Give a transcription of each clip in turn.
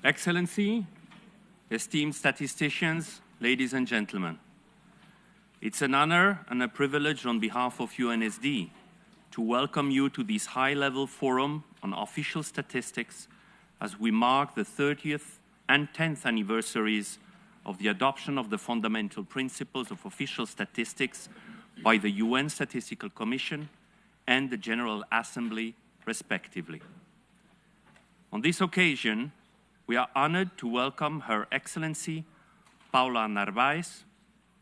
Excellency, esteemed statisticians, ladies and gentlemen, it's an honor and a privilege on behalf of UNSD to welcome you to this high-level forum on official statistics as we mark the 30th and 10th anniversaries of the adoption of the fundamental principles of official statistics by the UN Statistical Commission and the General Assembly, respectively. On this occasion, we are honored to welcome Her Excellency Paula Narváez,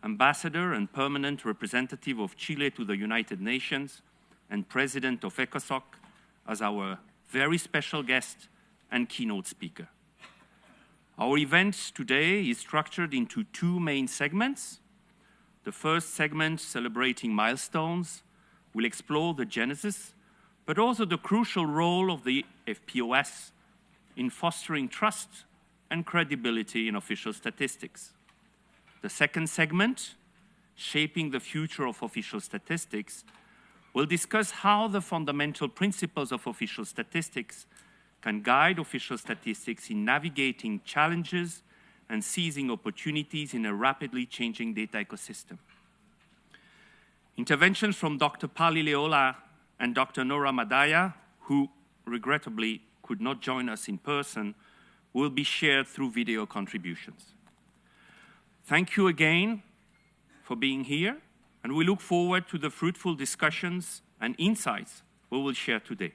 Ambassador and Permanent Representative of Chile to the United Nations and President of ECOSOC, as our very special guest and keynote speaker. Our event today is structured into two main segments. The first segment, celebrating milestones, will explore the genesis, but also the crucial role of the FPOS in fostering trust and credibility in official statistics. The second segment, shaping the future of official statistics, will discuss how the fundamental principles of official statistics can guide official statistics in navigating challenges and seizing opportunities in a rapidly changing data ecosystem. Interventions from Dr. Pali Leola and Dr. Nora Madaya, who regrettably could not join us in person, will be shared through video contributions. Thank you again for being here, and we look forward to the fruitful discussions and insights we will share today.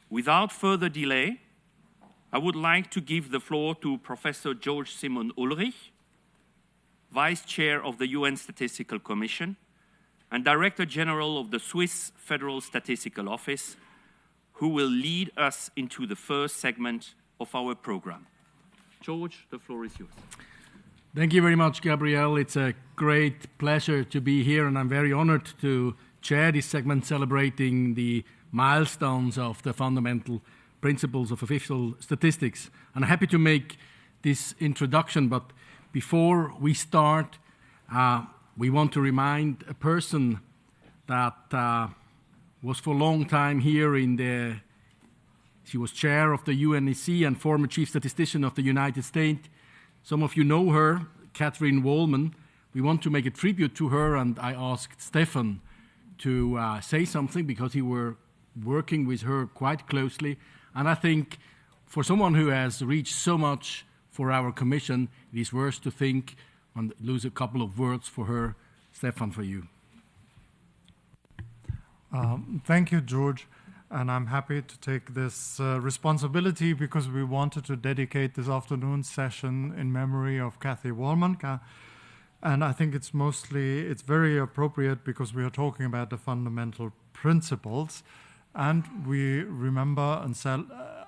Without further delay, I would like to give the floor to Professor George Simon Ulrich, Vice Chair of the UN Statistical Commission and Director General of the Swiss Federal Statistical Office, who will lead us into the first segment of our program. George, the floor is yours. Thank you very much, Gabriel. It's a great pleasure to be here, and I'm very honored to chair this segment celebrating the milestones of the fundamental principles of official statistics. And I'm happy to make this introduction, but before we start, we want to remind a person that was for a long time here she was chair of the UNEC and former chief statistician of the United States. Some of you know her, Catherine Wallman. We want to make a tribute to her, and I asked Stefan to say something because he were working with her quite closely. And I think for someone who has reached so much for our commission, it is worth to think and lose a couple of words for her. Stefan, for you. Thank you, George, and I'm happy to take this responsibility because we wanted to dedicate this afternoon's session in memory of Kathy Wallman. And I think it's very appropriate because we are talking about the fundamental principles, and we remember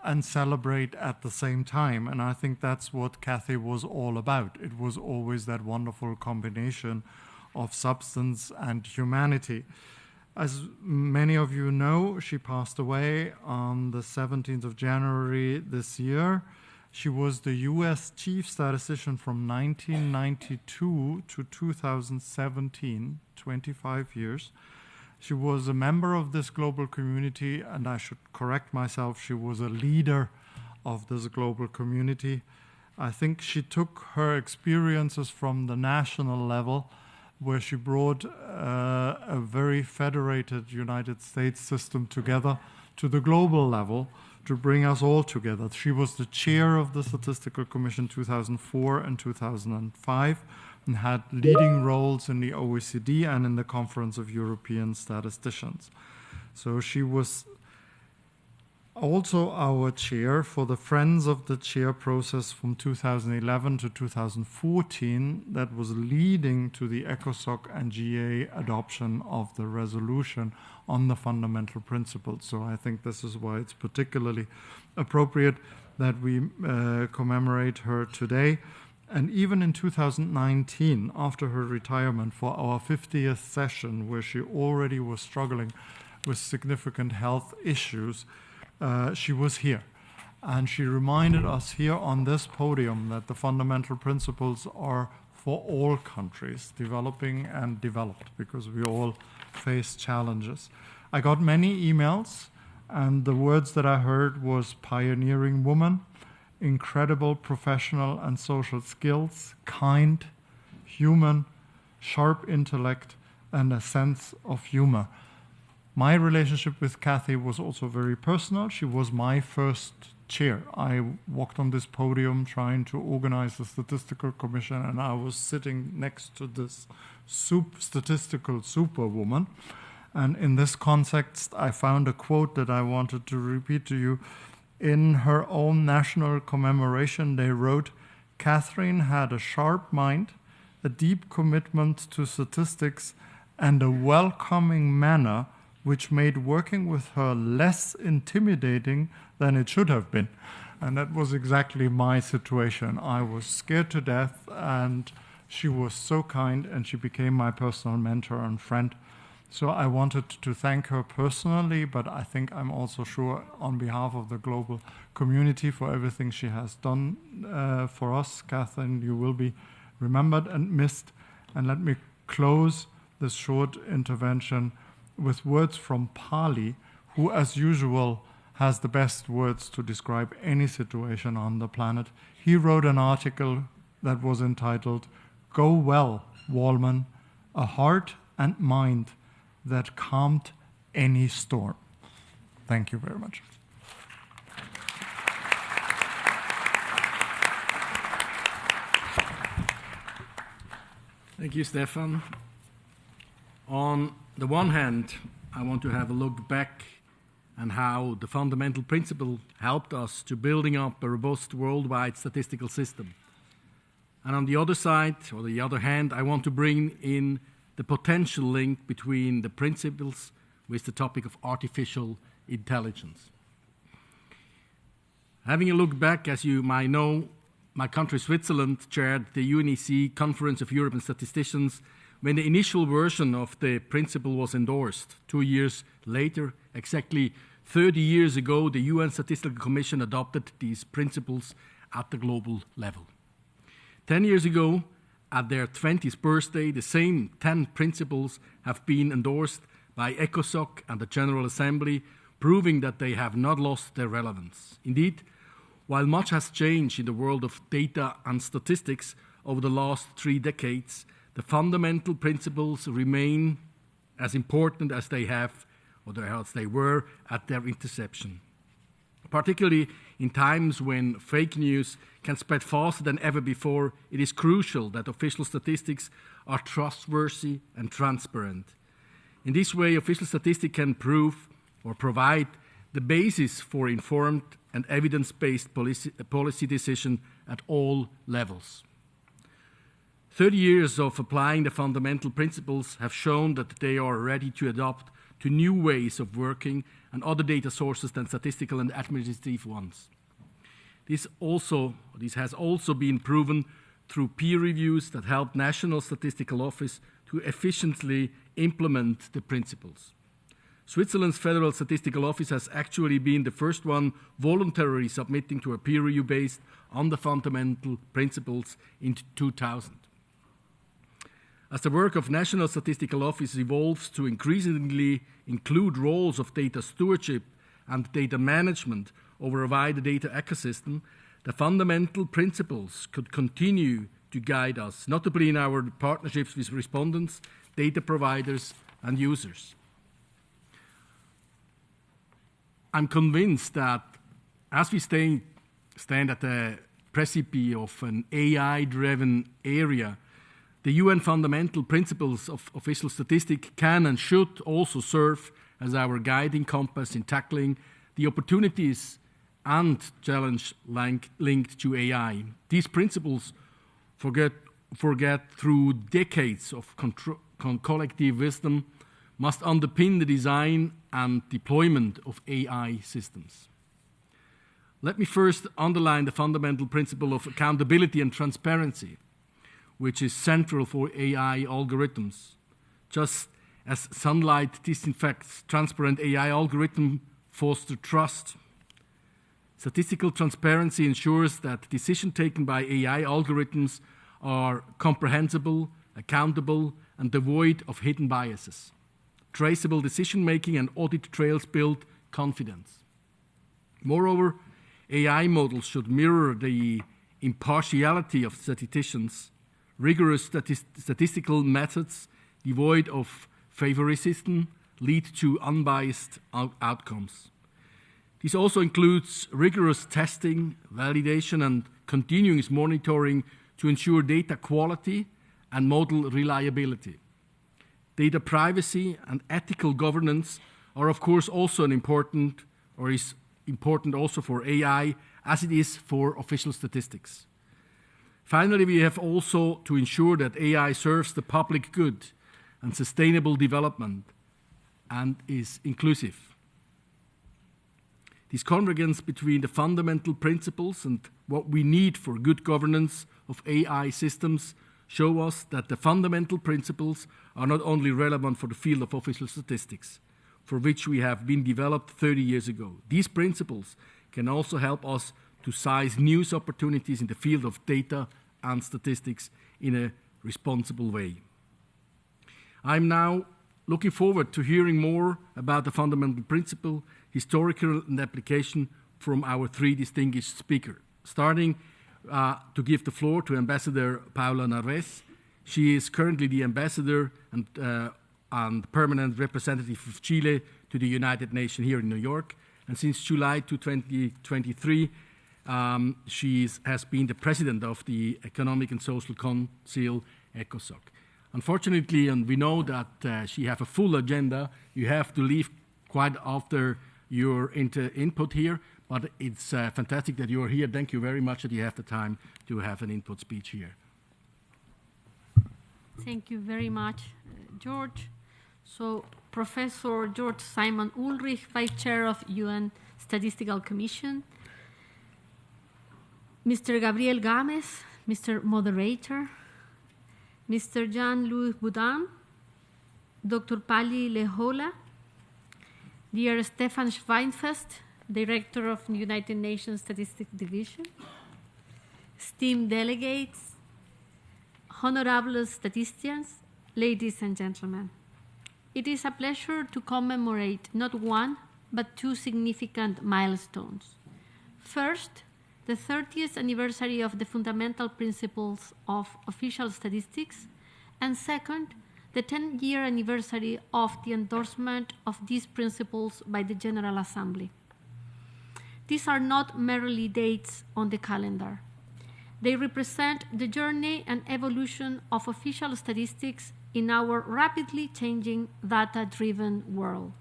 and celebrate at the same time. And I think that's what Kathy was all about. It was always that wonderful combination of substance and humanity. As many of you know, she passed away on the 17th of January this year. She was the US chief statistician from 1992 to 2017, 25 years. She was a member of this global community, and I should correct myself, she was a leader of this global community. I think she took her experiences from the national level, where she brought a very federated United States system together, to the global level to bring us all together. She was the chair of the Statistical Commission 2004 and 2005 and had leading roles in the OECD and in the Conference of European Statisticians. So she was also our chair for the Friends of the Chair process from 2011 to 2014 that was leading to the ECOSOC and GA adoption of the resolution on the fundamental principles. So I think this is why it's particularly appropriate that we commemorate her today. And even in 2019, after her retirement for our 50th session, where she already was struggling with significant health issues, she was here. And she reminded us here on this podium that the fundamental principles are for all countries, developing and developed, because we all face challenges. I got many emails, and the words that I heard was pioneering woman. incredible professional and social skills, kind, human, sharp intellect, and a sense of humor. My relationship with Kathy was also very personal. She was my first chair. I walked on this podium trying to organize the Statistical Commission, and I was sitting next to this statistical superwoman. And in this context, I found a quote that I wanted to repeat to you. In her own national commemoration, they wrote, "Catherine had a sharp mind, a deep commitment to statistics, and a welcoming manner which made working with her less intimidating than it should have been." And that was exactly my situation. I was scared to death, and she was so kind, and she became my personal mentor and friend. So I wanted to thank her personally, but I think I'm also sure on behalf of the global community for everything she has done for us. Catherine, you will be remembered and missed. And let me close this short intervention with words from Pali, who, as usual, has the best words to describe any situation on the planet. He wrote an article that was entitled, "Go Well, Wallman, a Heart and Mind that Calmed Any Storm." Thank you very much. Thank you, Stefan. On the one hand, I want to have a look back on how the fundamental principle helped us to building up a robust worldwide statistical system. And on the other side, or the other hand, I want to bring in the potential link between the principles with the topic of artificial intelligence. Having a look back, as you might know, my country, Switzerland, chaired the UNEC Conference of European Statisticians when the initial version of the principle was endorsed. 2 years later, exactly 30 years ago, the UN Statistical Commission adopted these principles at the global level. 10 years ago, at their 20th birthday, the same 10 principles have been endorsed by ECOSOC and the General Assembly, proving that they have not lost their relevance. Indeed, while much has changed in the world of data and statistics over the last 3 decades, the fundamental principles remain as important as they have, or as they were at their inception. Particularly in times when fake news can spread faster than ever before, it is crucial that official statistics are trustworthy and transparent. In this way, official statistics can prove or provide the basis for informed and evidence-based policy decision at all levels. 30 years of applying the fundamental principles have shown that they are ready to adapt to new ways of working and other data sources than statistical and administrative ones. This has also been proven through peer reviews that help National Statistical Office to efficiently implement the principles. Switzerland's Federal Statistical Office has actually been the first one voluntarily submitting to a peer review based on the fundamental principles in 2000. As the work of National Statistical Office evolves to increasingly include roles of data stewardship and data management over a wider data ecosystem, the fundamental principles could continue to guide us, notably in our partnerships with respondents, data providers, and users. I'm convinced that as we stand at the precipice of an AI-driven area, the UN fundamental principles of official statistics can and should also serve as our guiding compass in tackling the opportunities and challenge linked to AI. These principles forget through decades of collective wisdom must underpin the design and deployment of AI systems. Let me first underline the fundamental principle of accountability and transparency, which is central for AI algorithms. Just as sunlight disinfects, transparent AI algorithms foster trust. Statistical transparency ensures that decisions taken by AI algorithms are comprehensible, accountable, and devoid of hidden biases. Traceable decision-making and audit trails build confidence. Moreover, AI models should mirror the impartiality of statisticians, rigorous statistical methods devoid of favoritism lead to unbiased outcomes. This also includes rigorous testing, validation, and continuous monitoring to ensure data quality and model reliability. Data privacy and ethical governance are, of course, also is important also for AI as it is for official statistics. Finally, we have also to ensure that AI serves the public good and sustainable development and is inclusive. This convergence between the fundamental principles and what we need for good governance of AI systems show us that the fundamental principles are not only relevant for the field of official statistics, for which we have been developed 30 years ago. These principles can also help us to seize new opportunities in the field of data and statistics in a responsible way. I'm now looking forward to hearing more about the fundamental principle, historical and application from our three distinguished speakers. Starting to give the floor to Ambassador Paula Narvaez. She is currently the ambassador and permanent representative of Chile to the United Nations here in New York. And since July 2023, she has been the president of the Economic and Social Council, ECOSOC. Unfortunately, and we know that she has a full agenda, you have to leave quite after your input here, but it's fantastic that you're here. Thank you very much that you have the time to have an input speech here. Thank you very much, George. So, Professor George Simon Ulrich, Vice Chair of UN Statistical Commission, Mr. Gabriel Games, Mr. Moderator, Mr. Jean-Louis Boudin, Dr. Pali Lehola, dear Stefan Schweinfest, Director of the United Nations Statistics Division, esteemed delegates, honorable statisticians, ladies and gentlemen. It is a pleasure to commemorate not one, but two significant milestones. First, the 30th anniversary of the fundamental principles of official statistics, and second, the 10-year anniversary of the endorsement of these principles by the General Assembly. These are not merely dates on the calendar. They represent the journey and evolution of official statistics in our rapidly changing data-driven world.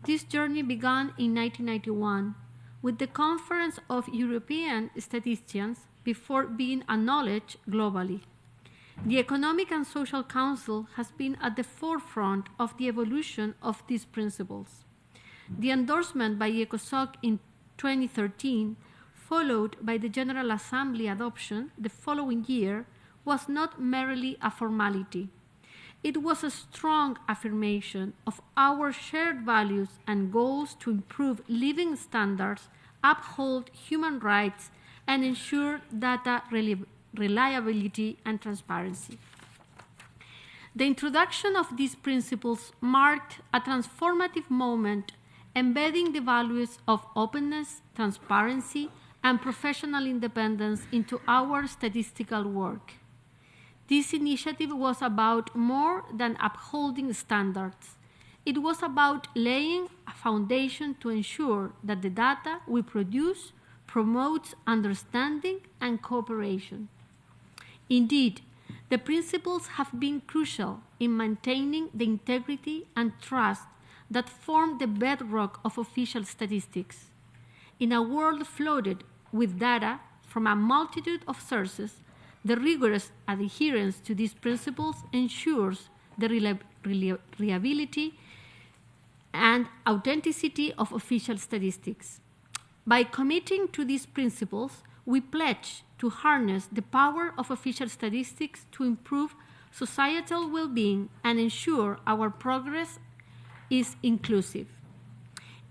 This journey began in 1991 with the Conference of European Statisticians before being acknowledged globally. The Economic and Social Council has been at the forefront of the evolution of these principles. The endorsement by ECOSOC in 2013, followed by the General Assembly adoption the following year, was not merely a formality. It was a strong affirmation of our shared values and goals to improve living standards, uphold human rights, and ensure data reliability and transparency. The introduction of these principles marked a transformative moment, embedding the values of openness, transparency, and professional independence into our statistical work. This initiative was about more than upholding standards. It was about laying a foundation to ensure that the data we produce promotes understanding and cooperation. Indeed, the principles have been crucial in maintaining the integrity and trust that form the bedrock of official statistics. In a world flooded with data from a multitude of sources, the rigorous adherence to these principles ensures the reliability and authenticity of official statistics. By committing to these principles, we pledge to harness the power of official statistics to improve societal well-being and ensure our progress is inclusive.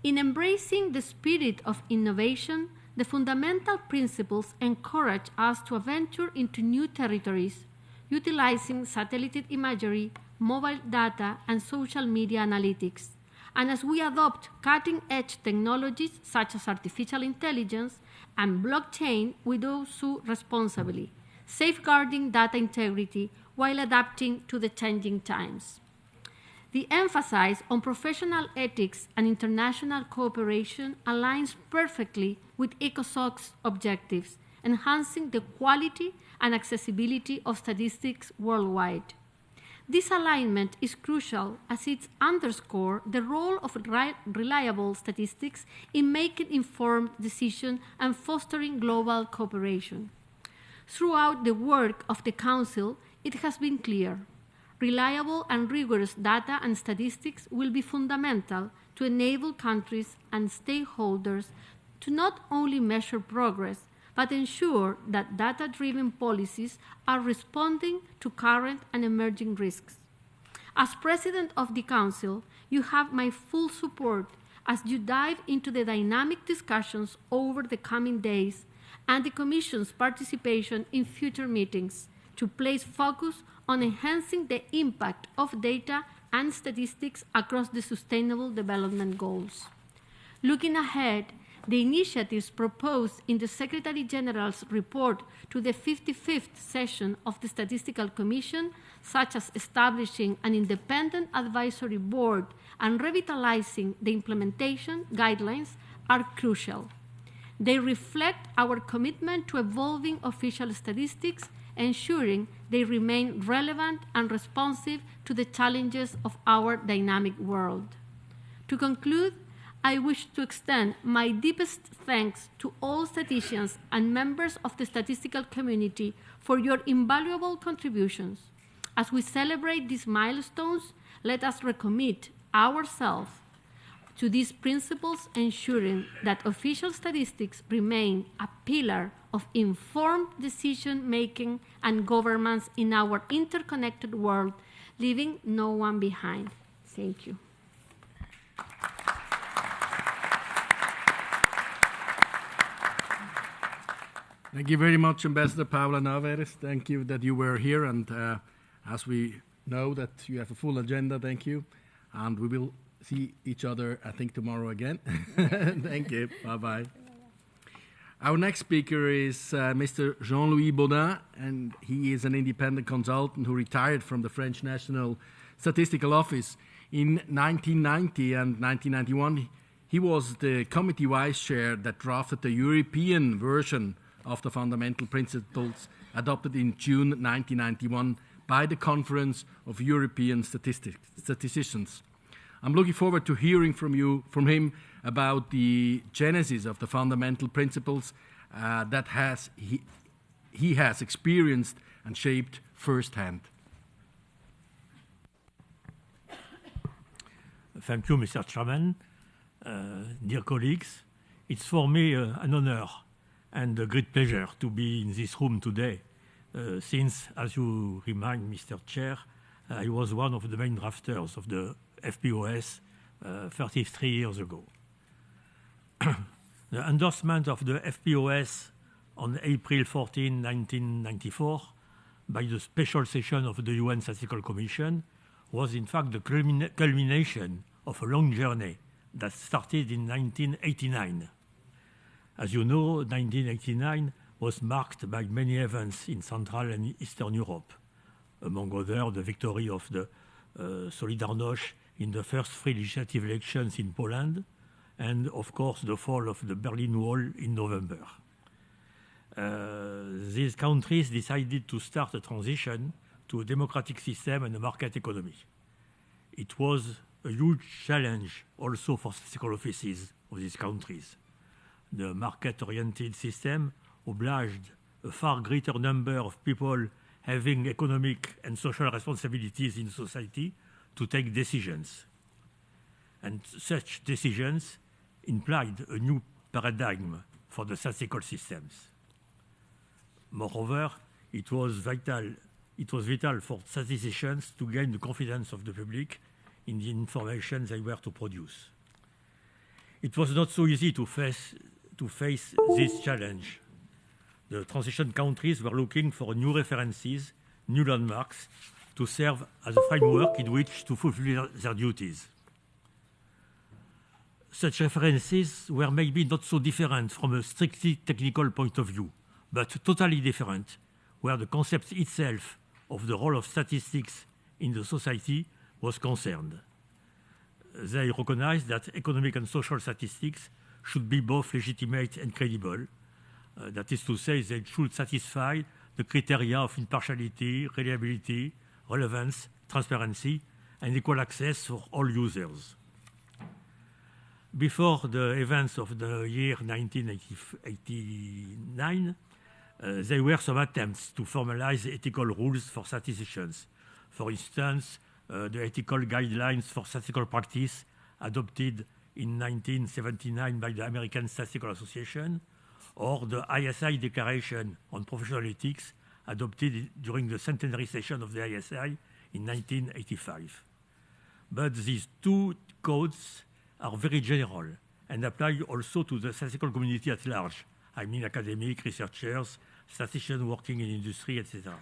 In embracing the spirit of innovation, the fundamental principles encourage us to venture into new territories, utilizing satellite imagery, mobile data, and social media analytics, and as we adopt cutting-edge technologies such as artificial intelligence and blockchain, we do so responsibly, safeguarding data integrity while adapting to the changing times. The emphasis on professional ethics and international cooperation aligns perfectly with ECOSOC's objectives, enhancing the quality and accessibility of statistics worldwide. This alignment is crucial as it underscores the role of reliable statistics in making informed decisions and fostering global cooperation. Throughout the work of the Council, it has been clear: reliable and rigorous data and statistics will be fundamental to enable countries and stakeholders to not only measure progress, but ensure that data-driven policies are responding to current and emerging risks. As President of the Council, you have my full support as you dive into the dynamic discussions over the coming days and the Commission's participation in future meetings to place focus on enhancing the impact of data and statistics across the Sustainable Development Goals. Looking ahead, the initiatives proposed in the Secretary General's report to the 55th session of the Statistical Commission, such as establishing an independent advisory board and revitalizing the implementation guidelines, are crucial. They reflect our commitment to evolving official statistics, ensuring they remain relevant and responsive to the challenges of our dynamic world. To conclude, I wish to extend my deepest thanks to all statisticians and members of the statistical community for your invaluable contributions. As we celebrate these milestones, let us recommit ourselves to these principles, ensuring that official statistics remain a pillar of informed decision-making and governance in our interconnected world, leaving no one behind. Thank you. Thank you very much, Ambassador Paula Navarez. Thank you that you were here, and as we know that you have a full agenda, thank you. And we will see each other, I think, tomorrow again. Thank you. Bye-bye. Our next speaker is Mr. Jean-Louis Baudin, and he is an independent consultant who retired from the French National Statistical Office. In 1990 and 1991, he was the committee vice chair that drafted the European version of the fundamental principles adopted in June 1991 by the Conference of European Statisticians. I'm looking forward to hearing from him about the genesis of the fundamental principles that he has experienced and shaped firsthand. Thank you, Mr. Chairman. Dear colleagues, it's for me an honor and a great pleasure to be in this room today, since, as you remind, Mr. Chair, I was one of the main drafters of the FPOS 33 years ago. The endorsement of the FPOS on April 14, 1994, by the special session of the UN Statistical Commission was in fact the culmination of a long journey that started in 1989. As you know, 1989 was marked by many events in Central and Eastern Europe, among others the victory of the Solidarność in the first free legislative elections in Poland, and of course the fall of the Berlin Wall in November. These countries decided to start a transition to a democratic system and a market economy. It was a huge challenge also for statistical offices of these countries. The market-oriented system obliged a far greater number of people having economic and social responsibilities in society to take decisions. And such decisions implied a new paradigm for the statistical systems. Moreover, it was vital for statisticians to gain the confidence of the public in the information they were to produce. It was not so easy to face this challenge. The transition countries were looking for new references, new landmarks, to serve as a framework in which to fulfill their duties. such references were maybe not so different from a strictly technical point of view, but totally different, where the concept itself of the role of statistics in the society was concerned. They recognized that economic and social statistics should be both legitimate and credible. That is to say, they should satisfy the criteria of impartiality, reliability, relevance, transparency, and equal access for all users. Before the events of the year 1989, there were some attempts to formalize ethical rules for statisticians. For instance, the ethical guidelines for statistical practice adopted in 1979 by the American Statistical Association, or the ISI Declaration on Professional Ethics adopted during the centenary session of the ISI in 1985. But these two codes are very general and apply also to the statistical community at large. I mean academic, researchers, statisticians working in industry, etc.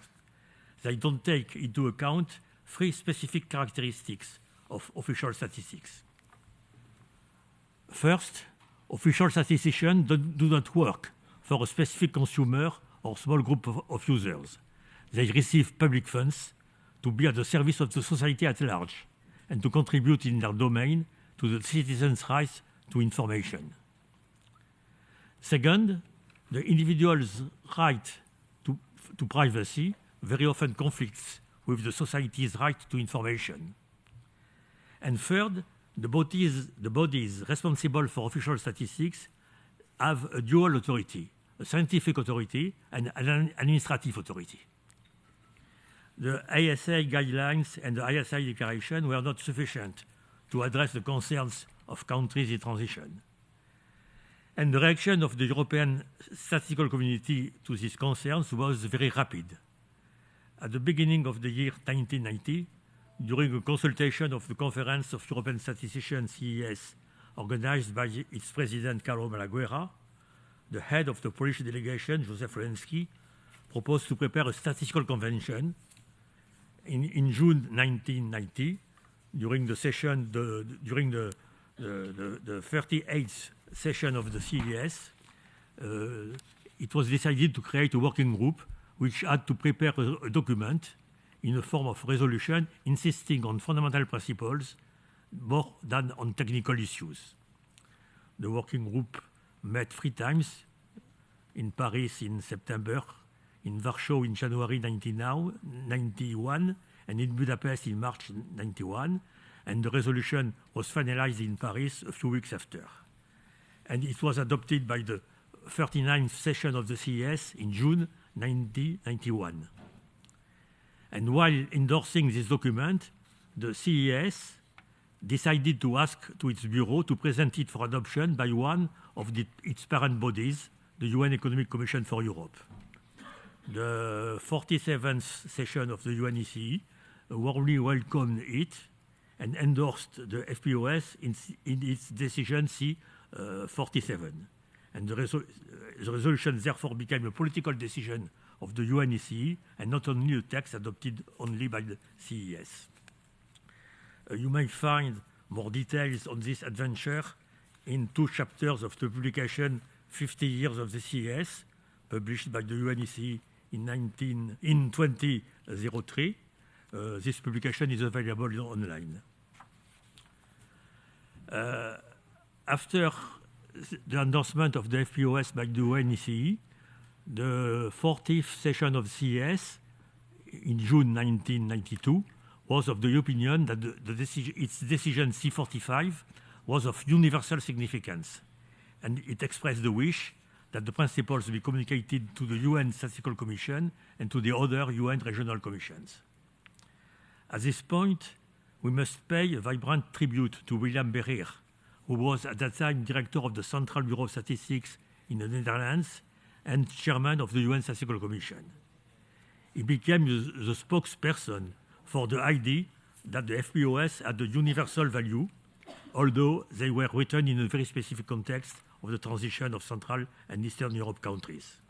They don't take into account three specific characteristics of official statistics. First, official statisticians do not work for a specific consumer or small group of users. They receive public funds to be at the service of the society at large and to contribute in their domain to the citizens' rights to information. Second, the individual's right to privacy very often conflicts with the society's right to information. And third, the bodies responsible for official statistics have a dual authority, a scientific authority and an administrative authority. The ISA guidelines and the ISI declaration were not sufficient to address the concerns of countries in transition. And the reaction of the European statistical community to these concerns was very rapid. At the beginning of the year 1990, during a consultation of the Conference of European Statisticians, CES, organized by its president, Carlo Malaguerra, the head of the Polish delegation, Joseph Lewensky, proposed to prepare a statistical convention in June 1990, during the 38th session of the CES. It was decided to create a working group which had to prepare a document in the form of resolution insisting on fundamental principles more than on technical issues. The working group met 3 times, in Paris in September, in Warsaw in January 1991, and in Budapest in March 1991, and the resolution was finalized in Paris a few weeks after. And it was adopted by the 39th session of the CES in June 1991. And while endorsing this document, the CES decided to ask to its bureau to present it for adoption by one of its parent bodies, the UN Economic Commission for Europe. The 47th session of the UNECE warmly welcomed it and endorsed the FPOS in its decision C-47. And the resolution therefore became a political decision of the UNECE and not only a text adopted only by the CES. You may find more details on this adventure in 2 chapters of the publication 50 Years of the CES, published by the UNECE in 2003. This publication is available online. After the endorsement of the FPOS by the UNECE, the 40th session of CES in June 1992 was of the opinion that its decision C-45 was of universal significance, and it expressed the wish that the principles be communicated to the UN Statistical Commission and to the other UN regional commissions. At this point, we must pay a vibrant tribute to William Beheer, who was at that time director of the Central Bureau of Statistics in the Netherlands and chairman of the UN Statistical Commission. He became the spokesperson for the idea that the FPOS had a universal value, although they were written in a very specific context of the transition of Central and Eastern Europe countries.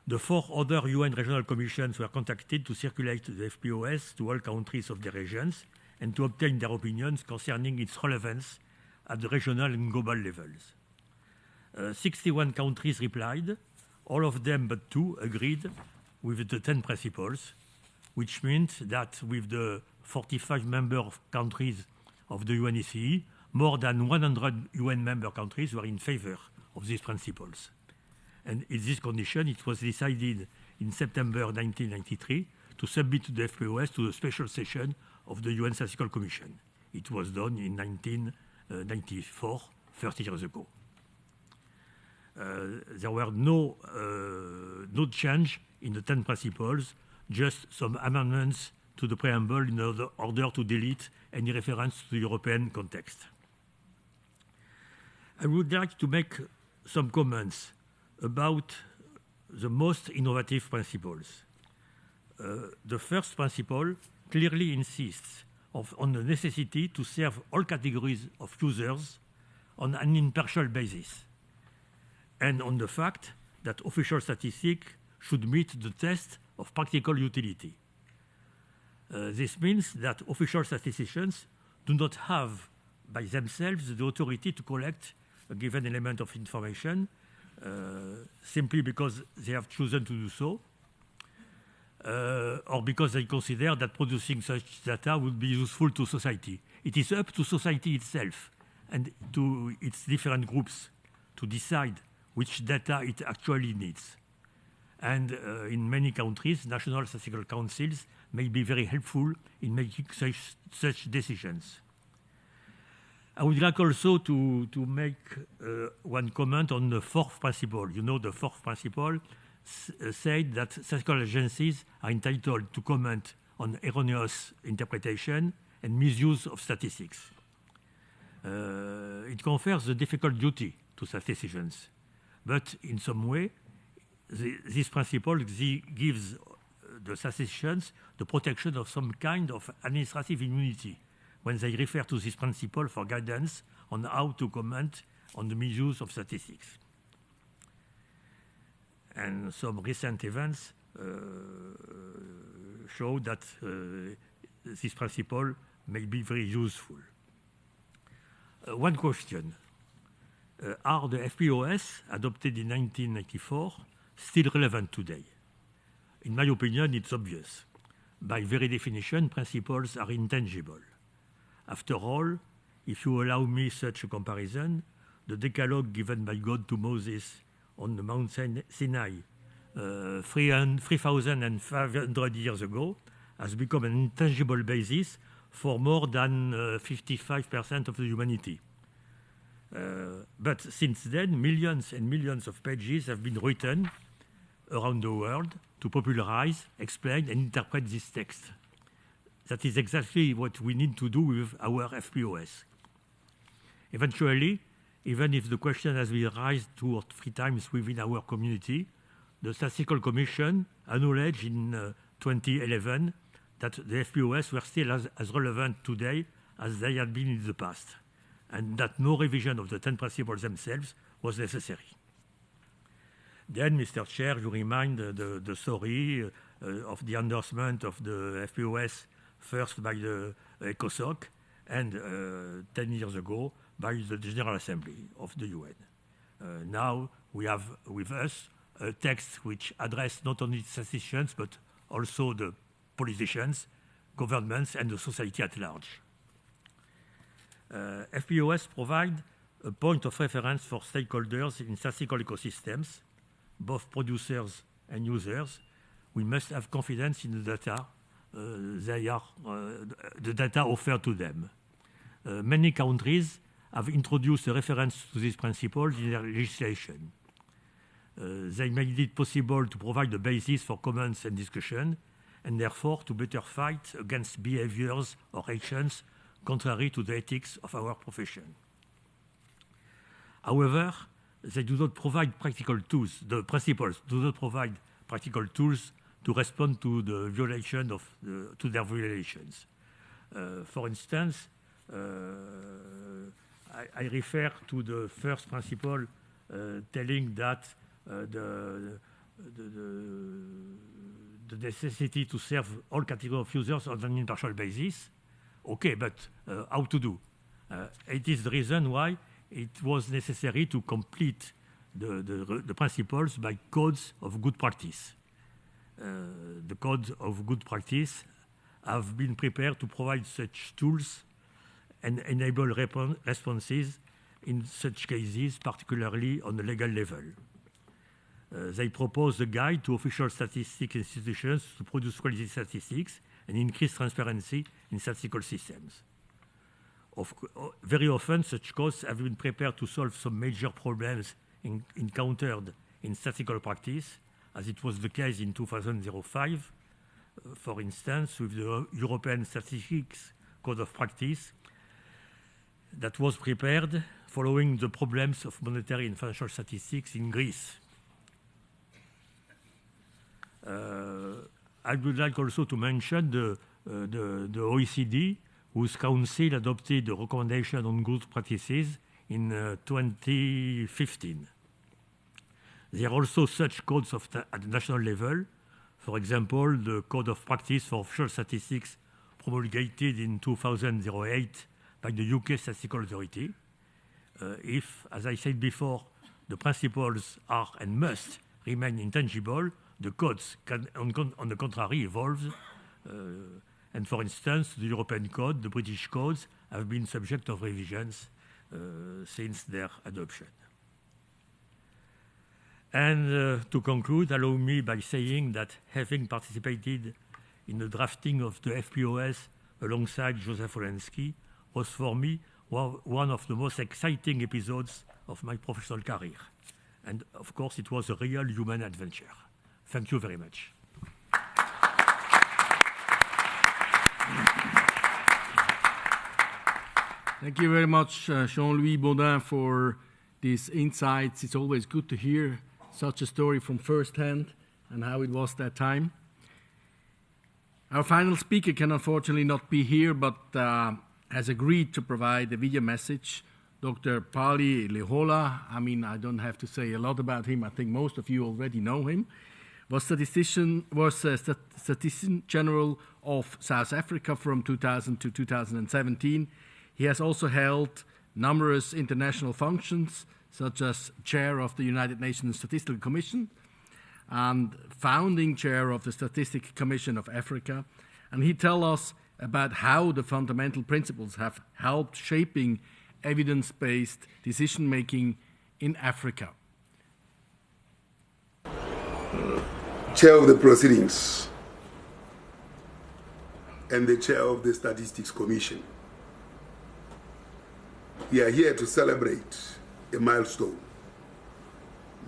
The 4 other UN regional commissions were contacted to circulate the FPOS to all countries of the regions and to obtain their opinions concerning its relevance at the regional and global levels. 61 countries replied. All of them but 2 agreed with the 10 principles, which means that with the 45 member countries of the UNECE, more than 100 UN member countries were in favor of these principles. And in this condition, it was decided in September 1993 to submit to the FPOS to the special session of the UN Statistical Commission. It was done in 1994, 30 years ago. There were no change in the 10 principles, just some amendments to the preamble in order to delete any reference to the European context. I would like to make some comments about the most innovative principles. The first principle clearly insists on the necessity to serve all categories of users on an impartial basis, and on the fact that official statistics should meet the test of practical utility. This means that official statisticians do not have by themselves the authority to collect a given element of information simply because they have chosen to do so, or because they consider that producing such data would be useful to society. It is up to society itself and to its different groups to decide which data it actually needs. And in many countries, national statistical councils may be very helpful in making such decisions. I would like also to make one comment on the fourth principle. You know, the fourth principle said that statistical agencies are entitled to comment on erroneous interpretation and misuse of statistics. It confers a difficult duty to statisticians, but in some way, this principle gives the statisticians the protection of some kind of administrative immunity when they refer to this principle for guidance on how to comment on the misuse of statistics. And some recent events show that this principle may be very useful. One question. Are the FPOS adopted in 1994 still relevant today? In my opinion, it's obvious. By very definition, principles are intangible. After all, if you allow me such a comparison, the Decalogue given by God to Moses on the Mount Sinai 3,500 years ago has become an intangible basis for more than 55% of the humanity. But since then, millions and millions of pages have been written around the world to popularize, explain, and interpret this text. That is exactly what we need to do with our FPOS. Eventually, even if the question has been raised 2 or 3 times within our community, the Statistical Commission acknowledged in 2011 that the FPOS were still as relevant today as they had been in the past, and that no revision of the 10 principles themselves was necessary. Then, Mr. Chair, you remind the story of the endorsement of the FPOS first by the ECOSOC and 10 years ago by the General Assembly of the UN. Now we have with us a text which addresses not only statisticians but also the politicians, governments, and the society at large. FPOS provide a point of reference for stakeholders in statistical ecosystems, both producers and users. We must have confidence in the data the data offered to them. Many countries have introduced a reference to this principle in their legislation. They made it possible to provide a basis for comments and discussion, and therefore to better fight against behaviors or actions contrary to the ethics of our profession. However, they do not provide practical tools. The principles do not provide practical tools to respond to the violation to their violations. For instance, I refer to the first principle telling that the necessity to serve all categories of users on an impartial basis. Okay, but how to do? It is the reason why it was necessary to complete the principles by codes of good practice. The codes of good practice have been prepared to provide such tools and enable responses in such cases, particularly on the legal level. They propose a guide to official statistics institutions to produce quality statistics and increase transparency in statistical systems. Very often, such codes have been prepared to solve some major problems encountered in statistical practice, as it was the case in 2005, for instance, with the European Statistics Code of Practice that was prepared following the problems of monetary and financial statistics in Greece. I would like also to mention the OECD, whose council adopted the recommendation on good practices in 2015. There are also such codes at the national level. For example, the Code of Practice for Official Statistics promulgated in 2008 by the UK Statistical Authority. If, as I said before, the principles are and must remain intangible, the codes can, on the contrary, evolve. And for instance, the European Code, the British codes, have been subject of revisions since their adoption. And to conclude, allow me by saying that having participated in the drafting of the FPOS alongside Joseph Wolensky was for me one of the most exciting episodes of my professional career. And of course, it was a real human adventure. Thank you very much. Thank you very much, Jean-Louis Baudin, for these insights. It's always good to hear such a story from first hand and how it was that time. Our final speaker can unfortunately not be here, but has agreed to provide a video message. Dr. Pali Lehola, I mean, I don't have to say a lot about him. I think most of you already know him. Was Statistician General of South Africa from 2000 to 2017. He has also held numerous international functions, such as chair of the United Nations Statistical Commission and founding chair of the Statistics Commission of Africa. And he tells us about how the fundamental principles have helped shaping evidence-based decision-making in Africa. Chair of the proceedings and the chair of the Statistics Commission. We are here to celebrate a milestone.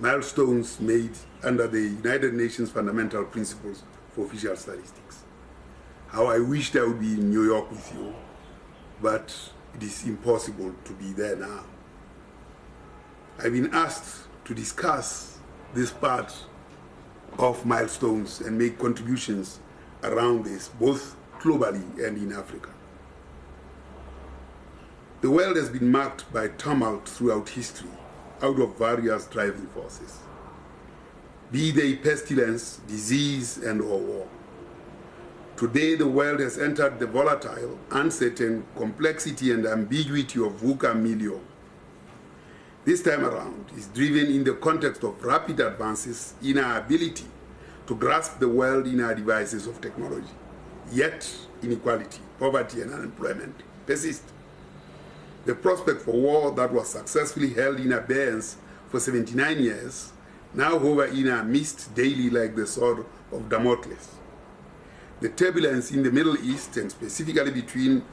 Milestones made under the United Nations Fundamental Principles for Official Statistics. How I wished I would be in New York with you, but it is impossible to be there now. I've been asked to discuss this part of milestones and make contributions around this, both globally and in Africa. The world has been marked by tumult throughout history, out of various driving forces, be they pestilence, disease, and or war. Today, the world has entered the volatile, uncertain complexity and ambiguity of VUCA milieu. This time around is driven in the context of rapid advances in our ability to grasp the world in our devices of technology. Yet, inequality, poverty, and unemployment persist. The prospect for war that was successfully held in abeyance for 79 years now hover in our midst daily like the sword of Damocles. The turbulence in the Middle East, and specifically between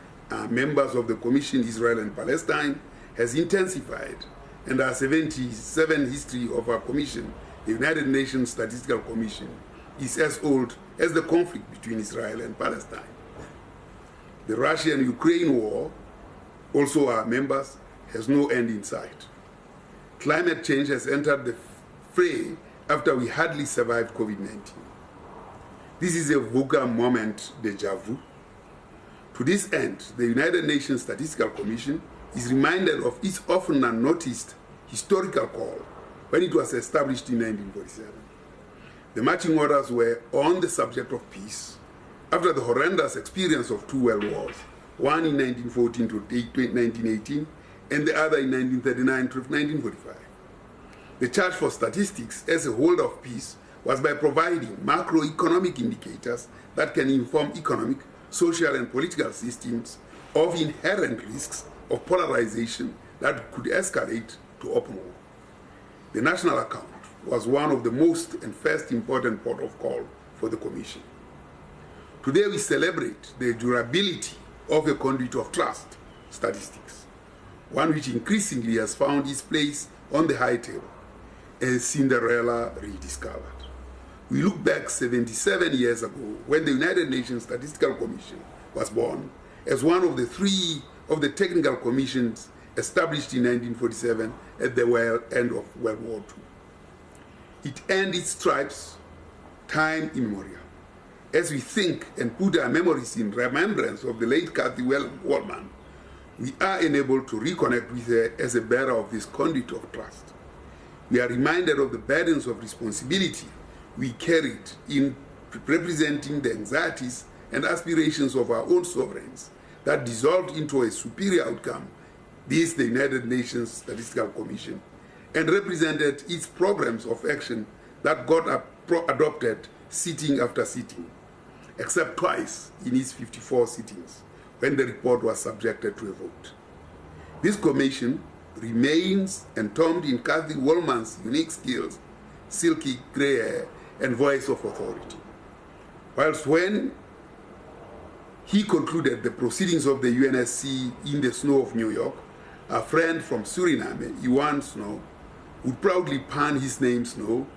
members of the Commission, Israel and Palestine, has intensified, and our 77 history of our Commission, the United Nations Statistical Commission, is as old as the conflict between Israel and Palestine. The Russia-Ukraine war, also our members, has no end in sight. Climate change has entered the fray after we hardly survived COVID-19. This is a VUCA moment deja vu. To this end, the United Nations Statistical Commission is reminded of its often unnoticed historical call when it was established in 1947. The marching orders were on the subject of peace after the horrendous experience of 2 world wars one in 1914 to 1918, and the other in 1939 to 1945. The charge for statistics as a holder of peace was by providing macroeconomic indicators that can inform economic, social, and political systems of inherent risks of polarization that could escalate to open war. The national account was one of the most and first important port of call for the Commission. Today we celebrate the durability of a conduit of trust, statistics, one which increasingly has found its place on the high table, as Cinderella rediscovered. We look back 77 years ago when the United Nations Statistical Commission was born as one of the three of the technical commissions established in 1947 at the end of World War II. It earned its stripes time immemorial. As we think and put our memories in remembrance of the late Kathy Wallman, we are enabled to reconnect with her as a bearer of this conduit of trust. We are reminded of the burdens of responsibility we carried in representing the anxieties and aspirations of our own sovereigns that dissolved into a superior outcome, this the United Nations Statistical Commission, and represented its programs of action that got adopted sitting after sitting, except twice in its 54 sittings, when the report was subjected to a vote. This commission remains entombed in Kathy Wallman's unique skills, silky gray hair, and voice of authority. Whilst when he concluded the proceedings of the UNSC in the snow of New York, a friend from Suriname, Iwan Snow, would proudly pun his name Snow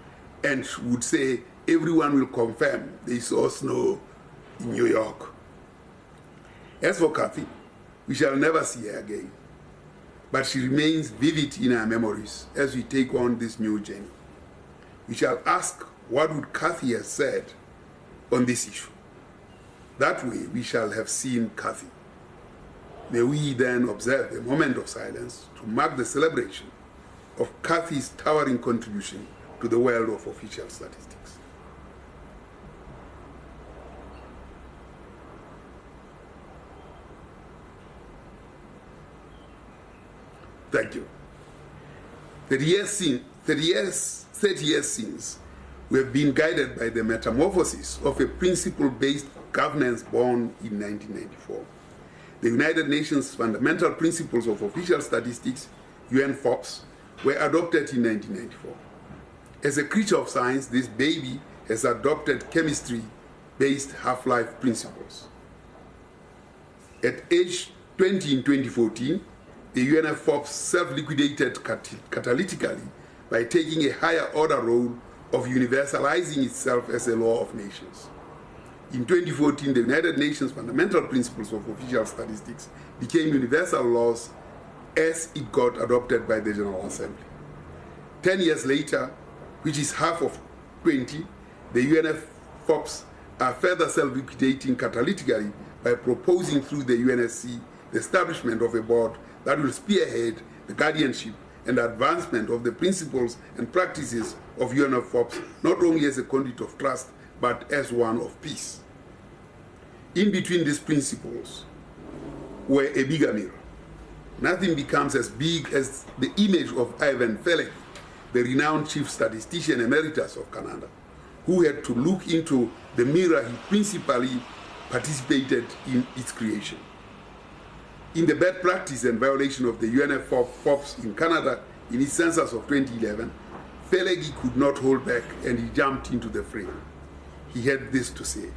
and would say, everyone will confirm they saw snow in New York. As for Kathy, we shall never see her again, but she remains vivid in our memories as we take on this new journey. We shall ask, what would Kathy have said on this issue? That way we shall have seen Kathy. May we then observe a moment of silence to mark the celebration of Kathy's towering contribution to the world of official statistics. Thank you. 30 years since, we have been guided by the metamorphosis of a principle-based governance born in 1994. The United Nations Fundamental Principles of Official Statistics, UNFOPS, were adopted in 1994. As a creature of science, this baby has adopted chemistry-based half-life principles. At age 20 in 2014, the UNFOPS self-liquidated catalytically by taking a higher order role of universalizing itself as a law of nations. In 2014, the United Nations Fundamental Principles of Official Statistics became universal laws as it got adopted by the General Assembly. 10 years later, which is half of 20, the UNFOPS are further self-liquidating catalytically by proposing through the UNSC the establishment of a board that will spearhead the guardianship and advancement of the principles and practices of UNFOPS, not only as a conduit of trust, but as one of peace. In between these principles were a bigger mirror. Nothing becomes as big as the image of Ivan Felek, the renowned chief statistician emeritus of Canada, who had to look into the mirror he principally participated in its creation. In the bad practice and violation of the UNFOPS in Canada in its census of 2011, Felegi could not hold back and he jumped into the fray. He had this to say: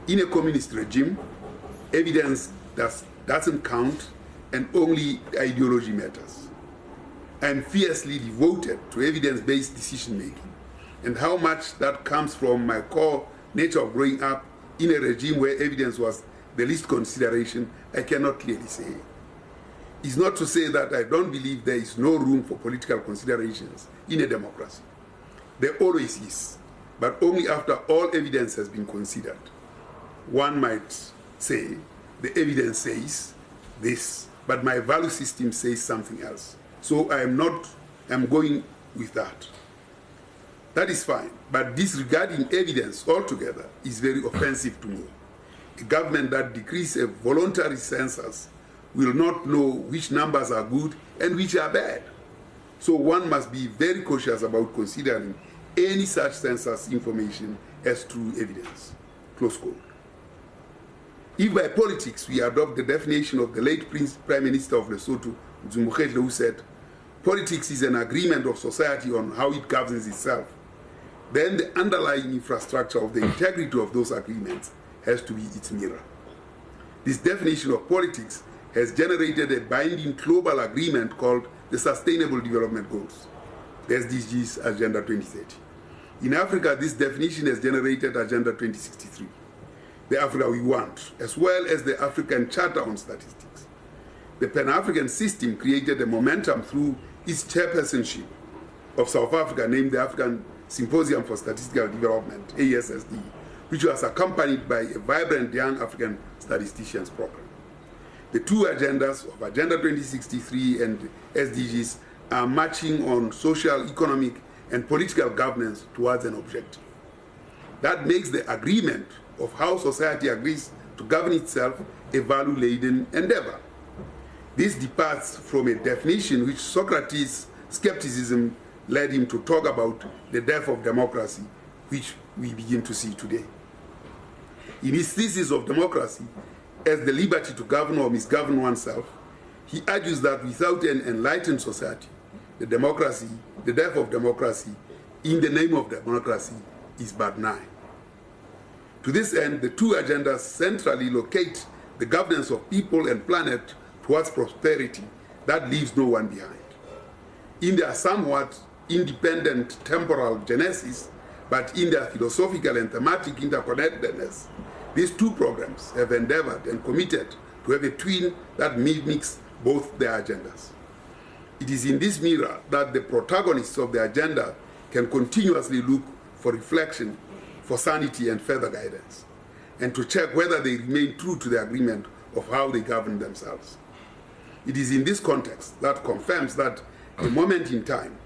in a communist regime, evidence doesn't count and only ideology matters. I am fiercely devoted to evidence-based decision-making, and how much that comes from my core nature of growing up in a regime where evidence was the least consideration, I cannot clearly say. It's not to say that I don't believe there is no room for political considerations in a democracy. There always is, but only after all evidence has been considered. One might say, the evidence says this, but my value system says something else. So I'm going with that. That is fine, but disregarding evidence altogether is very offensive to me. A government that decrees a voluntary census will not know which numbers are good and which are bad. So one must be very cautious about considering any such census information as true evidence. Close quote. If by politics we adopt the definition of the late Prime Minister of Lesotho, Mzumukhehle, who said, politics is an agreement of society on how it governs itself, then the underlying infrastructure of the integrity of those agreements has to be its mirror. This definition of politics has generated a binding global agreement called the Sustainable Development Goals, the SDGs Agenda 2030. In Africa, this definition has generated Agenda 2063, the Africa we want, as well as the African Charter on Statistics. The Pan-African system created a momentum through its chairpersonship of South Africa, named the African Symposium for Statistical Development, ASSD, which was accompanied by a vibrant Young African Statisticians program. The two agendas of Agenda 2063 and SDGs are marching on social, economic, and political governance towards an objective. That makes the agreement of how society agrees to govern itself a value-laden endeavor. This departs from a definition which Socrates' skepticism led him to talk about the death of democracy, which we begin to see today. In his thesis of democracy as the liberty to govern or misgovern oneself, he argues that without an enlightened society, the death of democracy, in the name of democracy, is but nigh. To this end, the two agendas centrally locate the governance of people and planet towards prosperity that leaves no one behind. In their somewhat independent temporal genesis, but in their philosophical and thematic interconnectedness, these two programs have endeavored and committed to have a twin that mimics both their agendas. It is in this mirror that the protagonists of the agenda can continuously look for reflection, for sanity and further guidance, and to check whether they remain true to the agreement of how they govern themselves. It is in this context that confirms that a moment in time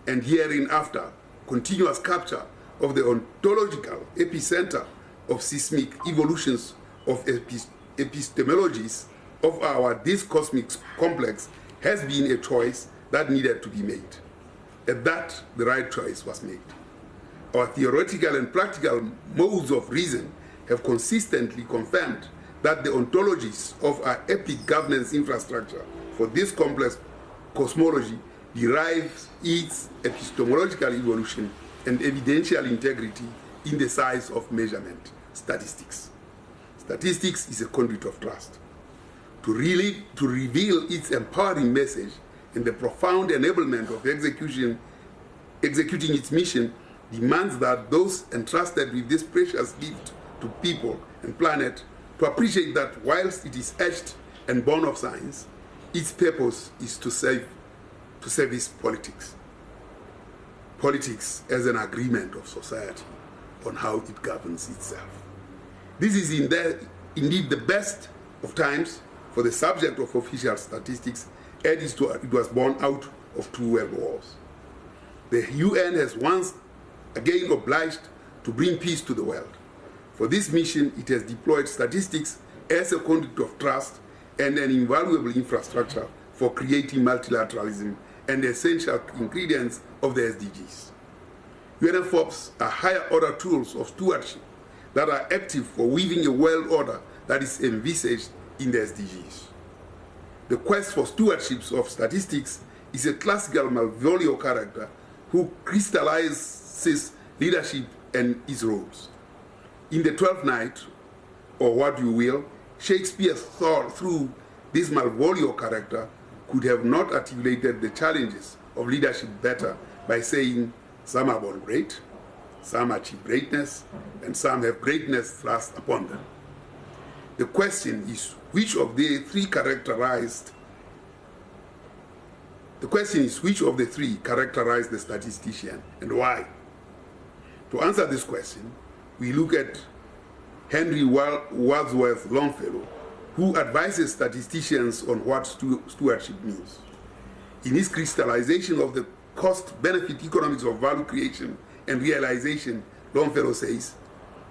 and hereinafter continuous capture of the ontological epicenter of seismic evolutions of epistemologies of our this cosmic complex has been a choice that needed to be made. At that, the right choice was made. Our theoretical and practical modes of reason have consistently confirmed that the ontologies of our epic governance infrastructure for this complex cosmology derives its epistemological evolution and evidential integrity in the size of measurement, statistics. Statistics is a conduit of trust. To reveal its empowering message and the profound enablement of executing its mission demands that those entrusted with this precious gift to people and planet to appreciate that whilst it is etched and born of science, its purpose is to service politics. Politics as an agreement of society on how it governs itself. This is indeed the best of times for the subject of official statistics, and it was born out of two world wars. The UN has once again obliged to bring peace to the world. For this mission, it has deployed statistics as a conduit of trust and an invaluable infrastructure for creating multilateralism and the essential ingredients of the SDGs. UNFOPs are higher order tools of stewardship that are active for weaving a world order that is envisaged in the SDGs. The quest for stewardships of statistics is a classical Malvolio character who crystallizes leadership and its roles. In the 12th Night, or what you will, Shakespeare saw through this Malvolio character could have not articulated the challenges of leadership better by saying, some are born great, some achieve greatness, and some have greatness thrust upon them. The question is which of the three characterized the statistician and why? To answer this question, we look at Henry Wadsworth Longfellow, who advises statisticians on what stewardship means. In his crystallization of the cost-benefit economics of value creation and realization, Longfellow says,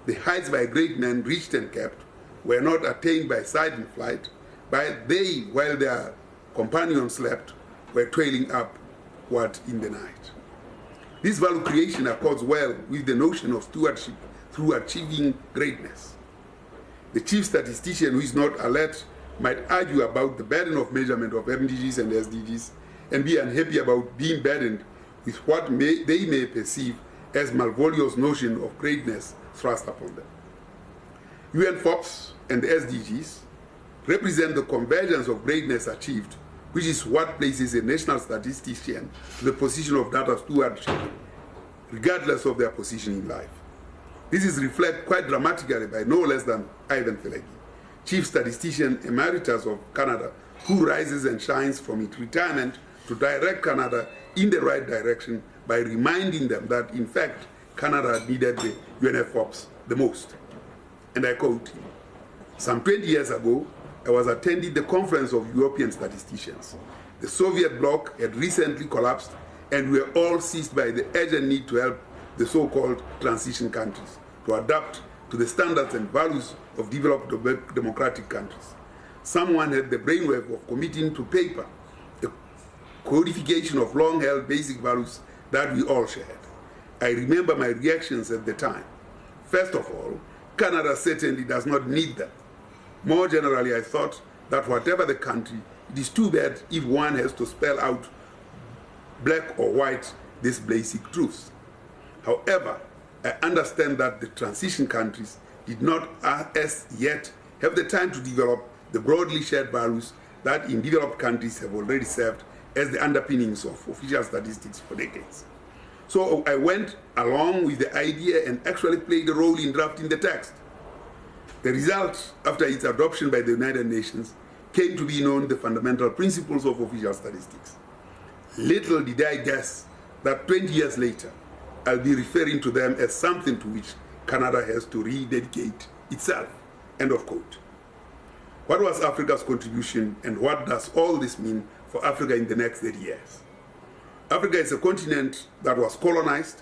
the heights by great men reached and kept were not attained by sight in flight, but they, while their companions slept, were toiling upward in the night. This value creation accords well with the notion of stewardship through achieving greatness. The chief statistician who is not alert might argue about the burden of measurement of MDGs and SDGs and be unhappy about being burdened with what they may perceive as malvolous notion of greatness thrust upon them. UN FOPs and the SDGs represent the convergence of greatness achieved, which is what places a national statistician in the position of data stewardship, regardless of their position in life. This is reflected quite dramatically by no less than Ivan Feleghi, Chief Statistician Emeritus of Canada, who rises and shines from its retirement to direct Canada in the right direction by reminding them that, in fact, Canada needed the UNFOPs the most. And I quote him, "Some 20 years ago, I was attending the Conference of European Statisticians. The Soviet bloc had recently collapsed, and we were all seized by the urgent need to help the so-called transition countries to adapt to the standards and values of developed democratic countries. Someone had the brainwave of committing to paper the codification of long-held basic values that we all shared. I remember my reactions at the time. First of all, Canada certainly does not need them. More generally, I thought that whatever the country, it is too bad if one has to spell out black or white these basic truths. However, I understand that the transition countries did not as yet have the time to develop the broadly shared values that in developed countries have already served as the underpinnings of official statistics for decades. So I went along with the idea and actually played a role in drafting the text. The result, after its adoption by the United Nations, came to be known the fundamental principles of official statistics. Little did I guess that 20 years later, I'll be referring to them as something to which Canada has to rededicate itself. End of quote. What was Africa's contribution, and what does all this mean for Africa in the next 30 years? Africa is a continent that was colonized,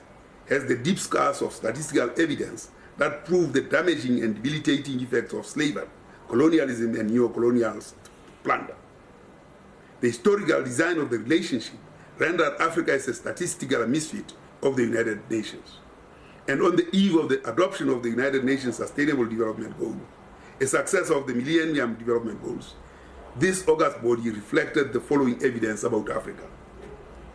has the deep scars of statistical evidence that prove the damaging and debilitating effects of slavery, colonialism, and neo-colonial plunder. The historical design of the relationship rendered Africa as a statistical misfit of the United Nations. And on the eve of the adoption of the United Nations Sustainable Development Goals, a success of the Millennium Development Goals, this august body reflected the following evidence about Africa.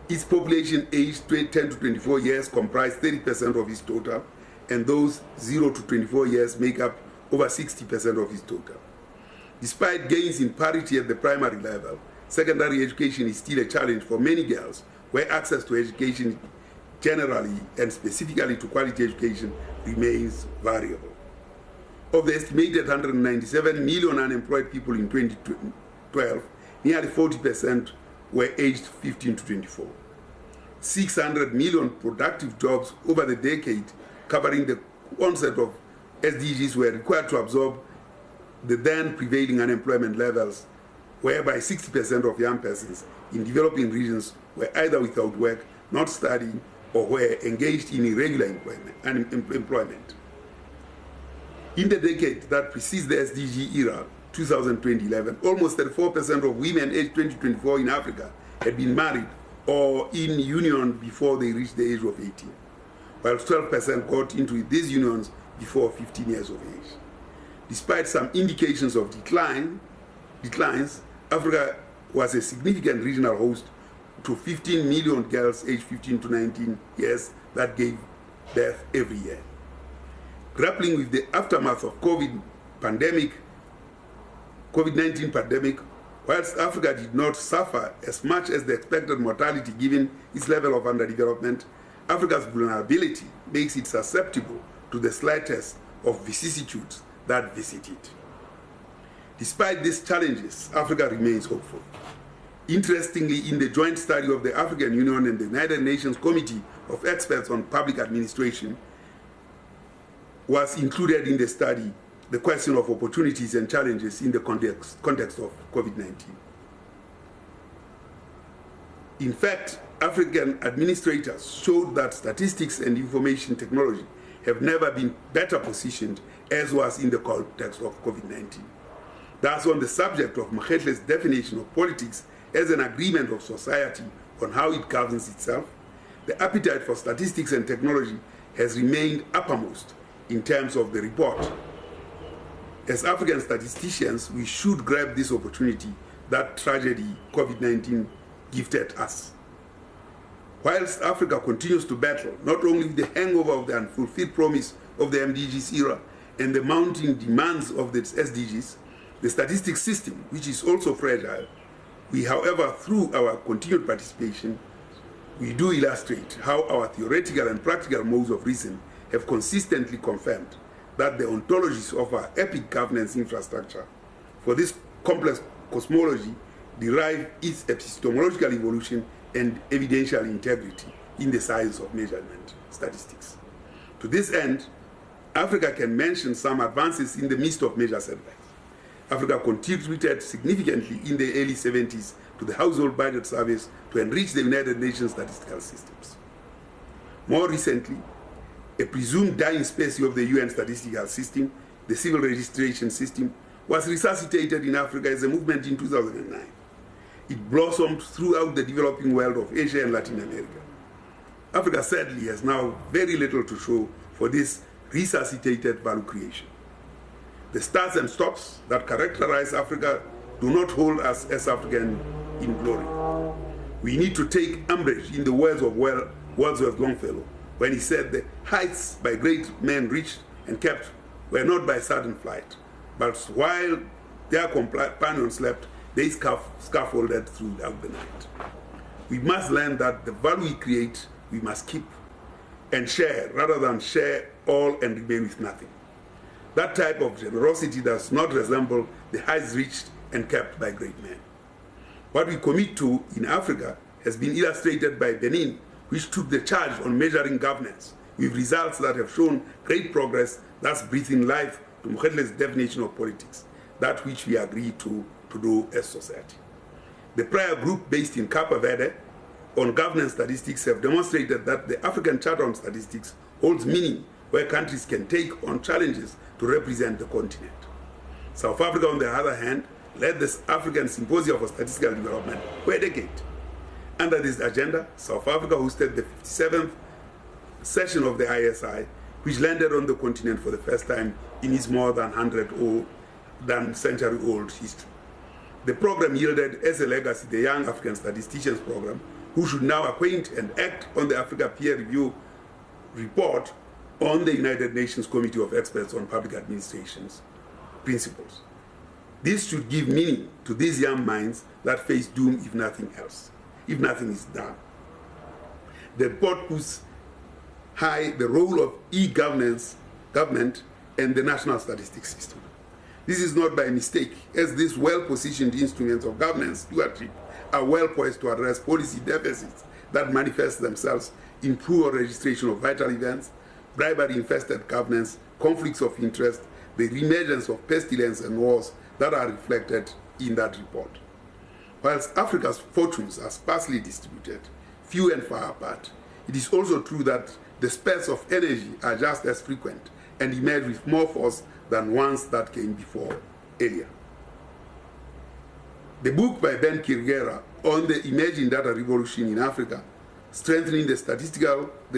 Its population aged 10 to 24 years comprised 30% of its total, and those 0 to 24 years make up over 60% of its total. Despite gains in parity at the primary level, secondary education is still a challenge for many girls, where access to education generally and specifically to quality education remains variable. Of the estimated 197 million unemployed people in 2012, nearly 40% were aged 15 to 24. 600 million productive jobs over the decade covering the onset of SDGs were required to absorb the then prevailing unemployment levels, whereby 60% of young persons in developing regions were either without work, not studying, or were engaged in irregular employment. In the decade that precedes the SDG era, 2011, almost 34% of women aged 20 to 24 in Africa had been married or in union before they reached the age of 18, while 12% got into these unions before 15 years of age. Despite some indications of declines, Africa was a significant regional host to 15 million girls aged 15 to 19 years that gave birth every year. Grappling with the aftermath of COVID-19 pandemic, whilst Africa did not suffer as much as the expected mortality given its level of underdevelopment, Africa's vulnerability makes it susceptible to the slightest of vicissitudes that visit it. Despite these challenges, Africa remains hopeful. Interestingly, in the joint study of the African Union and the United Nations Committee of Experts on Public Administration, was included in the study the question of opportunities and challenges in the context of COVID-19. In fact, African administrators showed that statistics and information technology have never been better positioned, as was in the context of COVID-19. Thus, on the subject of Mokgetle's definition of politics as an agreement of society on how it governs itself, the appetite for statistics and technology has remained uppermost in terms of the report. As African statisticians, we should grab this opportunity that tragedy COVID-19 gifted us. Whilst Africa continues to battle not only with the hangover of the unfulfilled promise of the MDGs era and the mounting demands of the SDGs, the statistics system, which is also fragile, we, however, through our continued participation, we do illustrate how our theoretical and practical modes of reason have consistently confirmed that the ontologies of our epic governance infrastructure for this complex cosmology derive its epistemological evolution and evidential integrity in the science of measurement statistics. To this end, Africa can mention some advances in the midst of major setbacks. Africa contributed significantly in the early 70s to the Household Budget Service to enrich the United Nations statistical systems. More recently, a presumed dying species of the UN statistical system, the civil registration system, was resuscitated in Africa as a movement in 2009. It blossomed throughout the developing world of Asia and Latin America. Africa sadly has now very little to show for this resuscitated value creation. The starts and stops that characterize Africa do not hold us as African in glory. We need to take umbrage in the words of Wordsworth Longfellow when he said the heights by great men reached and kept were not by sudden flight, but while their companions slept, they scaffolded throughout the night. We must learn that the value we create, we must keep and share rather than share all and remain with nothing. That type of generosity does not resemble the heights reached and kept by great men. What we commit to in Africa has been illustrated by Benin, which took the charge on measuring governance, with results that have shown great progress, thus breathing life to Mokgetle's definition of politics, that which we agree to do as society. The prior group based in Cape Verde on governance statistics have demonstrated that the African Charter on Statistics holds meaning where countries can take on challenges to represent the continent. South Africa, on the other hand, led the African Symposium for Statistical Development for a decade. Under this agenda, South Africa hosted the 57th session of the ISI, which landed on the continent for the first time in its more than century-old history. The program yielded as a legacy the Young African Statisticians Program, who should now acquaint and act on the Africa Peer Review report on the United Nations Committee of Experts on Public Administration's principles. This should give meaning to these young minds that face doom if nothing is done. The report puts high the role of e-government and the national statistics system. This is not by mistake, as these well-positioned instruments of governance stewardship are well poised to address policy deficits that manifest themselves in poor registration of vital events, bribery-infested governance, conflicts of interest, the reemergence of pestilence and wars that are reflected in that report. Whilst Africa's fortunes are sparsely distributed, few and far apart, it is also true that the spurts of energy are just as frequent and emerge with more force than ones that came before earlier. The book by Ben Kirgera on the emerging data revolution in Africa, strengthening the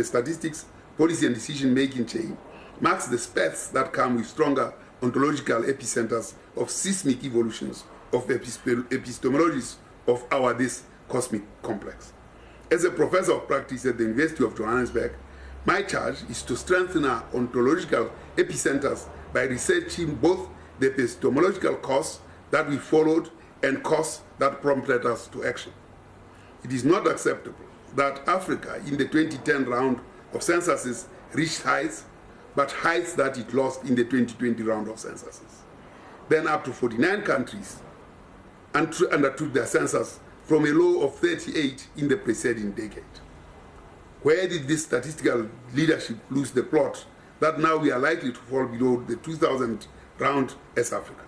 statistics, policy and decision-making chain, marks the spurts that come with stronger ontological epicenters of seismic evolutions of epistemologies of this cosmic complex. As a professor of practice at the University of Johannesburg, my charge is to strengthen our ontological epicenters by researching both the epistemological course that we followed and course that prompted us to action. It is not acceptable that Africa in the 2010 round of censuses reached heights, but heights that it lost in the 2020 round of censuses. Then up to 49 countries undertook their census from a low of 38 in the preceding decade. Where did this statistical leadership lose the plot that now we are likely to fall below the 2000 round as Africa?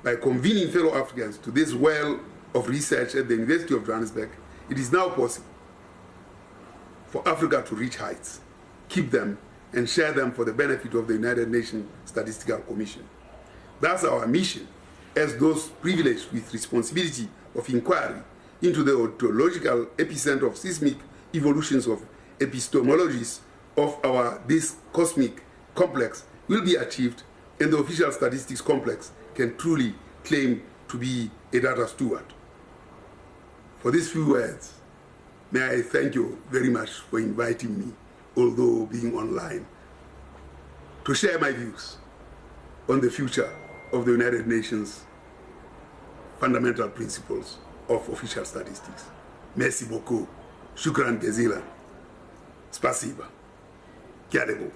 By convening fellow Africans to this well of research at the University of Johannesburg, it is now possible for Africa to reach heights, keep them, and share them for the benefit of the United Nations Statistical Commission. That's our mission as those privileged with responsibility of inquiry into the ontological epicenter of seismic evolutions of epistemologies of this cosmic complex will be achieved, and the official statistics complex can truly claim to be a data steward. For these few words, may I thank you very much for inviting me, although being online, to share my views on the future of the United Nations fundamental principles of official statistics. Merci beaucoup. Shukran gezilan. Spasiba. Kiadego.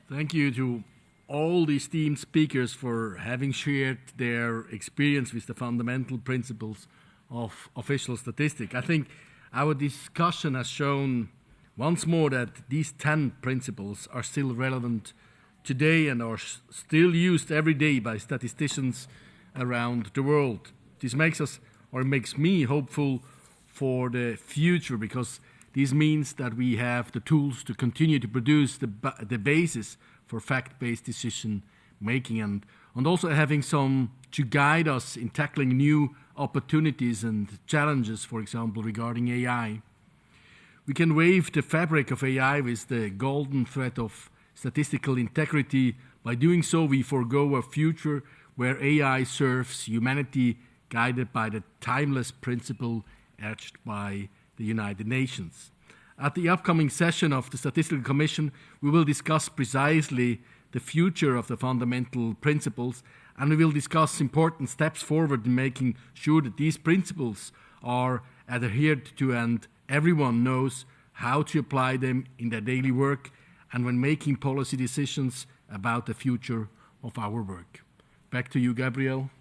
Thank you to all the esteemed speakers for having shared their experience with the fundamental principles of official statistics. I think our discussion has shown once more that these 10 principles are still relevant today and are still used every day by statisticians around the world. This makes us, or makes me, hopeful for the future, because this means that we have the tools to continue to produce the basis for fact-based decision making, and also having some to guide us in tackling new opportunities and challenges, for example, regarding AI. We can wave the fabric of AI with the golden thread of statistical integrity. By doing so, we forego a future where AI serves humanity, guided by the timeless principle urged by the United Nations. At the upcoming session of the Statistical Commission, we will discuss precisely the future of the fundamental principles, and we will discuss important steps forward in making sure that these principles are adhered to and everyone knows how to apply them in their daily work and when making policy decisions about the future of our work. Back to you, Gabriel.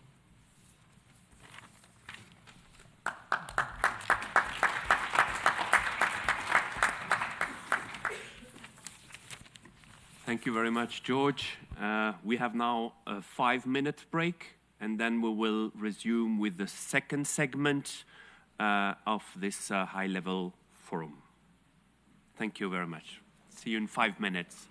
Thank you very much, George. We have now a 5-minute break, and then we will resume with the second segment of this high-level forum. Thank you very much. See you in 5 minutes.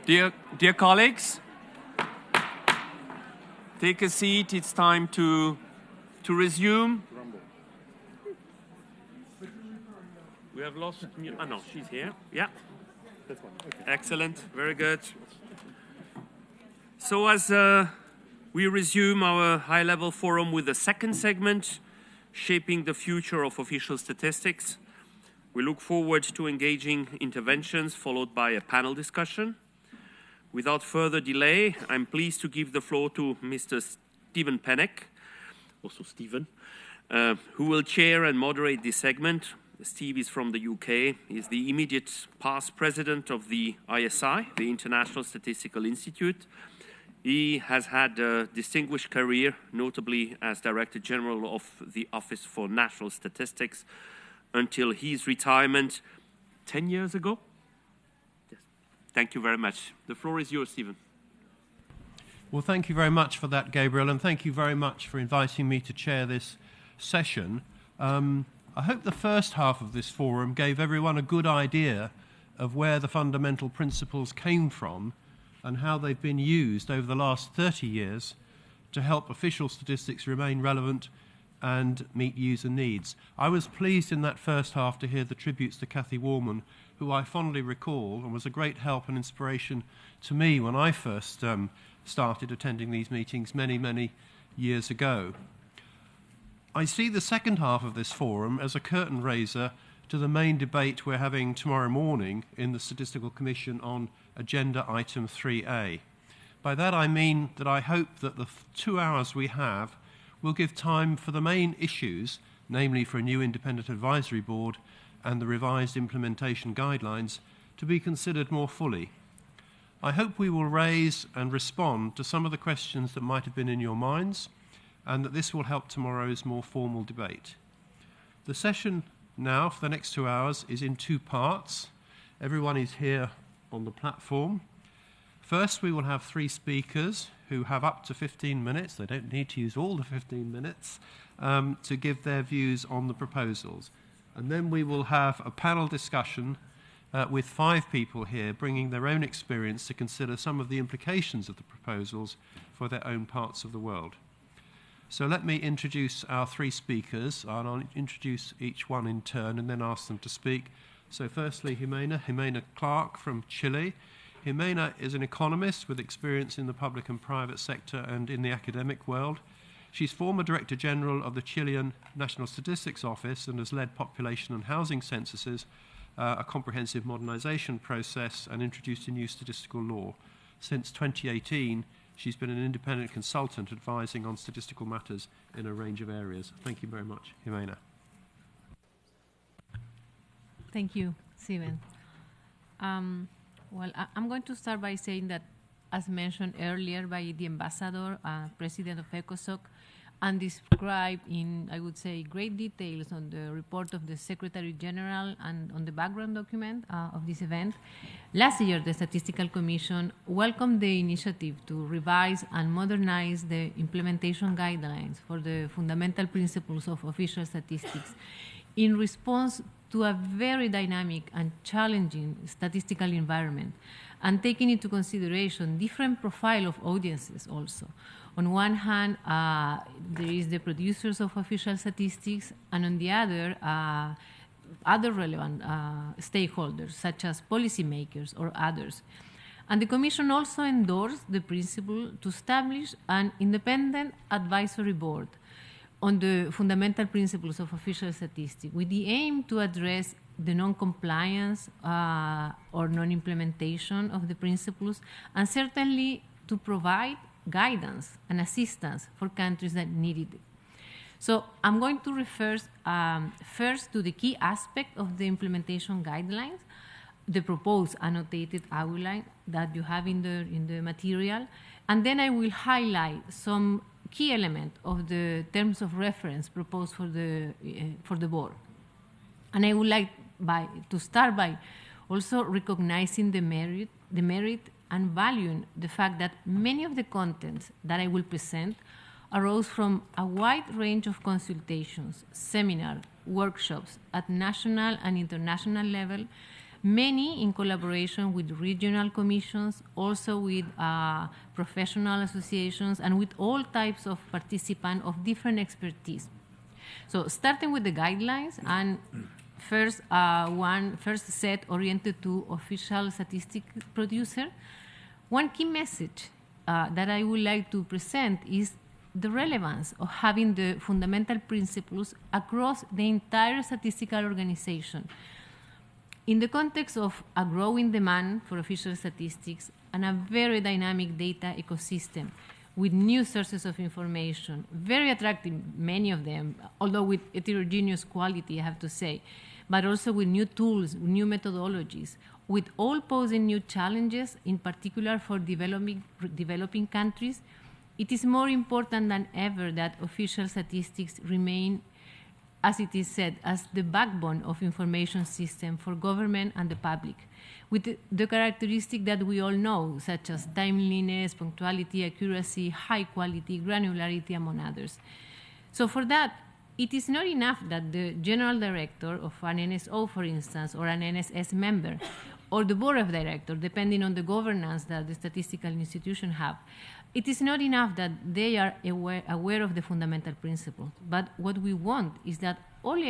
Dear colleagues, take a seat. It's time to resume. We have lost. Oh no, she's here. Yeah. That's one. Okay. Excellent. Very good. So as we resume our high-level forum with the second segment, Shaping the Future of Official Statistics, we look forward to engaging interventions followed by a panel discussion. Without further delay, I'm pleased to give the floor to Mr. Stephen Pennock, also Stephen, who will chair and moderate this segment. Steve is from the UK. He's the immediate past president of the ISI, the International Statistical Institute. He has had a distinguished career, notably as Director General of the Office for National Statistics, until his retirement 10 years ago. Yes. Thank you very much. The floor is yours, Stephen. Well, thank you very much for that, Gabriel, and thank you very much for inviting me to chair this session. I hope the first half of this forum gave everyone a good idea of where the fundamental principles came from and how they've been used over the last 30 years to help official statistics remain relevant and meet user needs. I was pleased in that first half to hear the tributes to Cathy Warman, who I fondly recall and was a great help and inspiration to me when I first started attending these meetings many, many years ago. I see the second half of this forum as a curtain raiser to the main debate we're having tomorrow morning in the Statistical Commission on Agenda Item 3A. By that I mean that I hope that the 2 hours we have will give time for the main issues, namely for a new independent advisory board and the revised implementation guidelines, to be considered more fully. I hope we will raise and respond to some of the questions that might have been in your minds, and that this will help tomorrow's more formal debate. The session now, for the next 2 hours, is in 2 parts. Everyone is here on the platform. First, we will have 3 speakers who have up to 15 minutes, they don't need to use all the 15 minutes, to give their views on the proposals. And then we will have a panel discussion with 5 people here bringing their own experience to consider some of the implications of the proposals for their own parts of the world. So let me introduce our 3 speakers, and I'll introduce each one in turn and then ask them to speak. So firstly, Jimena Clark from Chile. Jimena is an economist with experience in the public and private sector and in the academic world. She's former Director General of the Chilean National Statistics Office and has led population and housing censuses, a comprehensive modernization process, and introduced a new statistical law. Since 2018, she's been an independent consultant advising on statistical matters in a range of areas. Thank you very much, Jimena. Thank you, Stephen. Well, I'm going to start by saying that, as mentioned earlier by the ambassador, president of ECOSOC, and described in, I would say, great details on the report of the Secretary General and on the background document of this event. Last year, the Statistical Commission welcomed the initiative to revise and modernize the implementation guidelines for the fundamental principles of official statistics in response to a very dynamic and challenging statistical environment, and taking into consideration different profile of audiences also. On one hand, there is the producers of official statistics, and on the other relevant stakeholders, such as policymakers or others. And the Commission also endorsed the principle to establish an independent advisory board on the fundamental principles of official statistics, with the aim to address the non-compliance or non-implementation of the principles, and certainly to provide guidance and assistance for countries that needed it. So I'm going to refer first to the key aspect of the implementation guidelines, the proposed annotated outline that you have in the material, and then I will highlight some key element of the terms of reference proposed for the board. And I would like to start by also recognizing the merit and valuing the fact that many of the contents that I will present arose from a wide range of consultations, seminars, workshops at national and international level, many in collaboration with regional commissions, also with professional associations, and with all types of participants of different expertise. So starting with the guidelines, and first set oriented to official statistic producer, one key message that I would like to present is the relevance of having the fundamental principles across the entire statistical organization. In the context of a growing demand for official statistics and a very dynamic data ecosystem with new sources of information, very attractive, many of them, although with heterogeneous quality, I have to say, but also with new tools, new methodologies, with all posing new challenges, in particular for developing countries, it is more important than ever that official statistics remain, as it is said, as the backbone of information system for government and the public, with the characteristic that we all know, such as timeliness, punctuality, accuracy, high quality, granularity, among others. So for that, it is not enough that the general director of an NSO, for instance, or an NSS member, or the board of directors, depending on the governance that the statistical institution have, it is not enough that they are aware of the fundamental principles, but what we want is that all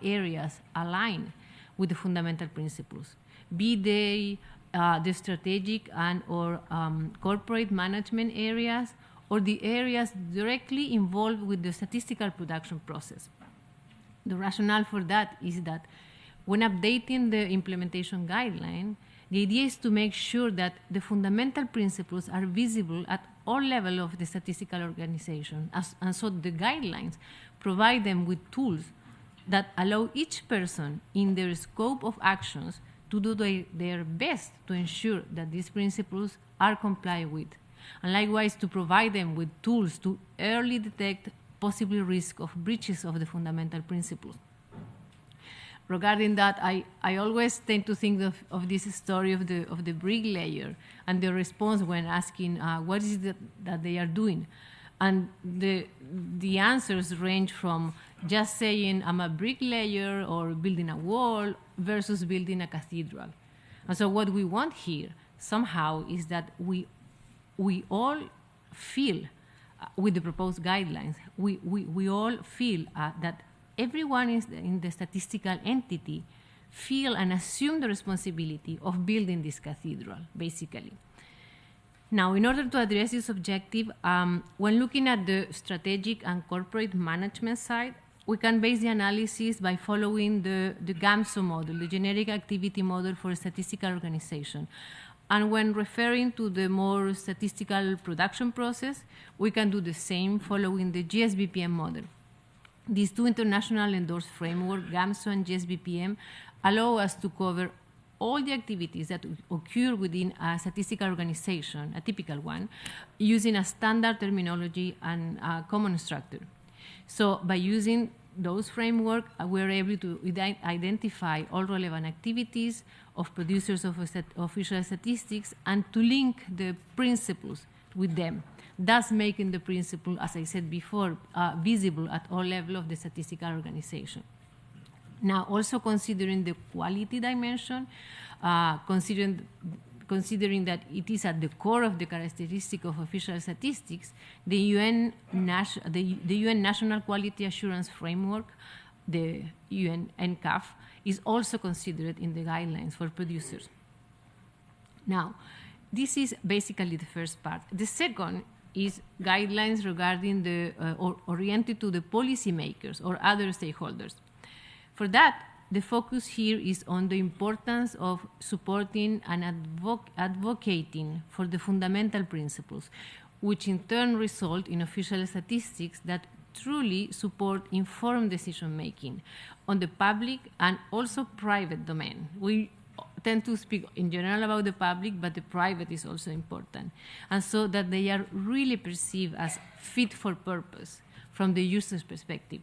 areas align with the fundamental principles, be they the strategic and or corporate management areas, or the areas directly involved with the statistical production process. The rationale for that is that when updating the implementation guideline, the idea is to make sure that the fundamental principles are visible at all levels of the statistical organization. And so the guidelines provide them with tools that allow each person in their scope of actions to do their best to ensure that these principles are complied with. And likewise, to provide them with tools to early detect possible risk of breaches of the fundamental principles. Regarding that, I always tend to think of this story of the bricklayer and the response when asking what is it that they are doing. And the answers range from just saying I'm a bricklayer or building a wall versus building a cathedral. And so what we want here somehow is that we all feel, with the proposed guidelines, we all feel that everyone in the statistical entity feel and assume the responsibility of building this cathedral, basically. Now, in order to address this objective, when looking at the strategic and corporate management side, we can base the analysis by following the GAMSO model, the generic activity model for a statistical organization. And when referring to the more statistical production process, we can do the same following the GSBPM model. These two international endorsed frameworks, GAMSO and GSBPM, allow us to cover all the activities that occur within a statistical organization, a typical one, using a standard terminology and a common structure. So by using those frameworks, we're able to identify all relevant activities of producers of official statistics and to link the principles with them, thus making the principle, as I said before, visible at all levels of the statistical organization. Now, also considering the quality dimension, considering that it is at the core of the characteristic of official statistics, the UN National Quality Assurance Framework, the UN NCAF, is also considered in the guidelines for producers. Now, this is basically the first part. The second is guidelines regarding the or oriented to the policymakers or other stakeholders. For that, the focus here is on the importance of supporting and advocating for the fundamental principles, which in turn result in official statistics that truly support informed decision-making on the public and also private domain. We tend to speak in general about the public, but the private is also important. And so that they are really perceived as fit for purpose from the user's perspective.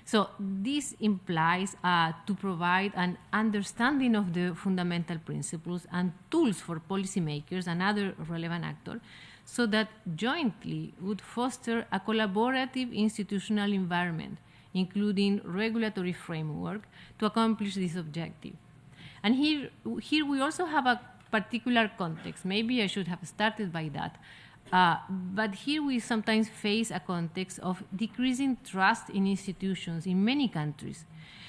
So this implies to provide an understanding of the fundamental principles and tools for policymakers and other relevant actors so that jointly would foster a collaborative institutional environment, including regulatory framework, to accomplish this objective. And here we also have a particular context. Maybe I should have started by that. But here we sometimes face a context of decreasing trust in institutions in many countries.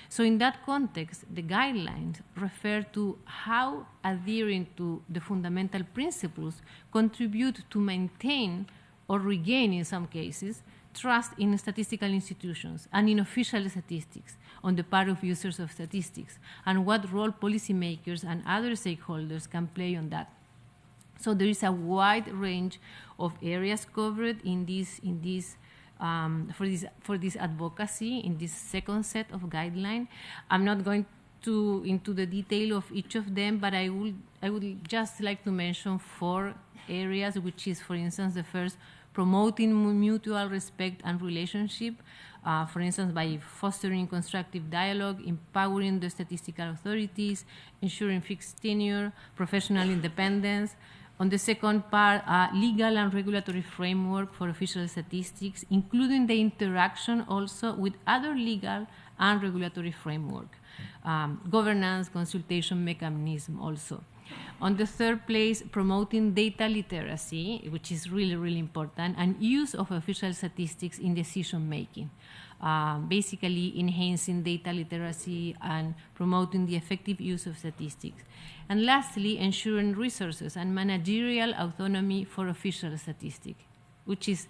So in that context, the guidelines refer to how adhering to the fundamental principles contribute to maintain or regain, in some cases, trust in statistical institutions and in official statistics on the part of users of statistics, and what role policymakers and other stakeholders can play on that. So there is a wide range of areas covered for this advocacy in this second set of guidelines. I'm not going into the detail of each of them, but I would just like to mention 4 areas, which is, for instance, the first, promoting mutual respect and relationship, for instance, by fostering constructive dialogue, empowering the statistical authorities, ensuring fixed tenure, professional independence. On the second part, legal and regulatory framework for official statistics, including the interaction also with other legal and regulatory framework, governance, consultation mechanism also. On the third place, promoting data literacy, which is really, really important, and use of official statistics in decision making. Basically enhancing data literacy and promoting the effective use of statistics. And lastly, ensuring resources and managerial autonomy for official statistics, which is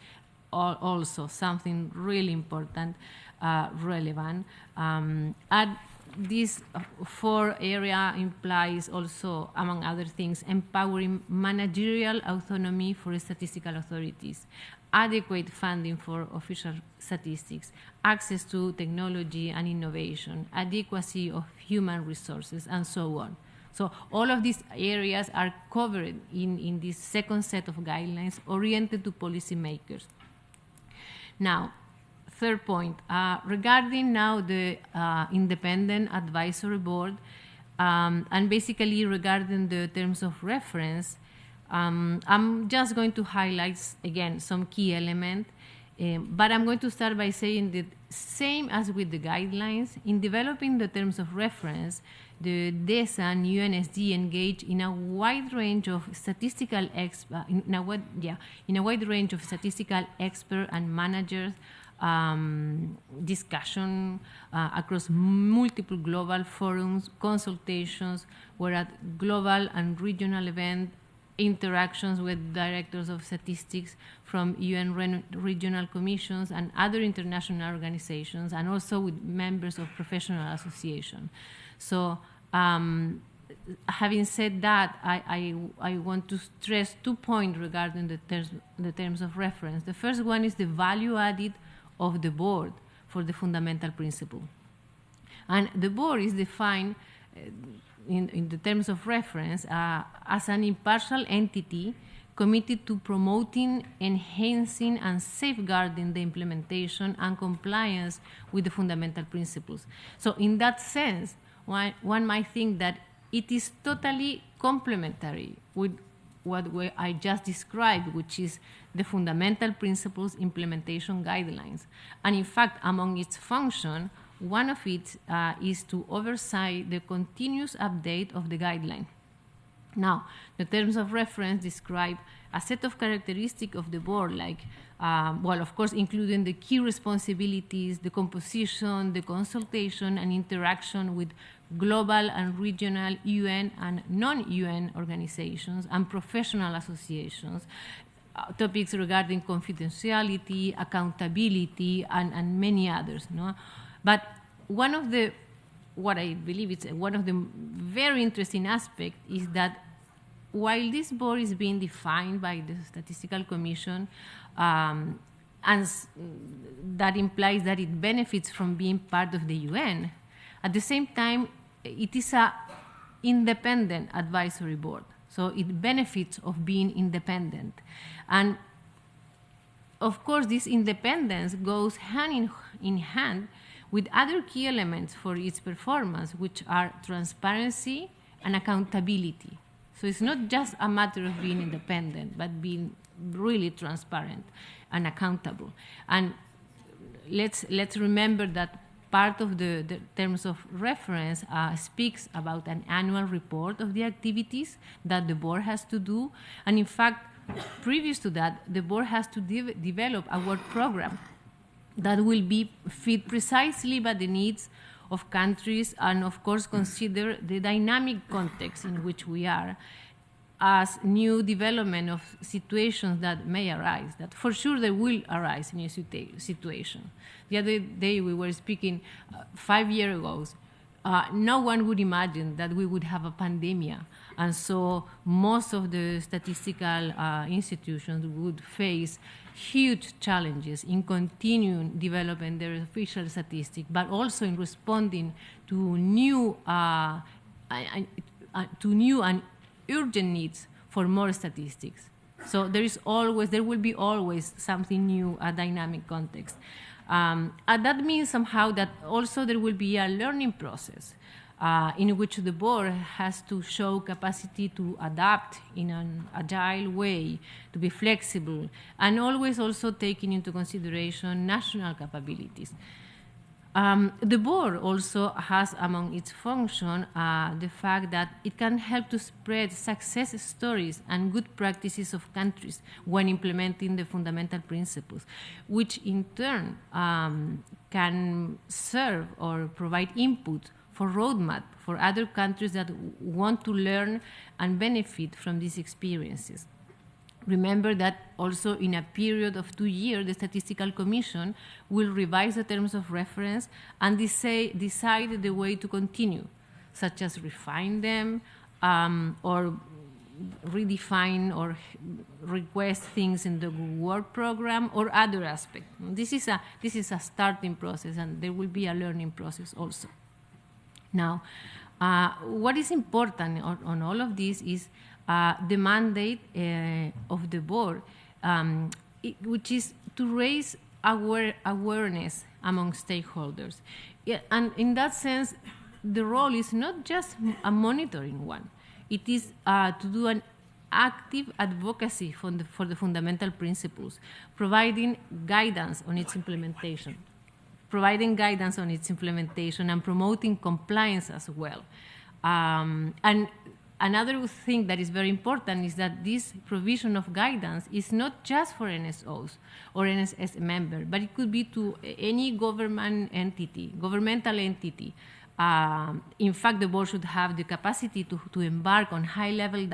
also something really important, relevant. And this 4 area implies also, among other things, empowering managerial autonomy for statistical authorities, adequate funding for official statistics, access to technology and innovation, adequacy of human resources, and so on. So all of these areas are covered in this second set of guidelines oriented to policymakers. Now, third point, regarding now the independent advisory board, and basically regarding the terms of reference, I'm just going to highlight, again, some key elements, but I'm going to start by saying that same as with the guidelines, in developing the terms of reference, the DESA and UNSD engage in a wide range of statistical experts and managers discussion across multiple global forums, consultations, where at global and regional events, interactions with directors of statistics from UN regional commissions and other international organizations, and also with members of professional associations. So having said that, I want to stress 2 points regarding the terms of reference. The first one is the value added of the board for the fundamental principle. And the board is defined in the terms of reference as an impartial entity committed to promoting, enhancing, and safeguarding the implementation and compliance with the fundamental principles. So in that sense, one might think that it is totally complementary with what I just described, which is the fundamental principles implementation guidelines. And in fact, among its functions, one of it is to oversee the continuous update of the guideline. Now, the terms of reference describe a set of characteristics of the board, like, well, of course, including the key responsibilities, the composition, the consultation, and interaction with global and regional UN and non-UN organizations and professional associations, topics regarding confidentiality, accountability, and many others. No? But what I believe is one of the very interesting aspects is that while this board is being defined by the Statistical Commission, and that implies that it benefits from being part of the UN, at the same time, it is an independent advisory board. So it benefits of being independent. And of course, this independence goes hand in hand with other key elements for its performance, which are transparency and accountability. So it's not just a matter of being independent, but being really transparent and accountable. And let's remember that part of the terms of reference speaks about an annual report of the activities that the board has to do. And in fact, previous to that, the board has to develop a work program that will be fit precisely by the needs of countries and, of course, consider the dynamic context in which we are as new development of situations that may arise, that for sure they will arise in a situation. The other day we were speaking 5 years ago. No one would imagine that we would have a pandemic, and so most of the statistical institutions would face huge challenges in continuing developing their official statistics, but also in responding to new and urgent needs for more statistics. So there will be always something new, a dynamic context. And that means somehow that also there will be a learning process in which the board has to show capacity to adapt in an agile way, to be flexible, and always also taking into consideration national capabilities. The board also has among its function the fact that it can help to spread success stories and good practices of countries when implementing the fundamental principles, which in turn can serve or provide input for roadmap for other countries that want to learn and benefit from these experiences. Remember that also in a period of 2 years, the Statistical Commission will revise the terms of reference and decide the way to continue, such as refine them or redefine or request things in the work program or other aspects. This is a starting process, and there will be a learning process also. Now, what is important on all of this is the mandate of the board, which is to raise awareness among stakeholders. Yeah, and in that sense, the role is not just a monitoring one. It is to do an active advocacy for the fundamental principles, providing guidance on its implementation. And promoting compliance as well. And another thing that is very important is that this provision of guidance is not just for NSOs or NSS member, but it could be to any governmental entity. In fact, the board should have the capacity to embark on high-level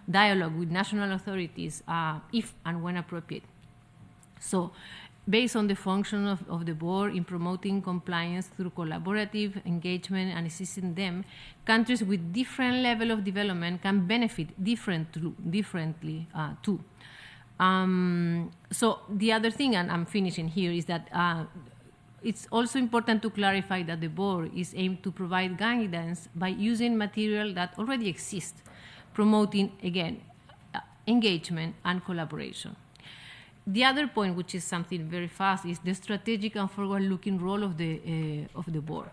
dialogue with national authorities if and when appropriate. So, based on the function of the board in promoting compliance through collaborative engagement and assisting them, countries with different level of development can benefit differently too. So the other thing, and I'm finishing here, is that it's also important to clarify that the board is aimed to provide guidance by using material that already exists, promoting, again, engagement and collaboration. The other point, which is something very fast, is the strategic and forward-looking role of the board.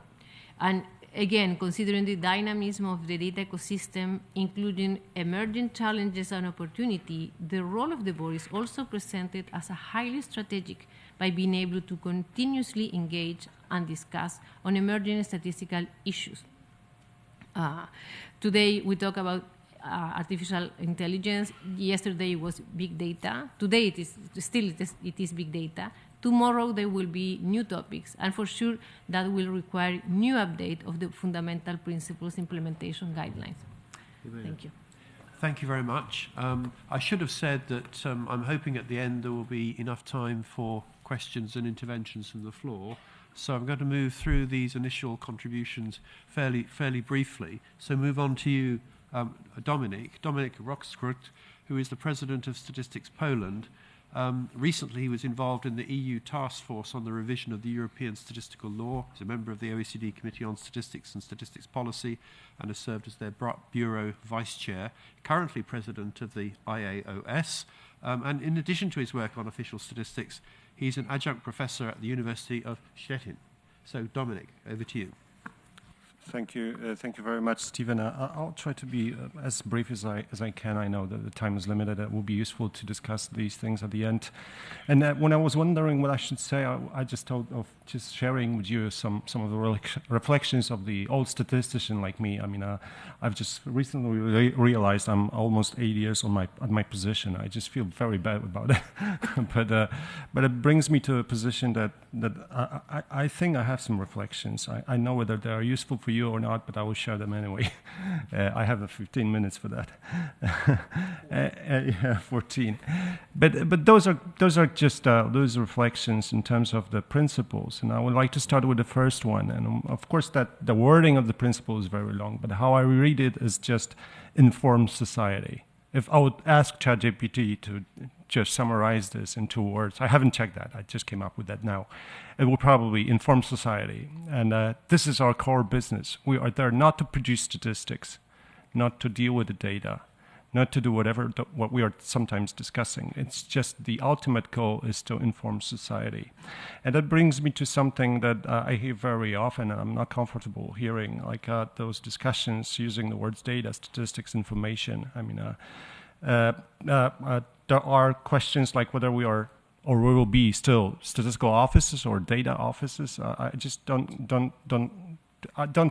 And again, considering the dynamism of the data ecosystem, including emerging challenges and opportunity, the role of the board is also presented as a highly strategic by being able to continuously engage and discuss on emerging statistical issues. Today, we talk about artificial intelligence. Yesterday was big data. Today it is big data. Tomorrow there will be new topics, and for sure that will require new update of the fundamental principles implementation guidelines. Thank you. Thank you very much. I should have said that I'm hoping at the end there will be enough time for questions and interventions from the floor. So I'm going to move through these initial contributions fairly briefly. So move on to you, Dominik Rockskurt, who is the President of Statistics Poland. Recently, he was involved in the EU task force on the revision of the European statistical law. He's a member of the OECD Committee on Statistics and Statistics Policy and has served as their Bureau Vice Chair, currently President of the IAOS. And in addition to his work on official statistics, he's an adjunct professor at the University of Stettin. So, Dominik, over to you. Thank you very much, Stephen. I'll try to be as brief as I can. I know that the time is limited. It will be useful to discuss these things at the end. And when I was wondering what I should say, I just thought of just sharing with you some of the reflections of the old statistician like me. I mean, I've just recently realized I'm almost 8 years on my position. I just feel very bad about it. but it brings me to a position that I think I have some reflections. I know whether they are useful for you or not, but I will share them anyway. I have 15 minutes for that. 14. But those are just those reflections in terms of the principles. And I would like to start with the first one. And of course, that the wording of the principle is very long, but how I read it is just informed society. If I would ask ChatGPT to just summarize this in 2 words, I haven't checked that, I just came up with that now, it will probably inform society. And this is our core business. We are there not to produce statistics, not to deal with the data, not to do what we are sometimes discussing. It's just the ultimate goal is to inform society. And that brings me to something that I hear very often, and I'm not comfortable hearing, like those discussions using the words data, statistics, information. I mean, there are questions like whether we are or we will be still statistical offices or data offices. I just don't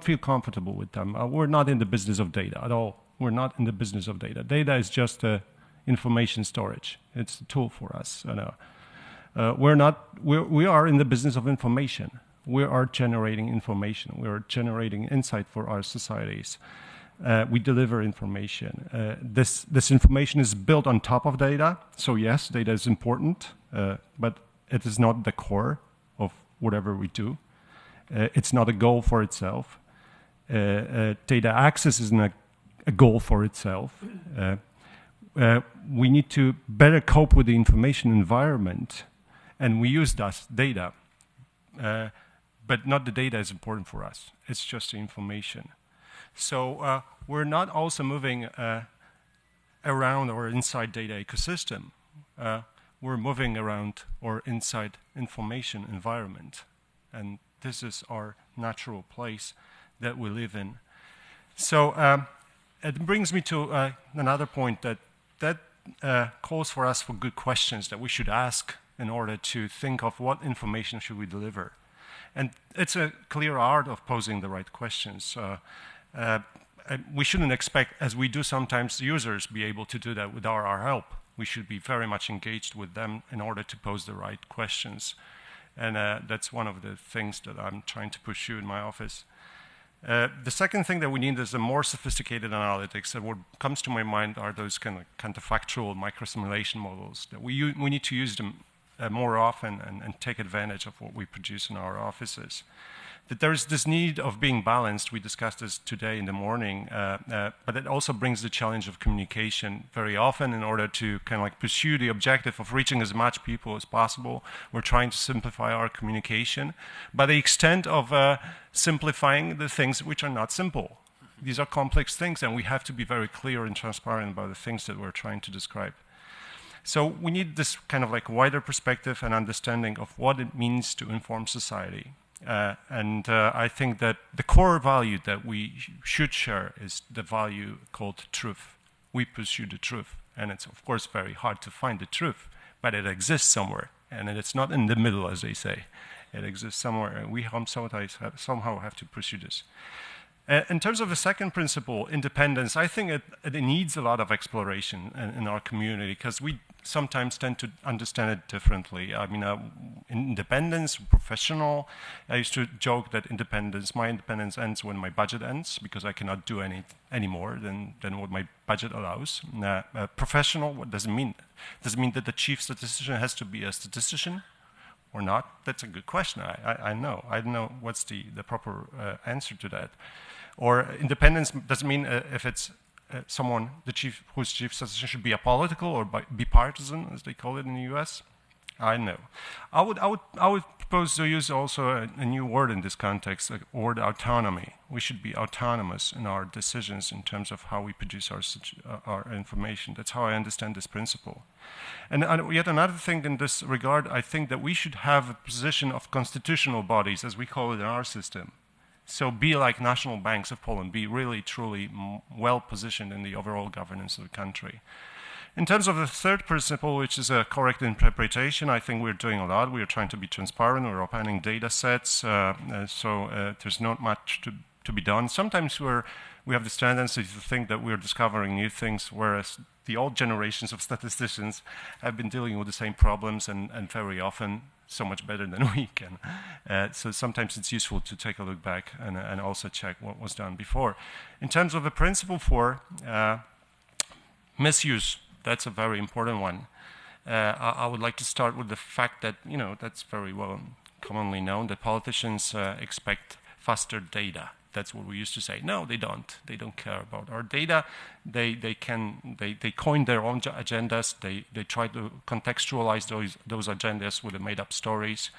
feel comfortable with them. We're not in the business of data at all. We're not in the business of data. Data is just information storage. It's a tool for us. We are in the business of information. We are generating information. We are generating insight for our societies. We deliver information. This information is built on top of data. So yes, data is important, but it is not the core of whatever we do. It's not a goal for itself. Data access is not a goal for itself. We need to better cope with the information environment, and we use that data. But not the data is important for us. It's just the information. So we're not also moving around or inside data ecosystem. We're moving around or inside information environment. And this is our natural place that we live in. So it brings me to another point that calls for us for good questions that we should ask in order to think of what information should we deliver. And it's a clear art of posing the right questions. We shouldn't expect, as we do sometimes, users be able to do that without our help. We should be very much engaged with them in order to pose the right questions. And that's one of the things that I'm trying to pursue in my office. The second thing that we need is a more sophisticated analytics. And what comes to my mind are those kind of counterfactual microsimulation models that we need to use them more often and take advantage of what we produce in our offices. That there is this need of being balanced. We discussed this today in the morning, but it also brings the challenge of communication very often in order to kind of like pursue the objective of reaching as much people as possible. We're trying to simplify our communication by the extent of simplifying the things which are not simple. These are complex things, and we have to be very clear and transparent about the things that we're trying to describe. So we need this kind of like wider perspective and understanding of what it means to inform society. I think that the core value that we should share is the value called truth. We pursue the truth. And it's, of course, very hard to find the truth, but it exists somewhere. And it's not in the middle, as they say. It exists somewhere, and we somehow have to pursue this. In terms of the second principle, independence, I think it needs a lot of exploration in our community because we sometimes tend to understand it differently. I mean, independence, professional. I used to joke that my independence ends when my budget ends because I cannot do any more than what my budget allows. Professional, what does it mean? Does it mean that the chief statistician has to be a statistician or not? That's a good question. I know. I don't know what's the proper answer to that. Or independence doesn't mean if it's someone, whose chief statistician should be apolitical or be partisan, as they call it in the U.S. I know. I would propose to use also a new word in this context, the word autonomy. We should be autonomous in our decisions in terms of how we produce our information. That's how I understand this principle. And yet another thing in this regard, I think that we should have a position of constitutional bodies, as we call it in our system. So be like national banks of Poland, be really, truly well positioned in the overall governance of the country. In terms of the third principle, which is a correct interpretation, I think we're doing a lot. We're trying to be transparent. We're opening data sets. So there's not much to be done. Sometimes we have this tendency to think that we're discovering new things, whereas the old generations of statisticians have been dealing with the same problems and very often so much better than we can. So sometimes it's useful to take a look back and also check what was done before. In terms of the principle 4, misuse, that's a very important one. I would like to start with the fact that, that's very well commonly known, that politicians expect faster data. That's what we used to say. No, they don't. They don't care about our data. They coin their own agendas. They try to contextualize those agendas with the made-up stories.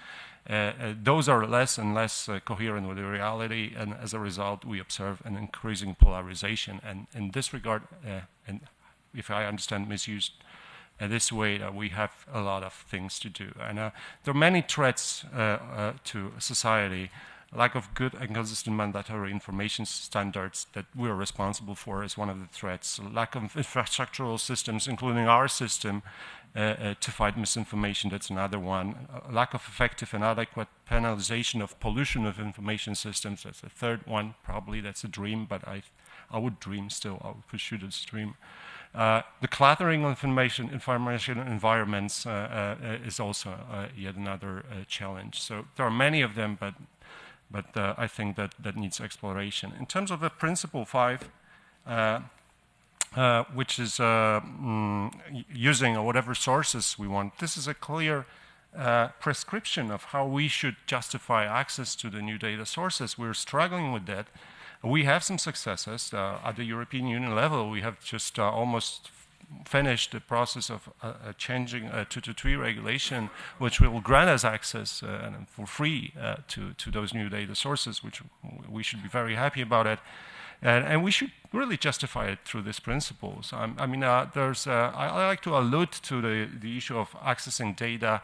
Those are less and less coherent with the reality, and as a result, we observe an increasing polarization. And in this regard, and if I understand misuse this way, we have a lot of things to do. And there are many threats to society. Lack of good and consistent mandatory information standards that we're responsible for is one of the threats. Lack of infrastructural systems, including our system, to fight misinformation, that's another one. Lack of effective and adequate penalization of pollution of information systems, that's a third one. Probably that's a dream, but I would dream still. I would pursue this dream. The cluttering of information environments is also yet another challenge. So there are many of them, but I think that needs exploration. In terms of the principle 5, which is using whatever sources we want, this is a clear prescription of how we should justify access to the new data sources. We're struggling with that. We have some successes. At the European Union level, we have just almost finished the process of changing 223 regulation, which will grant us access for free to those new data sources, which we should be very happy about it. And we should really justify it through these principles. I like to allude to the issue of accessing data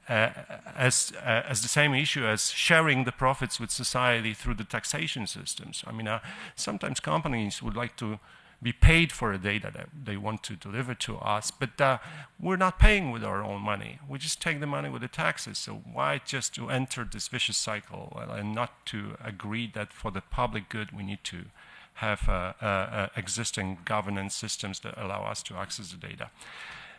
as the same issue as sharing the profits with society through the taxation systems. Sometimes companies would like to be paid for the data that they want to deliver to us, but we're not paying with our own money. We just take the money with the taxes. So why just to enter this vicious cycle and not to agree that for the public good we need to have existing governance systems that allow us to access the data.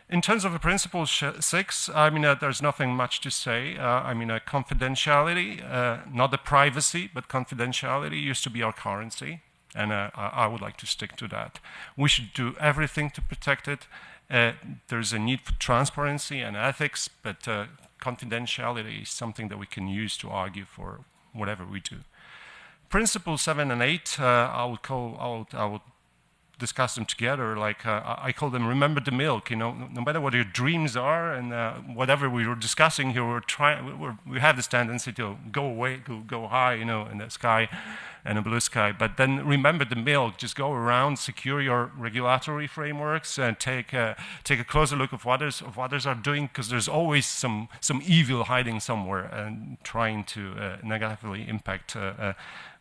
In terms of the principle 6, there's nothing much to say. Confidentiality, not the privacy, but confidentiality used to be our currency. And I would like to stick to that. We should do everything to protect it. There's a need for transparency and ethics, but confidentiality is something that we can use to argue for whatever we do. Principles 7 and 8, I would discuss them together. Like I call them "remember the milk." No matter what your dreams are and whatever we were discussing here, we have this tendency to go high, in the sky and a blue sky. But then remember the milk. Just go around, secure your regulatory frameworks, and take a closer look of what others are doing, because there's always some evil hiding somewhere and trying to negatively impact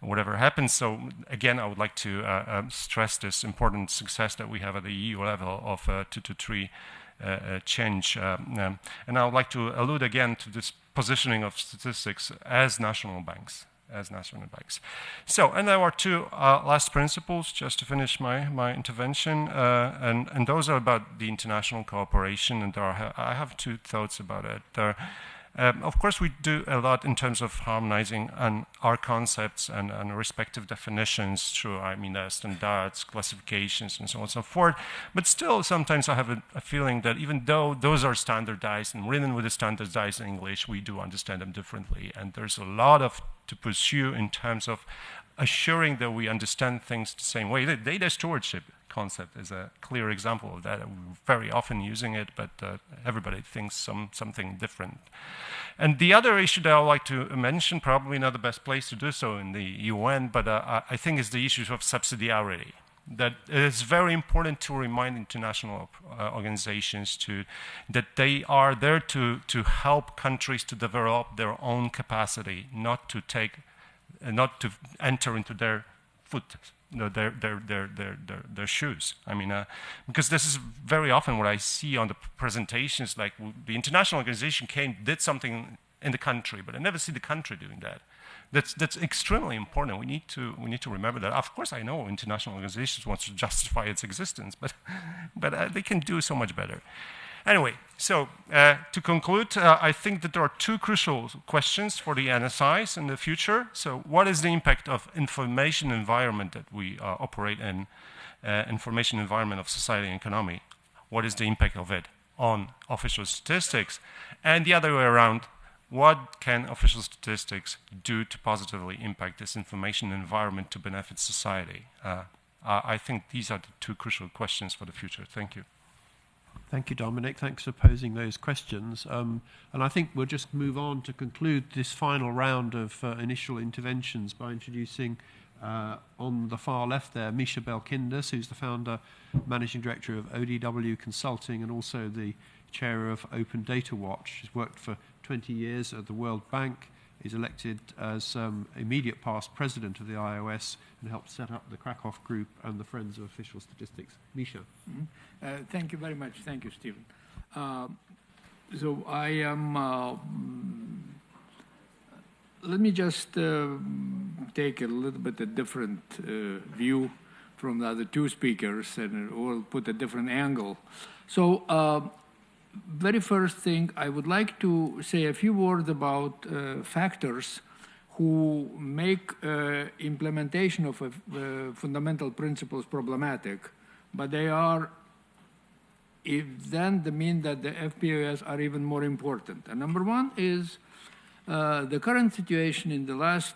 whatever happens. So again, I would like to stress this important success that we have at the EU level of 223 change. And I would like to allude again to this positioning of statistics as national banks. So, and there are two last principles, just to finish my intervention, and those are about the international cooperation, and I have two thoughts about it. Of course, we do a lot in terms of harmonizing our concepts and respective definitions through, standards, classifications, and so on and so forth. But still, sometimes I have a feeling that even though those are standardized and written with a standardized English, we do understand them differently. And there's a lot to pursue in terms of assuring that we understand things the same way. The data stewardship concept is a clear example of that. We're very often using it, but everybody thinks something different. And the other issue that I would like to mention, probably not the best place to do so in the UN, but I think is the issue of subsidiarity. That it is very important to remind international organizations that they are there to help countries to develop their own capacity, not to take not to enter into their their shoes. I mean, because this is very often what I see on the presentations, like the international organization did something in the country, but I never see the country doing that. That's extremely important. We need to remember that. Of course, I know international organizations want to justify its existence, but they can do so much better. Anyway, so to conclude, I think that there are two crucial questions for the NSIs in the future. So what is the impact of information environment that we operate in, information environment of society and economy? What is the impact of it on official statistics? And the other way around, what can official statistics do to positively impact this information environment to benefit society? I think these are the two crucial questions for the future. Thank you. Thank you, Dominic. Thanks for posing those questions. And I think we'll just move on to conclude this final round of initial interventions by introducing on the far left there, Misha Belkindas, who's the founder, managing director of ODW Consulting and also the chair of Open Data Watch. He's worked for 20 years at the World Bank. He's elected as immediate past president of the IOS and helped set up the Krakow Group and the Friends of Official Statistics. Misha. Mm-hmm. Thank you very much. Thank you, Stephen. So I am, let me just take a little bit a different view from the other two speakers, and we'll put a different angle. So very first thing, I would like to say a few words about factors who make implementation of fundamental principles problematic, but they are then mean that the FPOS are even more important. And number one is the current situation in the last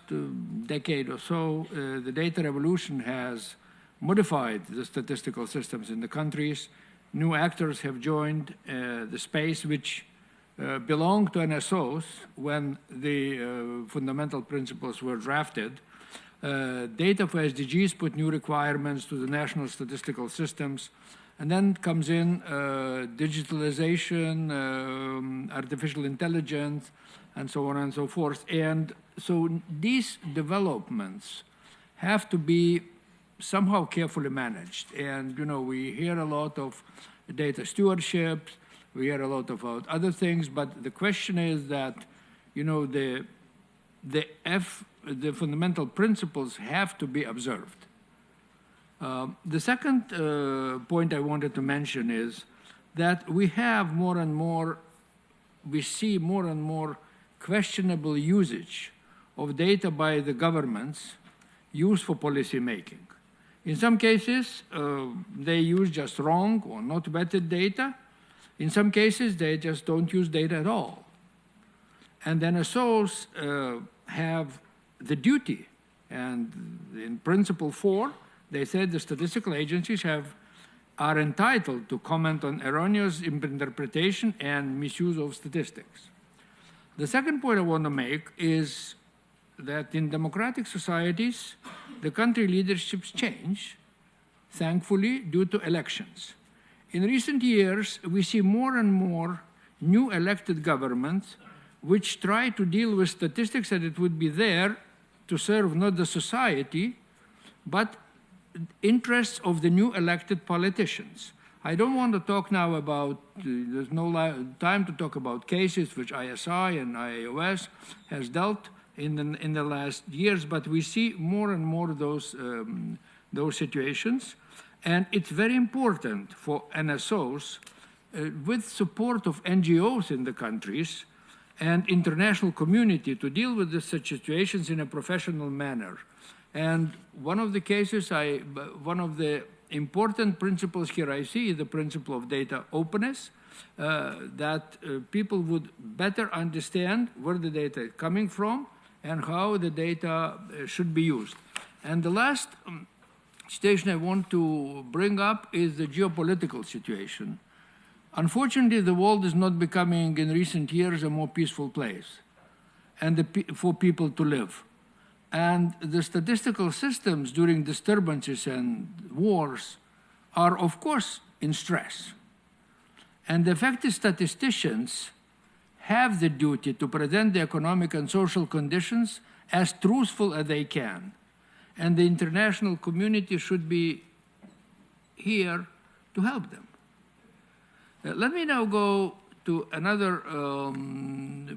decade or so. The data revolution has modified the statistical systems in the countries. New actors have joined the space which belonged to NSOs when the fundamental principles were drafted. Data for SDGs put new requirements to the national statistical systems. And then comes in digitalization, artificial intelligence, and so on and so forth. And so these developments have to be somehow carefully managed. And, you know, we hear a lot of data stewardship, we hear a lot about other things, but the question is that, you know, the fundamental principles have to be observed. The second point I wanted to mention is that we have more and more, we see more and more questionable usage of data by the governments used for policy making. In some cases, they use just wrong or not vetted data. In some cases, they just don't use data at all. And then NSOs have the duty, and in Principle 4, they said the statistical agencies are entitled to comment on erroneous interpretation and misuse of statistics. The second point I want to make is that in democratic societies, the country leaderships change, thankfully, due to elections. In recent years, we see more and more new elected governments which try to deal with statistics that it would be there to serve not the society, but interests of the new elected politicians. I don't want to talk now about, there's no time to talk about cases which ISI and IOS has dealt in the last years, but we see more and more those situations. And it's very important for NSOs, with support of NGOs in the countries and international community, to deal with such situations in a professional manner. And one of the cases, one of the important principles here I see is the principle of data openness, that people would better understand where the data is coming from and how the data should be used. And the last situation I want to bring up is the geopolitical situation. Unfortunately, the world is not becoming, in recent years, a more peaceful place and for people to live. And the statistical systems during disturbances and wars are, of course, in stress. And the effective statisticians have the duty to present the economic and social conditions as truthful as they can. And the international community should be here to help them. Let me now go to another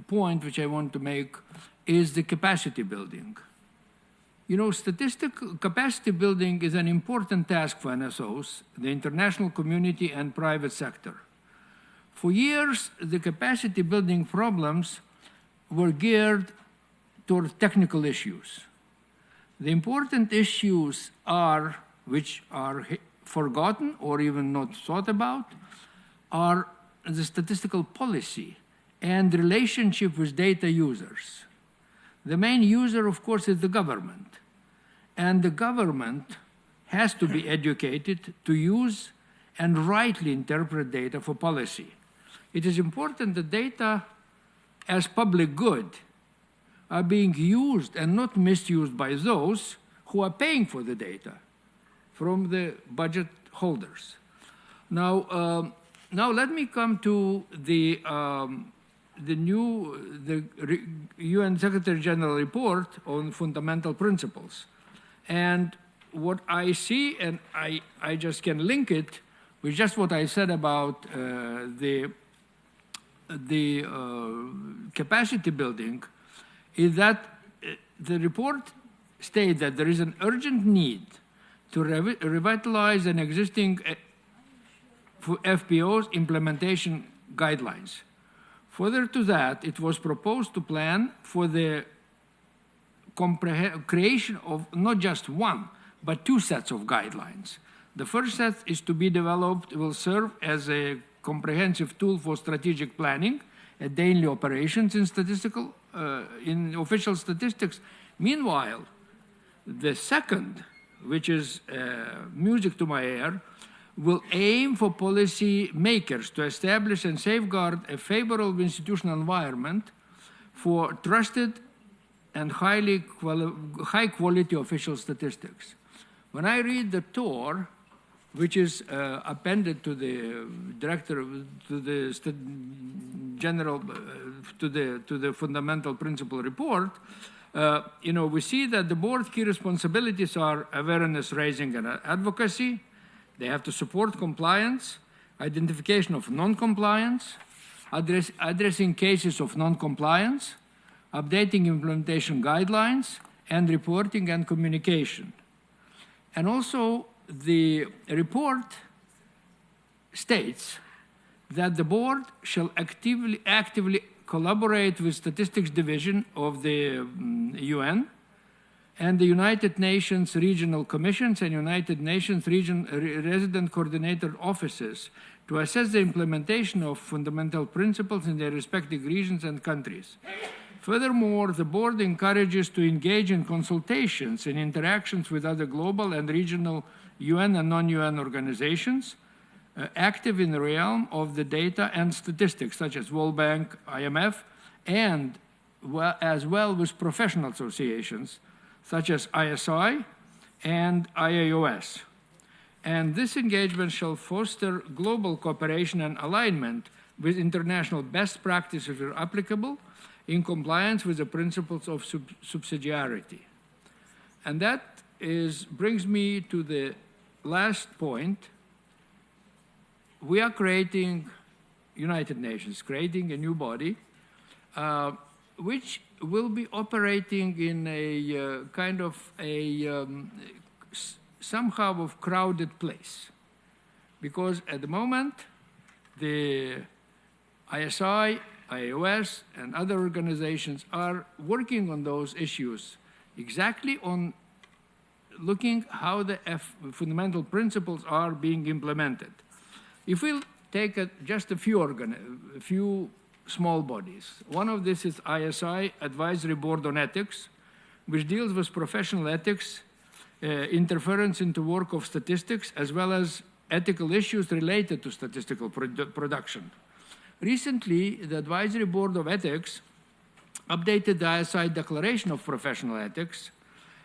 point which I want to make, is the capacity building. You know, statistical capacity building is an important task for NSOs, the international community and private sector. For years, the capacity building problems were geared toward technical issues. The important issues are, which are forgotten or even not thought about, are the statistical policy and relationship with data users. The main user, of course, is the government. And the government has to be educated to use and rightly interpret data for policy. It is important that data as public good are being used and not misused by those who are paying for the data from the budget holders. Now let me come to the UN Secretary General report on fundamental principles. And what I see, and I just can link it with just what I said about the capacity building, is that the report states that there is an urgent need to revitalize an existing FPO's implementation guidelines. Further to that, it was proposed to plan for the creation of not just one, but two sets of guidelines. The first set is to be developed, will serve as a comprehensive tool for strategic planning and daily operations in in official statistics. Meanwhile, the second, which is music to my ear, will aim for policy makers to establish and safeguard a favorable institutional environment for trusted and high quality official statistics. When I read the TOR, which is appended to the to the fundamental principle report, we see that the board's key responsibilities are awareness raising and advocacy. They have to support compliance, identification of non-compliance, addressing cases of non-compliance, updating implementation guidelines, and reporting and communication. And also, the report states that the board shall actively collaborate with Statistics Division of the UN and the United Nations Regional Commissions and United Nations Resident Coordinator Offices to assess the implementation of fundamental principles in their respective regions and countries. Furthermore, the board encourages to engage in consultations and interactions with other global and regional UN and non-UN organizations active in the realm of the data and statistics, such as World Bank, IMF, and as well with professional associations, such as ISI and IAOS. And this engagement shall foster global cooperation and alignment with international best practices where applicable in compliance with the principles of subsidiarity. And that brings me to the last point. We are creating United Nations, creating a new body, which will be operating in a kind of somehow of crowded place. Because at the moment, the ISI, IAOS, and other organizations are working on those issues, exactly on looking how the fundamental principles are being implemented. If we'll take just a few small bodies. One of this is ISI, Advisory Board on Ethics, which deals with professional ethics, interference into work of statistics, as well as ethical issues related to statistical production. Recently, the Advisory Board of Ethics updated the ISI Declaration of Professional Ethics,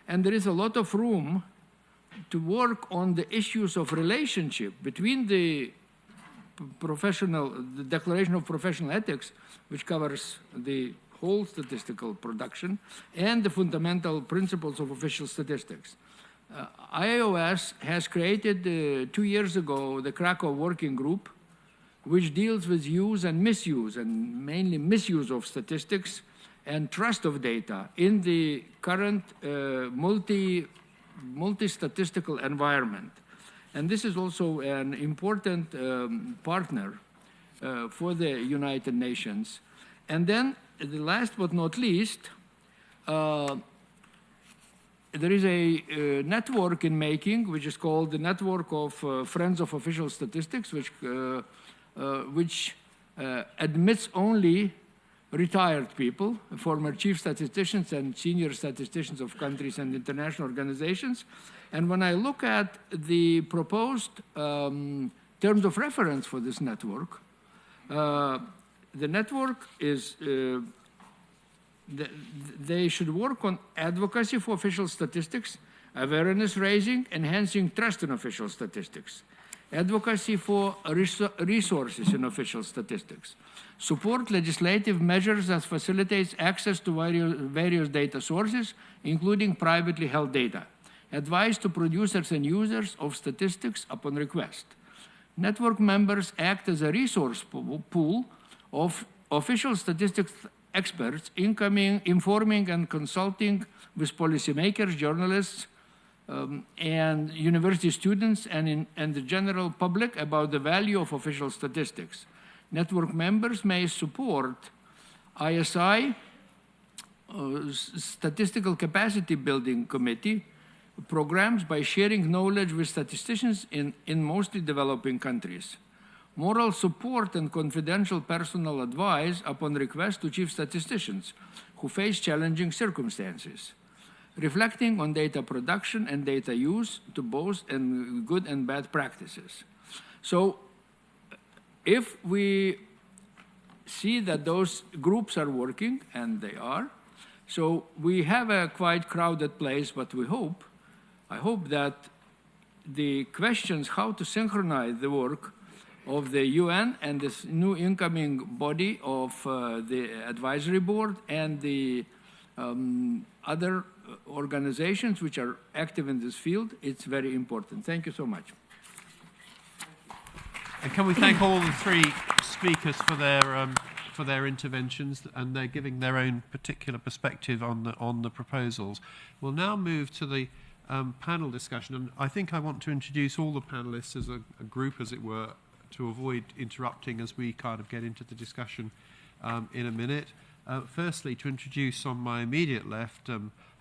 and there is a lot of room to work on the issues of relationship between the the Declaration of Professional Ethics, which covers the whole statistical production, and the fundamental principles of official statistics. IOS has created 2 years ago the Krakow Working Group, which deals with use and misuse, and mainly misuse of statistics and trust of data in the current multi-statistical environment. And this is also an important partner for the United Nations. And then, the last but not least, there is a network in making, which is called the Network of Friends of Official Statistics, which admits only retired people, former chief statisticians and senior statisticians of countries and international organizations. And when I look at the proposed terms of reference for this network, the network is, they should work on advocacy for official statistics, awareness raising, enhancing trust in official statistics, advocacy for resources in official statistics, support legislative measures that facilitates access to various data sources, including privately held data, advice to producers and users of statistics upon request. Network members act as a resource pool of official statistics experts, informing and consulting with policymakers, journalists, and university students and the general public about the value of official statistics. Network members may support ISI, Statistical Capacity Building Committee, programs by sharing knowledge with statisticians in mostly developing countries. Moral support and confidential personal advice upon request to chief statisticians who face challenging circumstances. Reflecting on data production and data use to both and good and bad practices. So if we see that those groups are working, and they are, so we have a quite crowded place, but I hope that the questions how to synchronize the work of the UN and this new incoming body of the advisory board and the other organizations which are active in this field, it's very important. Thank you so much. And can we thank all the three speakers for their interventions, and they're giving their own particular perspective on the proposals. We'll now move to the panel discussion, and I think I want to introduce all the panelists as a group, as it were, to avoid interrupting as we kind of get into the discussion in a minute. Firstly, to introduce on my immediate left,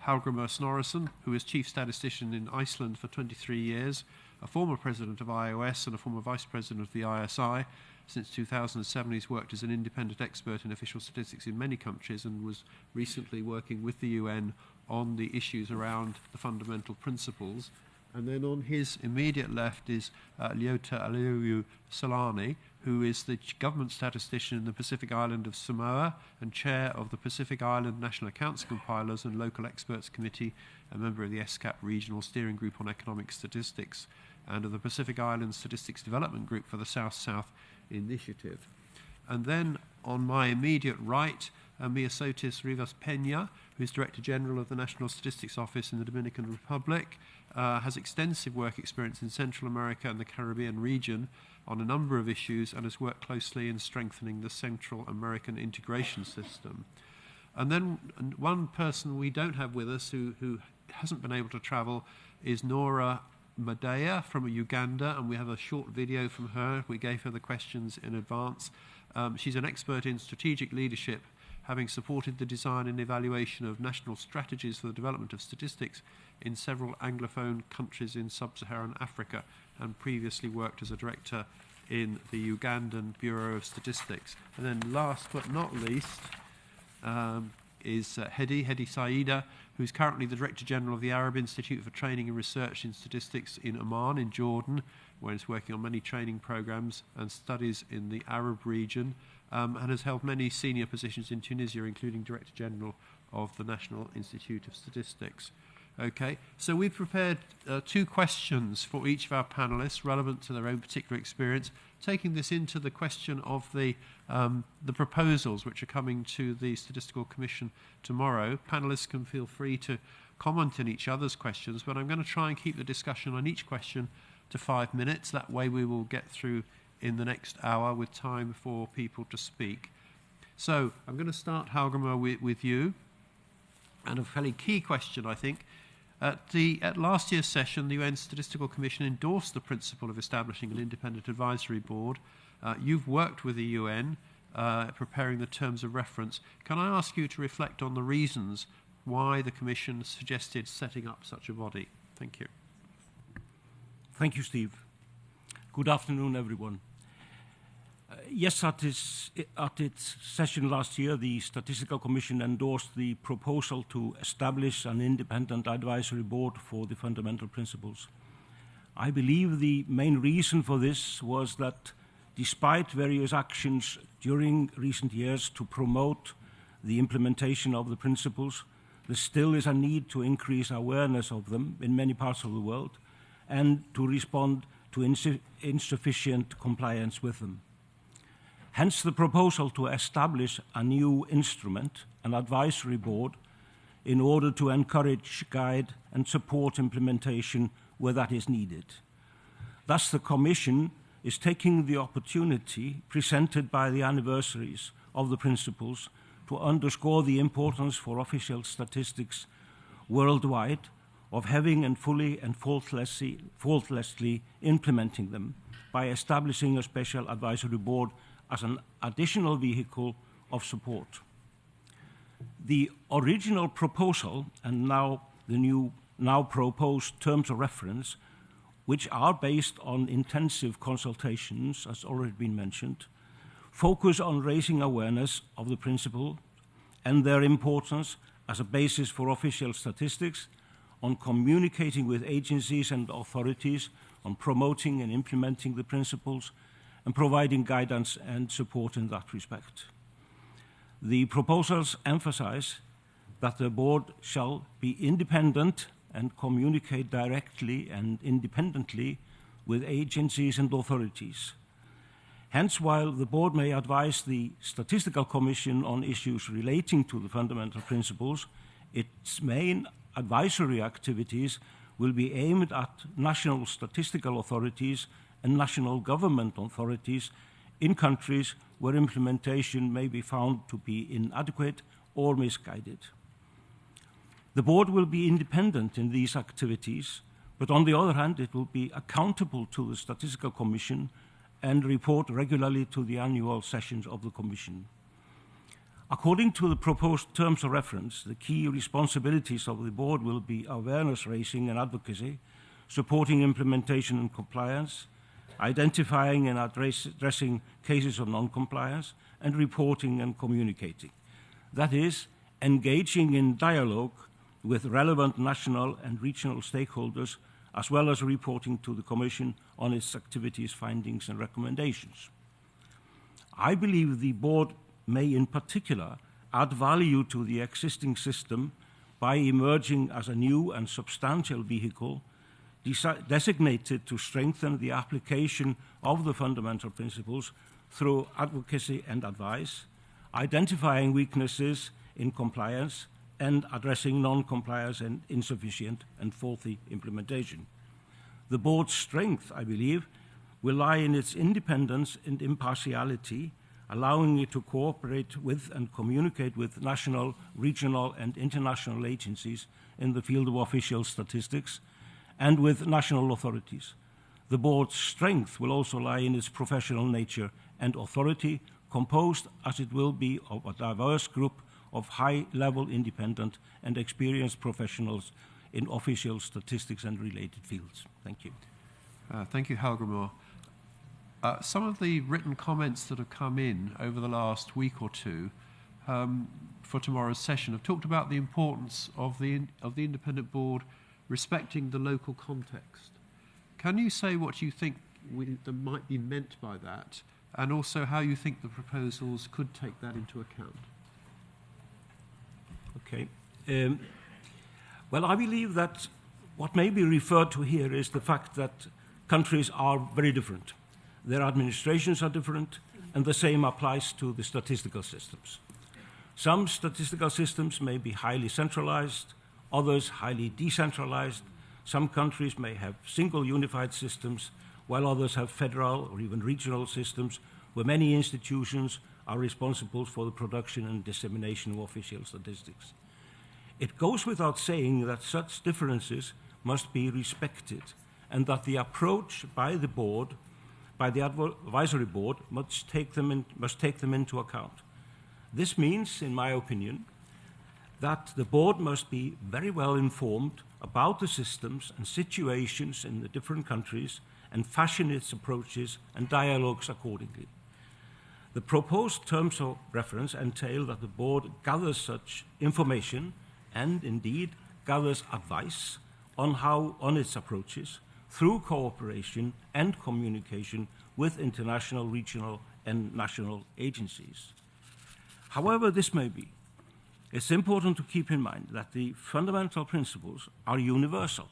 Hallgrímur Snorrason, who is Chief Statistician in Iceland for 23 years, a former president of IOS and a former vice president of the ISI. Since 2007, he's worked as an independent expert in official statistics in many countries and was recently working with the UN on the issues around the fundamental principles. And then on his immediate left is Leota Aliyu Solani, who is the government statistician in the Pacific Island of Samoa and chair of the Pacific Island National Accounts Compilers and Local Experts Committee, a member of the ESCAP Regional Steering Group on Economic Statistics, and of the Pacific Island Statistics Development Group for the South-South Initiative. And then on my immediate right, Miosotis Rivas Peña, who is Director General of the National Statistics Office in the Dominican Republic, has extensive work experience in Central America and the Caribbean region on a number of issues and has worked closely in strengthening the Central American integration system. And then one person we don't have with us who hasn't been able to travel is Nora Madea from Uganda, and we have a short video from her. We gave her the questions in advance. She's an expert in strategic leadership, having supported the design and evaluation of national strategies for the development of statistics in several Anglophone countries in sub-Saharan Africa, and previously worked as a director in the Ugandan Bureau of Statistics. And then last but not least is Hedi Saida, who's currently the Director General of the Arab Institute for Training and Research in Statistics in Amman in Jordan, where he's working on many training programs and studies in the Arab region, and has held many senior positions in Tunisia, including Director General of the National Institute of Statistics. Okay, so we've prepared 2 questions for each of our panelists relevant to their own particular experience, taking this into the question of the proposals which are coming to the Statistical Commission tomorrow. Panelists can feel free to comment on each other's questions, but I'm going to try and keep the discussion on each question to 5 minutes. That way we will get through in the next hour with time for people to speak. So I'm going to start, Haugermo, with you. And a fairly key question, I think. At last year's session, the UN Statistical Commission endorsed the principle of establishing an independent advisory board. You've worked with the UN, preparing the terms of reference. Can I ask you to reflect on the reasons why the Commission suggested setting up such a body? Thank you. Thank you, Steve. Good afternoon, everyone. Yes, at its session last year, the Statistical Commission endorsed the proposal to establish an independent advisory board for the fundamental principles. I believe the main reason for this was that despite various actions during recent years to promote the implementation of the principles, there still is a need to increase awareness of them in many parts of the world and to respond to insufficient compliance with them. Hence the proposal to establish a new instrument, an advisory board, in order to encourage, guide and support implementation where that is needed. Thus the Commission is taking the opportunity presented by the anniversaries of the principles to underscore the importance for official statistics worldwide of having and fully and faultlessly implementing them by establishing a special advisory board as an additional vehicle of support. The original proposal and now the now proposed terms of reference, which are based on intensive consultations, as already been mentioned, focus on raising awareness of the principle and their importance as a basis for official statistics, on communicating with agencies and authorities, on promoting and implementing the principles, and providing guidance and support in that respect. The proposals emphasize that the board shall be independent and communicate directly and independently with agencies and authorities. Hence, while the board may advise the Statistical Commission on issues relating to the fundamental principles, its main advisory activities will be aimed at national statistical authorities and national government authorities in countries where implementation may be found to be inadequate or misguided. The board will be independent in these activities, but on the other hand, it will be accountable to the Statistical Commission and report regularly to the annual sessions of the Commission. According to the proposed terms of reference, the key responsibilities of the board will be awareness raising and advocacy, supporting implementation and compliance, identifying and addressing cases of non-compliance, and reporting and communicating. That is, engaging in dialogue with relevant national and regional stakeholders, as well as reporting to the Commission on its activities, findings, and recommendations. I believe the board may in particular add value to the existing system by emerging as a new and substantial vehicle designated to strengthen the application of the fundamental principles through advocacy and advice, identifying weaknesses in compliance, and addressing non-compliance and insufficient and faulty implementation. The board's strength, I believe, will lie in its independence and impartiality, allowing it to cooperate with and communicate with national, regional, and international agencies in the field of official statistics, and with national authorities. The board's strength will also lie in its professional nature and authority, composed as it will be of a diverse group of high-level independent and experienced professionals in official statistics and related fields. Thank you. Thank you, Haugermo. Some of the written comments that have come in over the last week or two for tomorrow's session have talked about the importance of the independent board respecting the local context. Can you say what you think that might be meant by that, and also how you think the proposals could take that into account? Okay. Well, I believe that what may be referred to here is the fact that countries are very different. Their administrations are different, and the same applies to the statistical systems. Some statistical systems may be highly centralized, others highly decentralized. Some countries may have single unified systems, while others have federal or even regional systems where many institutions are responsible for the production and dissemination of official statistics. It goes without saying that such differences must be respected and that the approach by the board, by the advisory board, must take them into account. This means, in my opinion, that the board must be very well informed about the systems and situations in the different countries and fashion its approaches and dialogues accordingly. The proposed terms of reference entail that the board gathers such information and indeed gathers advice on its approaches through cooperation and communication with international, regional, and national agencies. However this may be, it's important to keep in mind that the fundamental principles are universal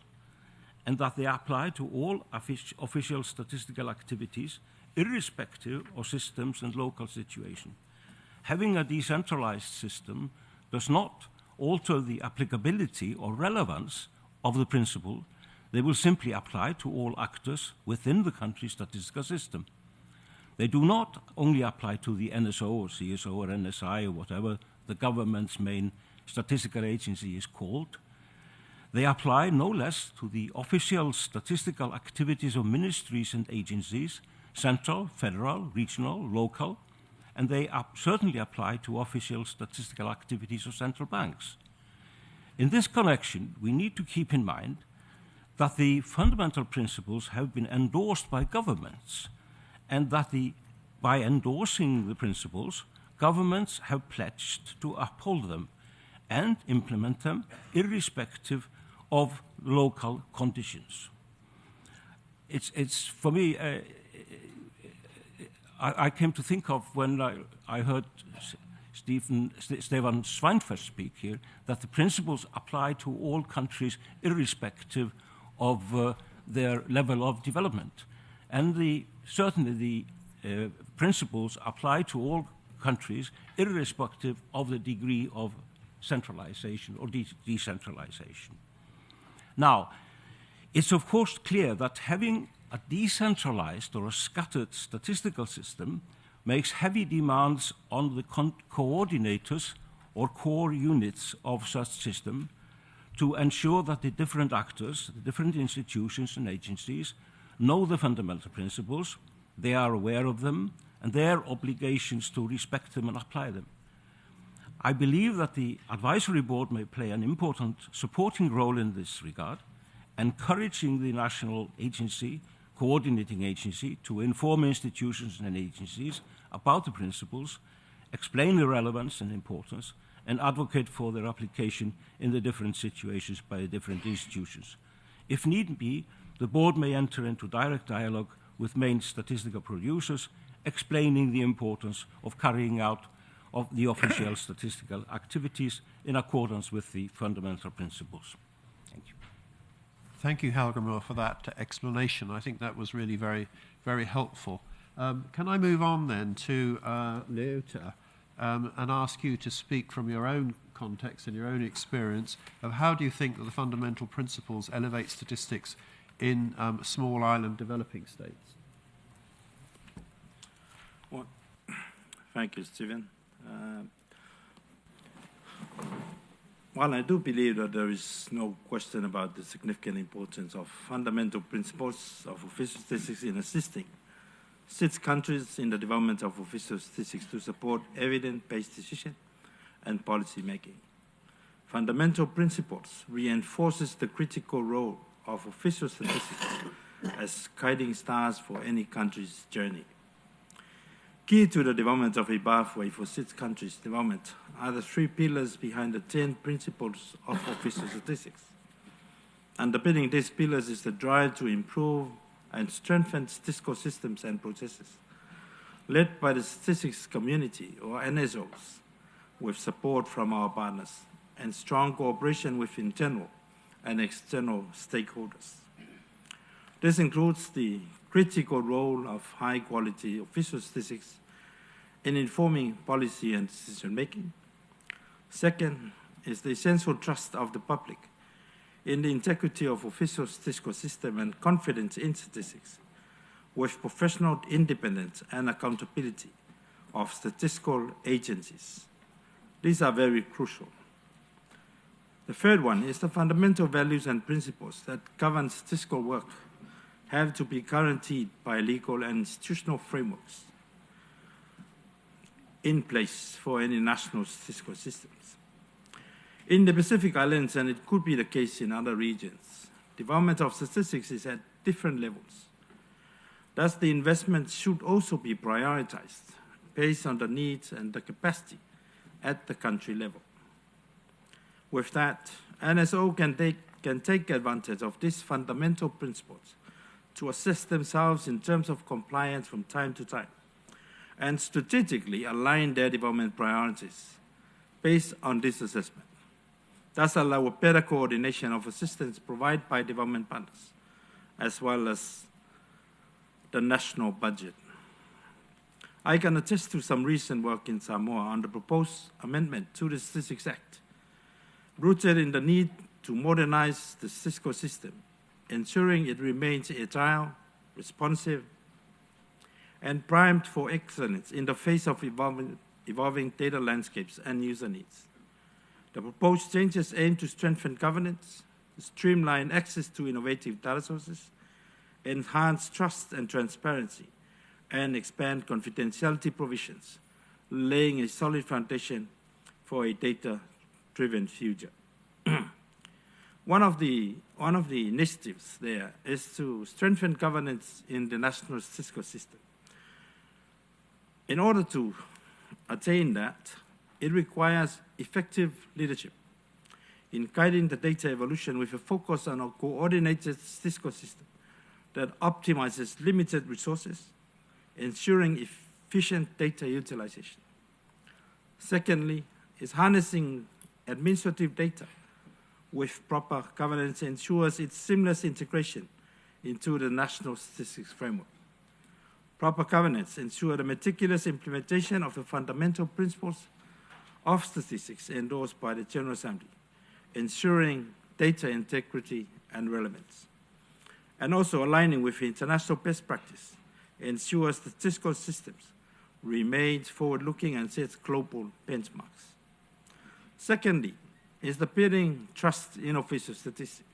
and that they apply to all official statistical activities, irrespective of systems and local situation. Having a decentralized system does not alter the applicability or relevance of the principle. They will simply apply to all actors within the country's statistical system. They do not only apply to the NSO or CSO or NSI or whatever the government's main statistical agency is called. They apply no less to the official statistical activities of ministries and agencies, central, federal, regional, local, and they certainly apply to official statistical activities of central banks. In this connection, we need to keep in mind that the fundamental principles have been endorsed by governments, and that by endorsing the principles, governments have pledged to uphold them and implement them irrespective of local conditions. It's for me, I came to think of when I heard Stefan Schweinfurt speak here, that the principles apply to all countries irrespective of their level of development. And certainly the principles apply to all countries irrespective of the degree of centralization or decentralization. Now, it's of course clear that having a decentralized or a scattered statistical system makes heavy demands on the coordinators or core units of such system to ensure that the different actors, the different institutions and agencies know the fundamental principles, they are aware of them, and their obligations to respect them and apply them. I believe that the advisory board may play an important supporting role in this regard, encouraging the national agency, coordinating agency, to inform institutions and agencies about the principles, explain the relevance and importance, and advocate for their application in the different situations by the different institutions. If need be, the board may enter into direct dialogue with main statistical producers, explaining the importance of carrying out of the official statistical activities in accordance with the fundamental principles. Thank you. Thank you, Helgemor, for that explanation. I think that was really very, very helpful. Can I move on then to Leota and ask you to speak from your own context and your own experience of how do you think that the fundamental principles elevate statistics in small island developing states? Well, thank you, Stephen. Well, I do believe that there is no question about the significant importance of fundamental principles of official statistics in assisting 6 countries in the development of official statistics to support evidence-based decision and policy making. Fundamental principles reinforces the critical role of official statistics as guiding stars for any country's journey. Key to the development of a pathway for 6 countries' development are the 3 pillars behind the 10 principles of official statistics. Underpinning these pillars is the drive to improve and strengthen statistical systems and processes, led by the statistics community, or NSOs, with support from our partners, and strong cooperation with internal and external stakeholders. This includes the critical role of high-quality official statistics in informing policy and decision-making. Second is the essential trust of the public in the integrity of official statistical system and confidence in statistics, with professional independence and accountability of statistical agencies. These are very crucial. The third one is the fundamental values and principles that govern statistical work have to be guaranteed by legal and institutional frameworks in place for any national statistical systems. In the Pacific Islands, and it could be the case in other regions, development of statistics is at different levels. Thus, the investment should also be prioritized based on the needs and the capacity at the country level. With that, NSO can take advantage of these fundamental principles to assess themselves in terms of compliance from time to time and strategically align their development priorities based on this assessment. Thus allow a better coordination of assistance provided by development partners, as well as the national budget. I can attest to some recent work in Samoa on the proposed amendment to the Statistics Act, rooted in the need to modernize the statistical system, ensuring it remains agile, responsive, and primed for excellence in the face of evolving data landscapes and user needs. The proposed changes aim to strengthen governance, streamline access to innovative data sources, enhance trust and transparency, and expand confidentiality provisions, laying a solid foundation for a data-driven future. One of the initiatives there is to strengthen governance in the national statistical system. In order to attain that, it requires effective leadership in guiding the data evolution with a focus on a coordinated statistical system that optimizes limited resources, ensuring efficient data utilization. Secondly, is harnessing administrative data with proper governance ensures its seamless integration into the national statistics framework. Proper governance ensures the meticulous implementation of the fundamental principles of statistics endorsed by the General Assembly, ensuring data integrity and relevance. And also aligning with international best practice ensures statistical systems remain forward-looking and sets global benchmarks. Secondly, is the building trust in official statistics.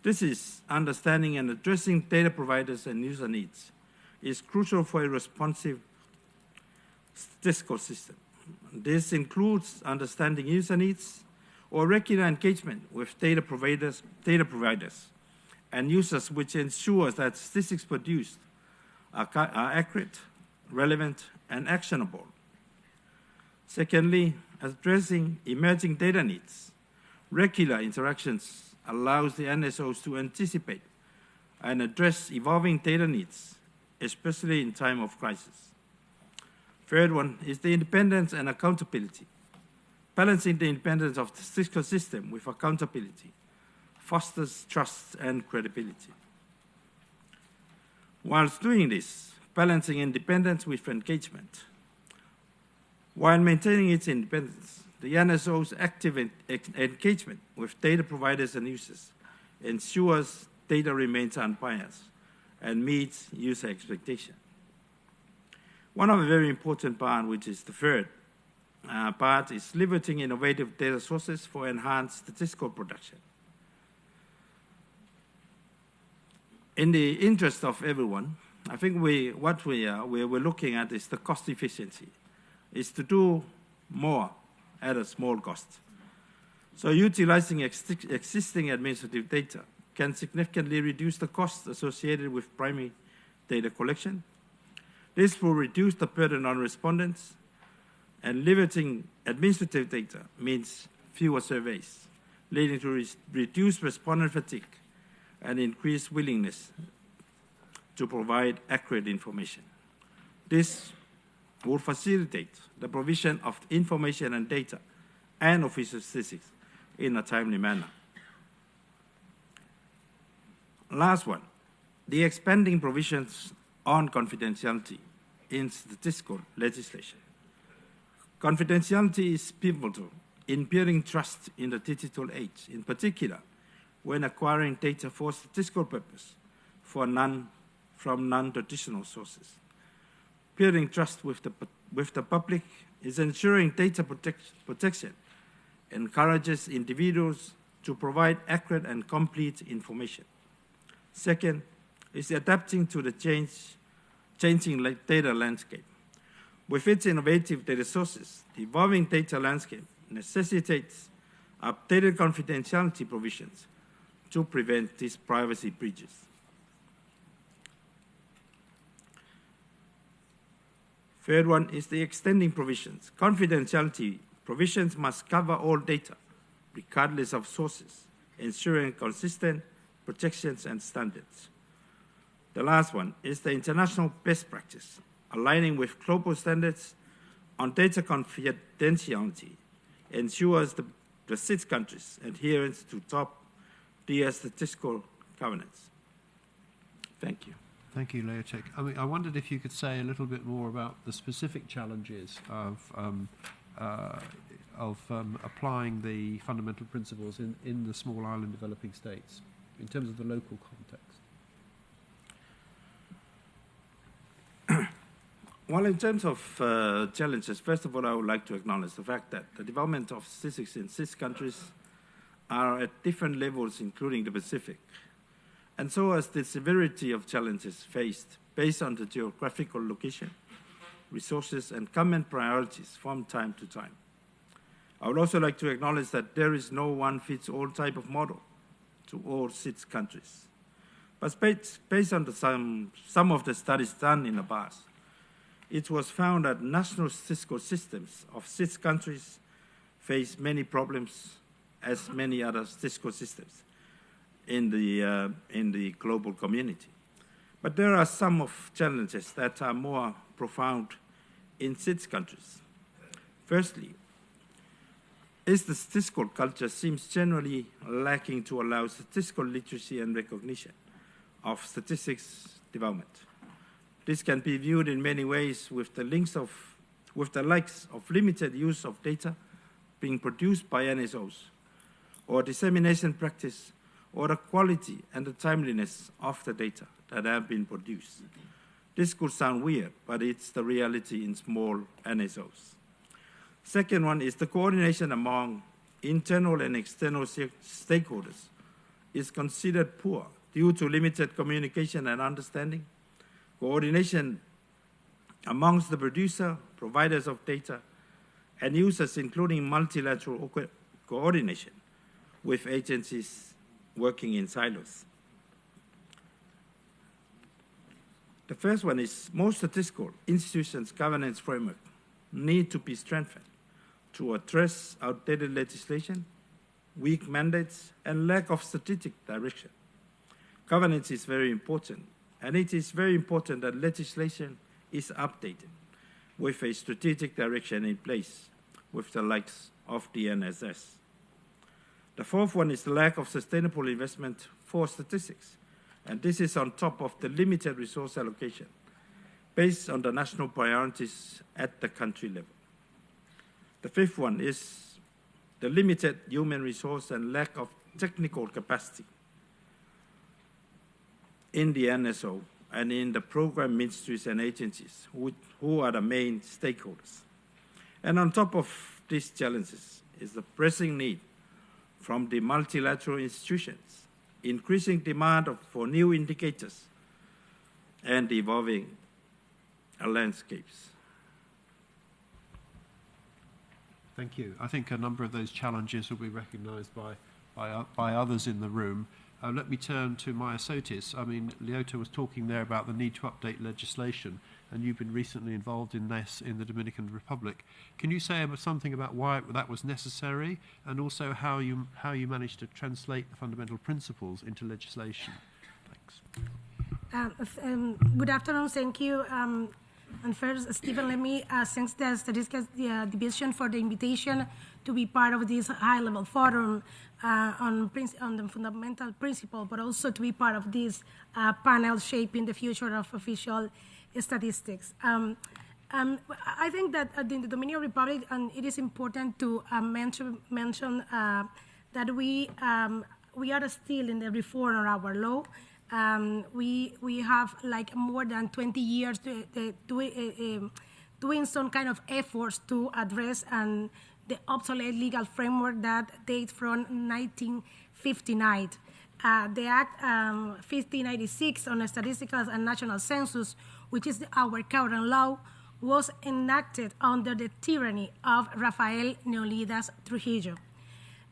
This is understanding and addressing data providers and user needs is crucial for a responsive statistical system. This includes understanding user needs or regular engagement with data providers and users, which ensures that statistics produced are accurate, relevant, and actionable. Secondly, addressing emerging data needs. Regular interactions allows the NSOs to anticipate and address evolving data needs, especially in time of crisis. Third one is the independence and accountability. Balancing the independence of the statistical system with accountability fosters trust and credibility. Whilst doing this, balancing independence with engagement. While maintaining its independence, the NSO's active engagement with data providers and users ensures data remains unbiased and meets user expectation. One of the very important part, which is the third part, is leveraging innovative data sources for enhanced statistical production. In the interest of everyone, I think what we're looking at is the cost efficiency, is to do more at a small cost. So utilizing existing administrative data can significantly reduce the costs associated with primary data collection. This will reduce the burden on respondents, and leveraging administrative data means fewer surveys, leading to reduced respondent fatigue and increased willingness to provide accurate information. This will facilitate the provision of information and data and official statistics in a timely manner. Last one, the expanding provisions on confidentiality in statistical legislation. Confidentiality is pivotal in building trust in the digital age, in particular when acquiring data for statistical purpose from non-traditional sources. Building trust with the public is ensuring data protection encourages individuals to provide accurate and complete information. Second is adapting to the changing data landscape. With its innovative data sources, the evolving data landscape necessitates updated confidentiality provisions to prevent these privacy breaches. Third one is the extending provisions. Confidentiality provisions must cover all data, regardless of sources, ensuring consistent protections and standards. The last one is the international best practice, aligning with global standards on data confidentiality, ensures the 6 countries' adherence to top-tier statistical governance. Thank you. Thank you, Leotek. I wondered if you could say a little bit more about the specific challenges of applying the fundamental principles in the small island developing states in terms of the local context. Well, in terms of challenges, first of all, I would like to acknowledge the fact that the development of statistics in 6 countries are at different levels, including the Pacific. And so as the severity of challenges faced based on the geographical location, resources, and common priorities from time to time. I would also like to acknowledge that there is no one-fits-all type of model to all 6 countries. But based on some of the studies done in the past, it was found that national statistical systems of 6 countries face many problems as many other statistical systems in the global community. But there are some of challenges that are more profound in 6 countries. Firstly, is the statistical culture seems generally lacking to allow statistical literacy and recognition of statistics development. This can be viewed in many ways with the likes of limited use of data being produced by NSOs, or dissemination practice, or the quality and the timeliness of the data that have been produced. This could sound weird, but it's the reality in small NSOs. Second one is the coordination among internal and external stakeholders is considered poor due to limited communication and understanding. Coordination amongst the producer, providers of data, and users, including multilateral coordination with agencies working in silos. The first one is most statistical institutions' governance framework need to be strengthened to address outdated legislation, weak mandates, and lack of strategic direction. Governance is very important, and it is very important that legislation is updated with a strategic direction in place with the likes of the NSS. The fourth one is the lack of sustainable investment for statistics, and this is on top of the limited resource allocation based on the national priorities at the country level. The fifth one is the limited human resource and lack of technical capacity in the NSO and in the program ministries and agencies who are the main stakeholders. And on top of these challenges is the pressing need from the multilateral institutions, increasing demand for new indicators and evolving landscapes. Thank you. I think a number of those challenges will be recognized by others in the room. Let me turn to Myosotis. I mean, Leota was talking there about the need to update legislation, and you've been recently involved in this in the Dominican Republic. Can you say something about why that was necessary, and also how you managed to translate the fundamental principles into legislation? Thanks. Good afternoon. Thank you. And first, Stephen, let me thank the Statistics Division for the invitation to be part of this high-level forum on the fundamental principle, but also to be part of this panel shaping the future of official statistics. I think that in the Dominican Republic, and it is important to mention that we are still in the reform of our law. We have like more than 20 years doing some kind of efforts to address the obsolete legal framework that dates from 1959. The Act 1596 on Statistical and National Census, which is our current law, was enacted under the tyranny of Rafael Leonidas Trujillo.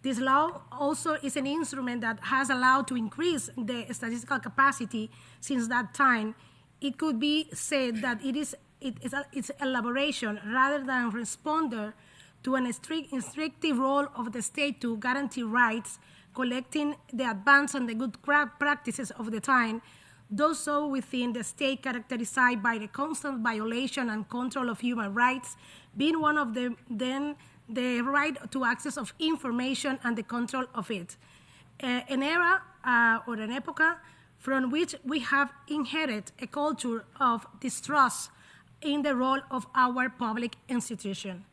This law also is an instrument that has allowed to increase the statistical capacity since that time. It could be said that it's elaboration rather than responder to an restrictive role of the state to guarantee rights, collecting the advance and the good practices of the time, those so within the state characterized by the constant violation and control of human rights, being one of them then the right to access of information and the control of it. An era or an epocha from which we have inherited a culture of distrust in the role of our public institution.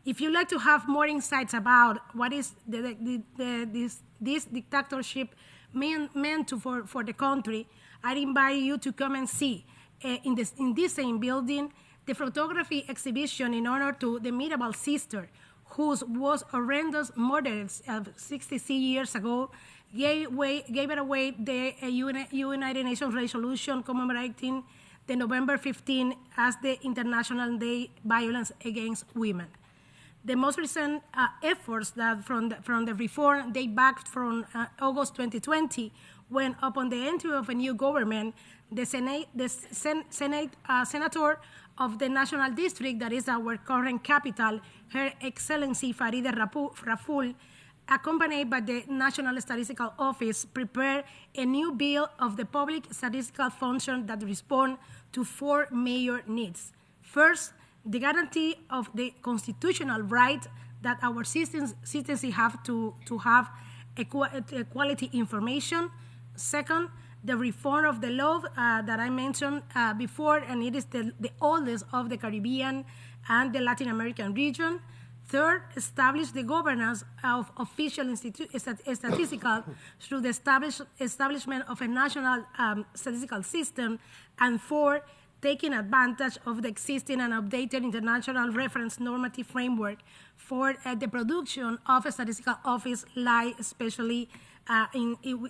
If you'd like to have more insights about what is this dictatorship meant for the country, I invite you to come and see in this same building the photography exhibition in honor to the Mirabal sister, whose was horrendous murder 66 years ago, gave it away the United Nations resolution commemorating the November 15 as the International Day Violence Against Women. The most recent efforts that from the reform date back from August 2020, when upon the entry of a new government, the senator of the National District, that is our current capital, Her Excellency Farideh Raful, accompanied by the National Statistical Office, prepared a new bill of the public statistical function that respond to 4 major needs. First, the guarantee of the constitutional right that our citizens have to have quality information. Second, the reform of the law that I mentioned before, and it is the oldest of the Caribbean and the Latin American region. Third, establish the governance of official statistical through the establishment of a national statistical system. And four, taking advantage of the existing and updated international reference normative framework for the production of a statistical office, like especially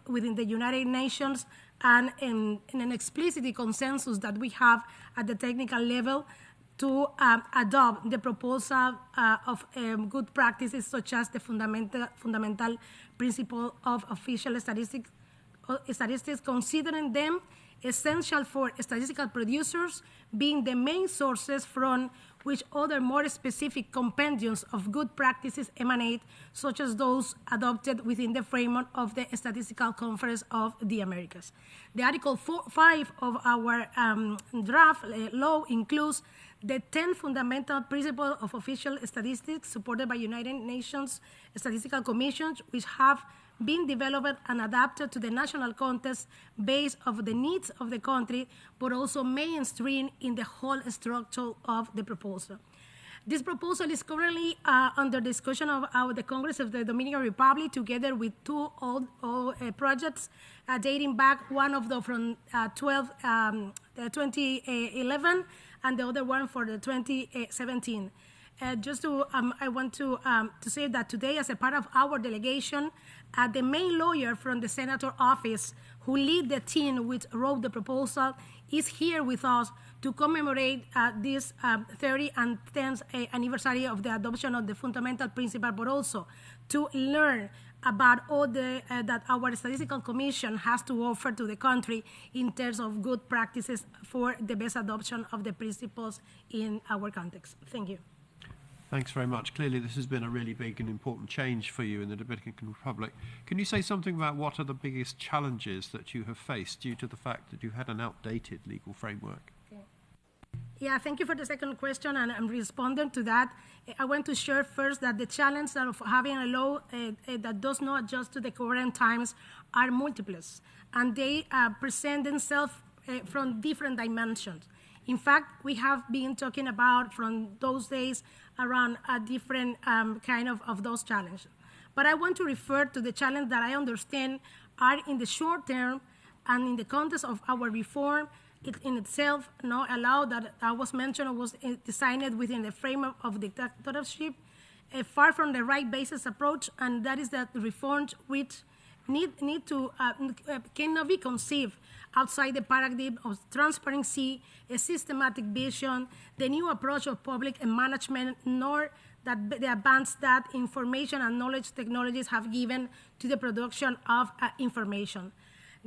within the United Nations, and in an explicit consensus that we have at the technical level to adopt the proposal of good practices such as the fundamental principle of official statistics, considering them essential for statistical producers, being the main sources from which other more specific compendiums of good practices emanate, such as those adopted within the framework of the Statistical Conference of the Americas. The Article 5 of our draft law includes the 10 fundamental principles of official statistics supported by United Nations Statistical Commissions, which have been developed and adapted to the national context based on the needs of the country, but also mainstream in the whole structure of the proposal. This proposal is currently under discussion of the Congress of the Dominican Republic, together with two old projects dating back, one of them from 2011 and the other one for the 2017. I want to say that today, as a part of our delegation, the main lawyer from the Senator office who lead the team which wrote the proposal is here with us to commemorate this 30th and 10th anniversary of the adoption of the fundamental principle, but also to learn about all that our Statistical Commission has to offer to the country in terms of good practices for the best adoption of the principles in our context. Thank you. Thanks very much. Clearly, this has been a really big and important change for you in the Dominican Republic. Can you say something about what are the biggest challenges that you have faced due to the fact that you had an outdated legal framework? Yeah, thank you for the second question, and I'm responding to that. I want to share first that the challenge of having a law that does not adjust to the current times are multiples, and they present themselves from different dimensions. In fact, we have been talking about from those days around a different kind of those challenges. But I want to refer to the challenge that I understand are in the short term and in the context of our reform. It in itself not allowed that I was mentioned was designed within the framework of dictatorship, far from the right basis approach, and that is that reforms which cannot be conceived outside the paradigm of transparency, a systematic vision, the new approach of public management, nor that the advance that information and knowledge technologies have given to the production of information.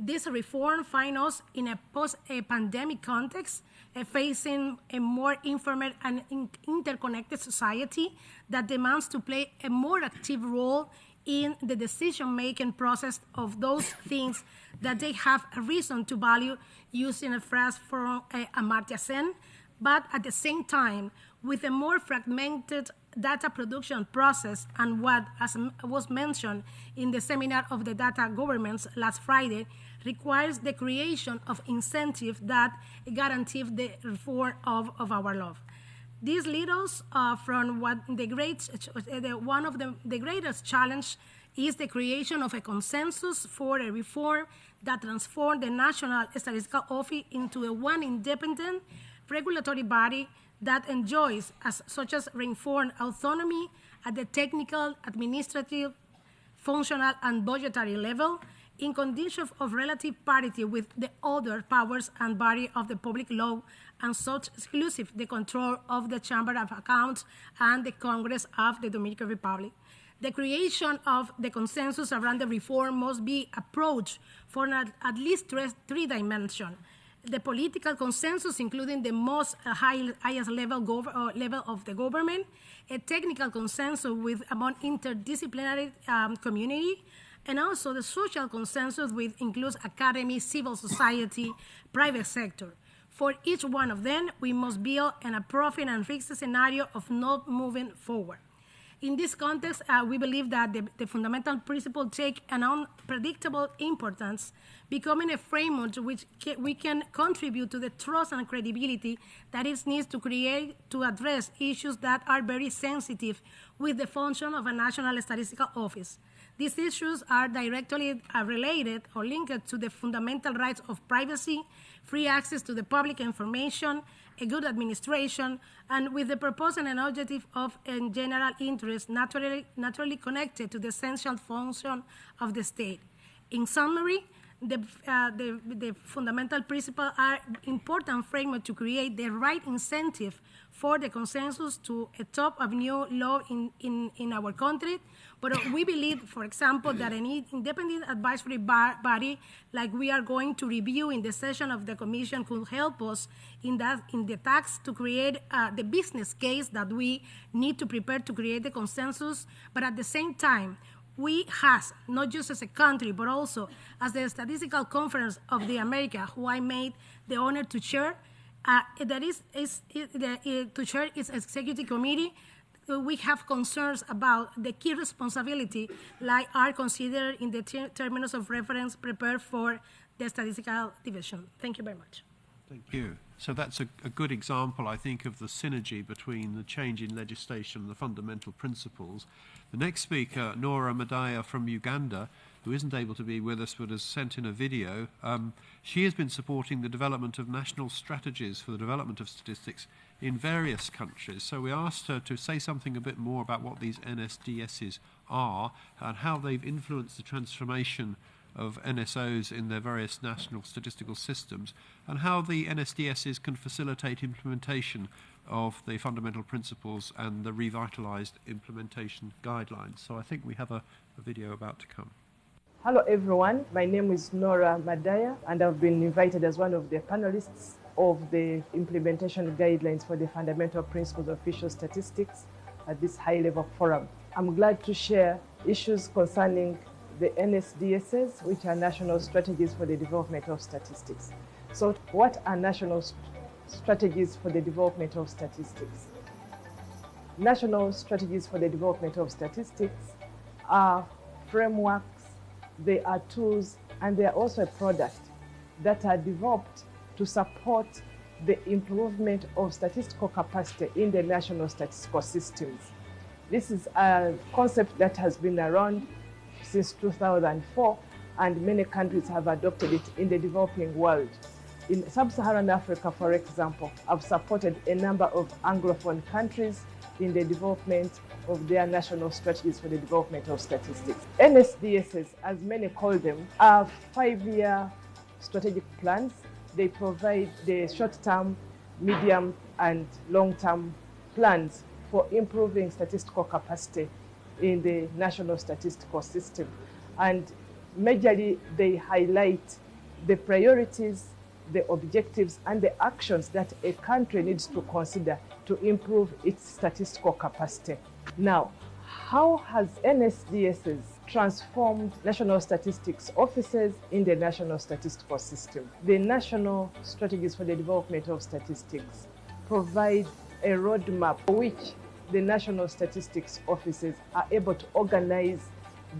This reform finds us in a post-pandemic context, facing a more informed and interconnected society that demands to play a more active role in the decision-making process of those things that they have a reason to value, using a phrase from Amartya Sen, but at the same time, with a more fragmented data production process and what, as was mentioned in the seminar of the data governments last Friday, requires the creation of incentives that guarantee the reform of our law. This leads us from what one of the greatest challenge is the creation of a consensus for a reform that transforms the National Statistical Office into a one independent regulatory body that enjoys such as reinforced autonomy at the technical, administrative, functional, and budgetary level, in conditions of relative parity with the other powers and body of the public law, and such exclusive the control of the Chamber of Accounts and the Congress of the Dominican Republic. The creation of the consensus around the reform must be approached from at least three dimensions. The political consensus, including the most highest level of the government, a technical consensus among interdisciplinary community, and also the social consensus, which includes academy, civil society, private sector. For each one of them, we must build a profit and fixed scenario of not moving forward. In this context, we believe that the fundamental principle take an unpredictable importance, becoming a framework which we can contribute to the trust and credibility that it needs to create to address issues that are very sensitive with the function of a National Statistical Office. These issues are directly related or linked to the fundamental rights of privacy, free access to the public information, a good administration, and with the purpose and an objective of a general interest naturally connected to the essential function of the state. In summary, the fundamental principles are important framework to create the right incentive for the consensus to adopt a new law in our country. But we believe, for example, that an independent advisory body, like we are going to review in the session of the Commission, could help us in the task to create the business case that we need to prepare to create the consensus. But at the same time, we has, not just as a country, but also as the Statistical Conference of the America, who I made the honor to chair, to chair its executive committee, we have concerns about the key responsibility like are considered in the terminus of reference prepared for the Statistical Division. Thank you very much. Thank you. So that's a good example, I think, of the synergy between the change in legislation and the fundamental principles. The next speaker, Nora Madaya from Uganda, who isn't able to be with us but has sent in a video, she has been supporting the development of national strategies for the development of statistics in various countries. So we asked her to say something a bit more about what these NSDSs are and how they've influenced the transformation of NSOs in their various national statistical systems, and how the NSDSs can facilitate implementation of the fundamental principles and the revitalized implementation guidelines. So I think we have a video about to come. Hello everyone, my name is Nora Madaya, and I've been invited as one of the panelists of the implementation guidelines for the fundamental principles of official statistics at this high-level forum. I'm glad to share issues concerning the NSDSs, which are national strategies for the development of statistics. So what are national strategies for the development of statistics. National strategies for the development of statistics are frameworks, they are tools, and they are also a product that are developed to support the improvement of statistical capacity in the national statistical systems. This is a concept that has been around since 2004, and many countries have adopted it in the developing world. In sub-Saharan Africa, for example, I've supported a number of Anglophone countries in the development of their national strategies for the development of statistics. NSDSs, as many call them, are 5-year strategic plans. They provide the short-term, medium, and long-term plans for improving statistical capacity in the national statistical system. And majorly, they highlight the priorities, the objectives, and the actions that a country needs to consider to improve its statistical capacity. Now, how has NSDSs transformed national statistics offices in the national statistical system? The national strategies for the development of statistics provide a roadmap for which the national statistics offices are able to organize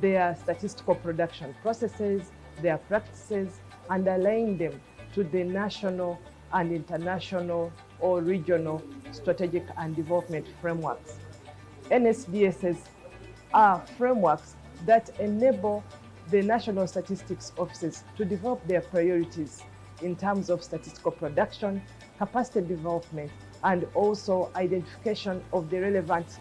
their statistical production processes, their practices, and align them to the national and international or regional strategic and development frameworks. NSDSs are frameworks that enable the national statistics offices to develop their priorities in terms of statistical production, capacity development, and also identification of the relevant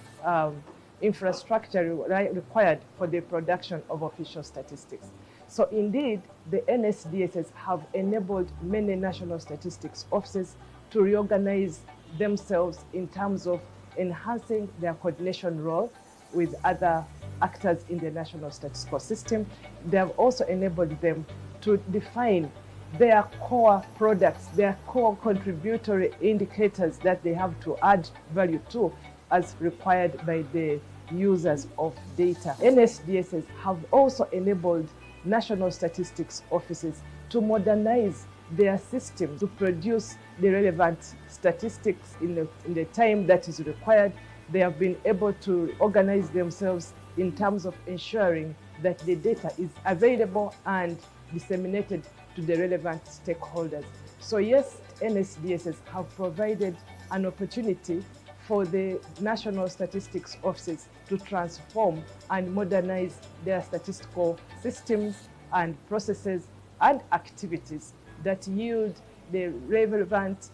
infrastructure required for the production of official statistics. So indeed, the NSDSs have enabled many national statistics offices to reorganize themselves in terms of enhancing their coordination role with other actors in the national statistical system. They have also enabled them to define their core products, their core contributory indicators that they have to add value to as required by the users of data. NSDSs have also enabled national statistics offices to modernize their system to produce the relevant statistics in the time that is required. They have been able to organize themselves in terms of ensuring that the data is available and disseminated to the relevant stakeholders. So yes, NSDSs have provided an opportunity for the national statistics offices to transform and modernize their statistical systems and processes and activities that yield the relevant,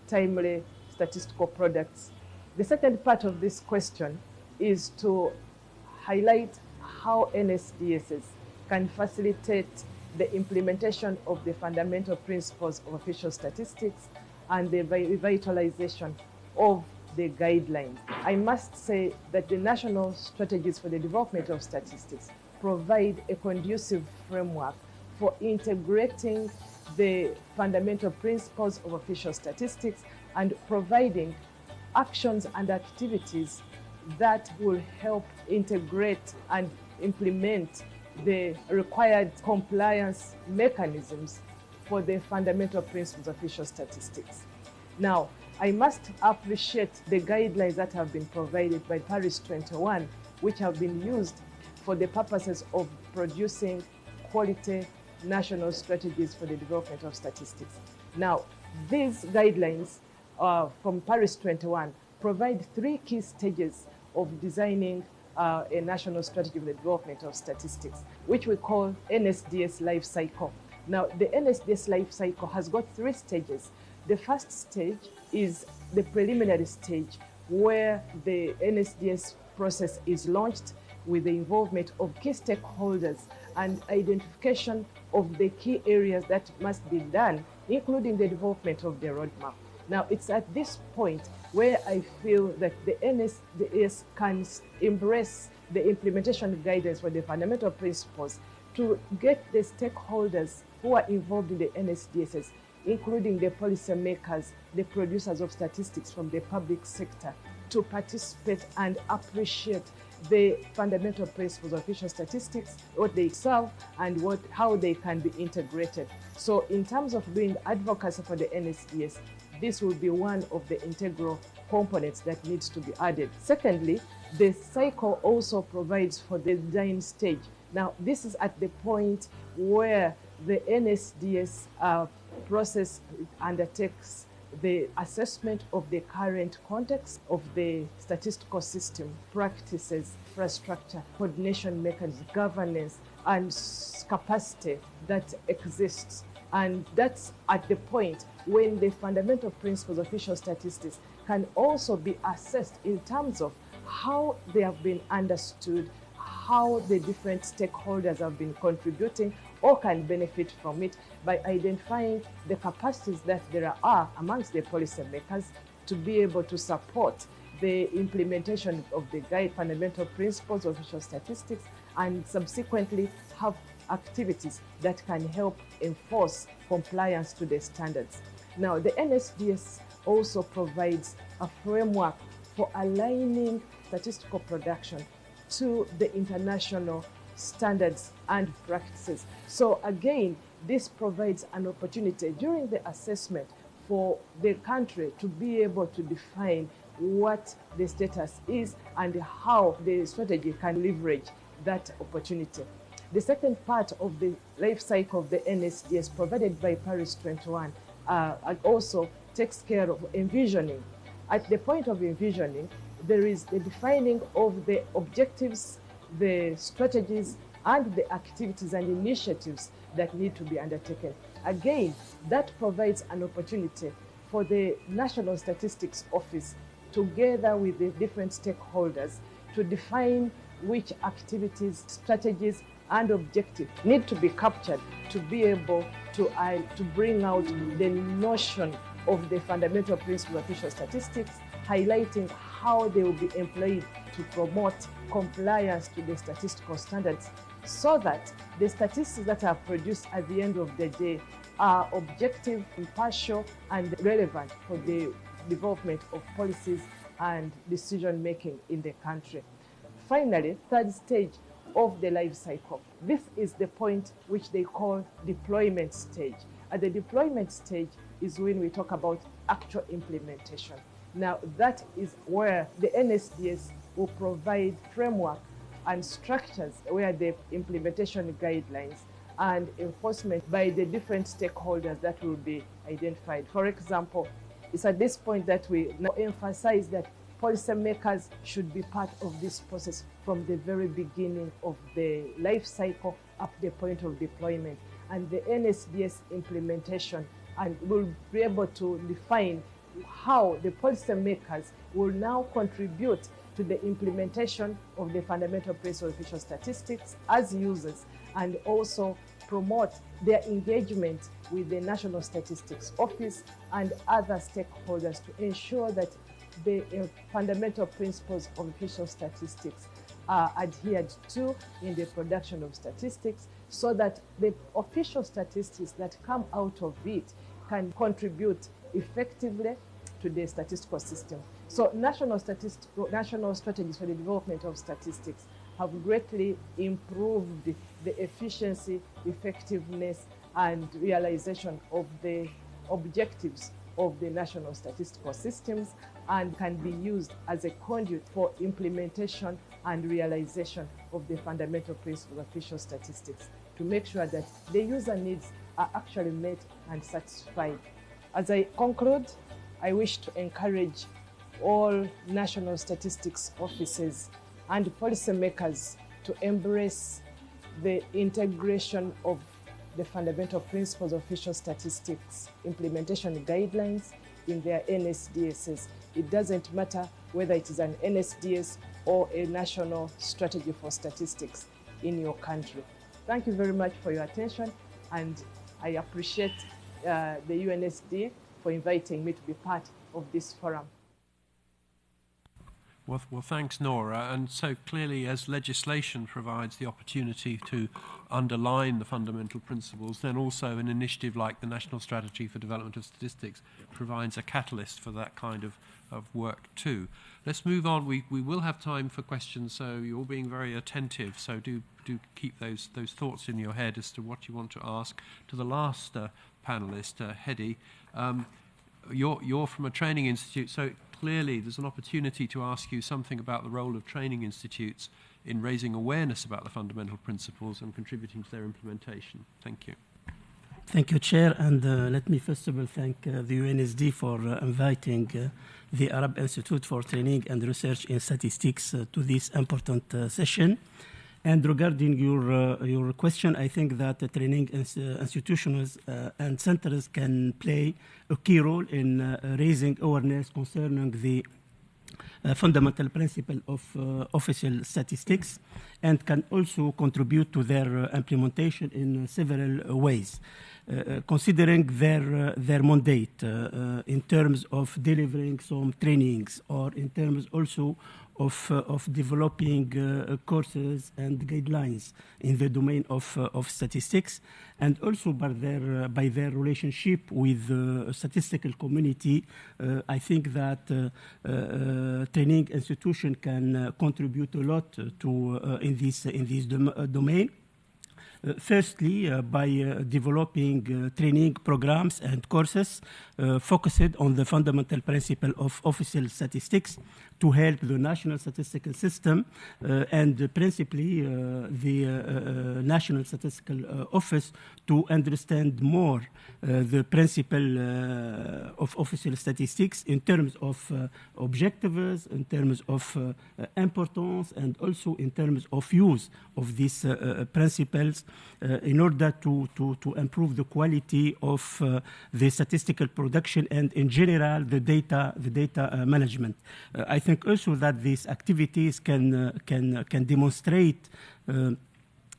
timely statistical products. The second part of this question is to highlight how NSDSs can facilitate the implementation of the fundamental principles of official statistics and the revitalization of the guidelines. I must say that the national strategies for the development of statistics provide a conducive framework for integrating the fundamental principles of official statistics and providing actions and activities that will help integrate and implement the required compliance mechanisms for the fundamental principles of official statistics. Now, I must appreciate the guidelines that have been provided by Paris 21, which have been used for the purposes of producing quality national strategies for the development of statistics. Now, these guidelines from Paris 21 provide 3 key stages of designing a national strategy for the development of statistics, which we call NSDS life cycle. Now, the NSDS life cycle has got 3 stages. The first stage is the preliminary stage, where the NSDS process is launched with the involvement of key stakeholders and identification of the key areas that must be done, including the development of the roadmap. Now, it's at this point where I feel that the NSDS can embrace the implementation guidance for the fundamental principles to get the stakeholders who are involved in the NSDSs, including the policymakers, the producers of statistics from the public sector, to participate and appreciate the fundamental principles of official statistics, what they serve, and how they can be integrated. So in terms of doing advocacy for the NSDS, this will be one of the integral components that needs to be added. Secondly, the cycle also provides for the design stage. Now, this is at the point where the NSDS process undertakes the assessment of the current context of the statistical system, practices, infrastructure, coordination mechanisms, governance, and capacity that exists. And that's at the point when the fundamental principles of official statistics can also be assessed in terms of how they have been understood, how the different stakeholders have been contributing or can benefit from it by identifying the capacities that there are amongst the policymakers to be able to support the implementation of the fundamental principles of official statistics, and subsequently have activities that can help enforce compliance to the standards. Now, the NSDS also provides a framework for aligning statistical production to the international standards and practices. So again, this provides an opportunity during the assessment for the country to be able to define what the status is and how the strategy can leverage that opportunity. The second part of the life cycle of the NSDS provided by Paris 21 also takes care of envisioning. At the point of envisioning, there is the defining of the objectives, the strategies, and the activities and initiatives that need to be undertaken. Again, that provides an opportunity for the National Statistics Office, together with the different stakeholders, to define which activities, strategies, and objectives need to be captured to be able to bring out the notion of the fundamental principles of official statistics, highlighting how they will be employed to promote compliance to the statistical standards, so that the statistics that are produced at the end of the day are objective, impartial, and relevant for the development of policies and decision-making in the country. Finally, third stage of the life cycle. This is the point which they call deployment stage. At the deployment stage is when we talk about actual implementation. Now, that is where the NSDS will provide framework and structures where the implementation guidelines and enforcement by the different stakeholders that will be identified. For example, it's at this point that we now emphasize that policymakers should be part of this process from the very beginning of the life cycle up to the point of deployment. And the NSDS implementation and will be able to define how the policymakers will now contribute to the implementation of the fundamental principles of official statistics as users, and also promote their engagement with the National Statistics Office and other stakeholders to ensure that the fundamental principles of official statistics are adhered to in the production of statistics, so that the official statistics that come out of it can contribute effectively to the statistical system. So national strategies for the development of statistics have greatly improved the efficiency, effectiveness, and realization of the objectives of the national statistical systems, and can be used as a conduit for implementation and realization of the fundamental principles of official statistics to make sure that the user needs are actually met and satisfied. As I conclude, I wish to encourage all national statistics offices and policymakers to embrace the integration of the fundamental principles of official statistics implementation guidelines in their NSDSs. It doesn't matter whether it is an NSDS or a national strategy for statistics in your country. Thank you very much for your attention, and I appreciate the UNSD for inviting me to be part of this forum. Well, thanks, Nora. And so clearly, as legislation provides the opportunity to underline the fundamental principles, then also an initiative like the National Strategy for Development of Statistics provides a catalyst for that kind of work too. Let's move on. We will have time for questions, so you're all being very attentive. So do keep those thoughts in your head as to what you want to ask. To the last panelist, Hedy, you're from a training institute, so clearly there's an opportunity to ask you something about the role of training institutes in raising awareness about the fundamental principles and contributing to their implementation. Thank you. Thank you, Chair, and let me first of all thank the UNSD for inviting the Arab Institute for Training and Research in Statistics to this important session. And regarding your question, I think that the training institutions and centers can play a key role in raising awareness concerning the fundamental principle of official statistics, and can also contribute to their implementation in several ways. Considering their mandate in terms of delivering some trainings, or in terms also of developing courses and guidelines in the domain of statistics, and also by their relationship with the statistical community, I think that training institution can contribute a lot to in this domain. Firstly, by developing training programs and courses focused on the fundamental principle of official statistics to help the national statistical system and principally the National Statistical Office to understand more the principle of official statistics in terms of objectives, in terms of importance, and also in terms of use of these principles in order to improve the quality of the statistical production and in general the data management. I think also that these activities can demonstrate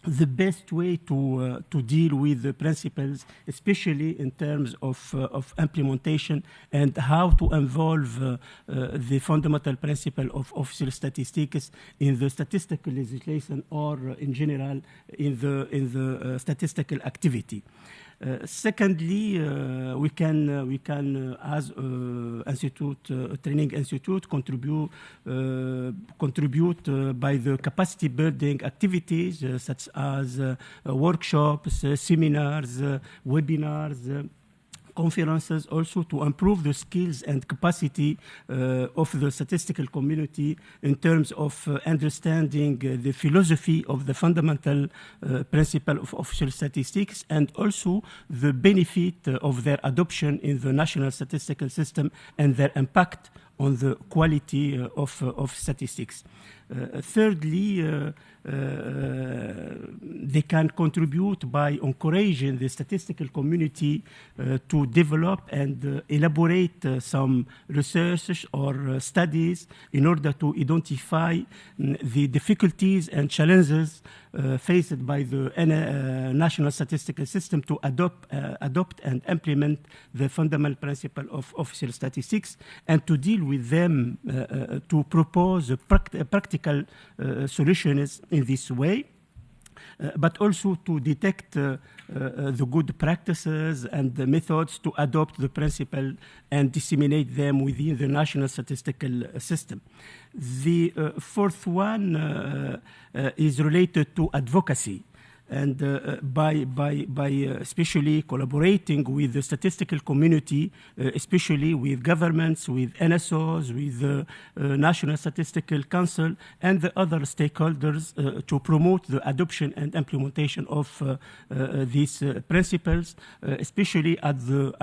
the best way to deal with the principles, especially in terms of implementation, and how to involve the fundamental principle of official statistics in the statistical legislation, or in general in the statistical activity. Secondly, we can as training institute contribute by the capacity building activities such as workshops, seminars, webinars, conferences, also to improve the skills and capacity of the statistical community in terms of understanding the philosophy of the fundamental principle of official statistics, and also the benefit of their adoption in the national statistical system and their impact on the quality of statistics. Thirdly, they can contribute by encouraging the statistical community to develop and elaborate some research or studies in order to identify the difficulties and challenges faced by the national statistical system to adopt and implement the fundamental principle of official statistics, and to deal with them, to propose practical solutions in this way. But also to detect the good practices and the methods to adopt the principle and disseminate them within the national statistical system. The fourth one is related to advocacy. And by especially collaborating with the statistical community, especially with governments, with NSOs, with the National Statistical Council, and the other stakeholders to promote the adoption and implementation of these principles, especially at the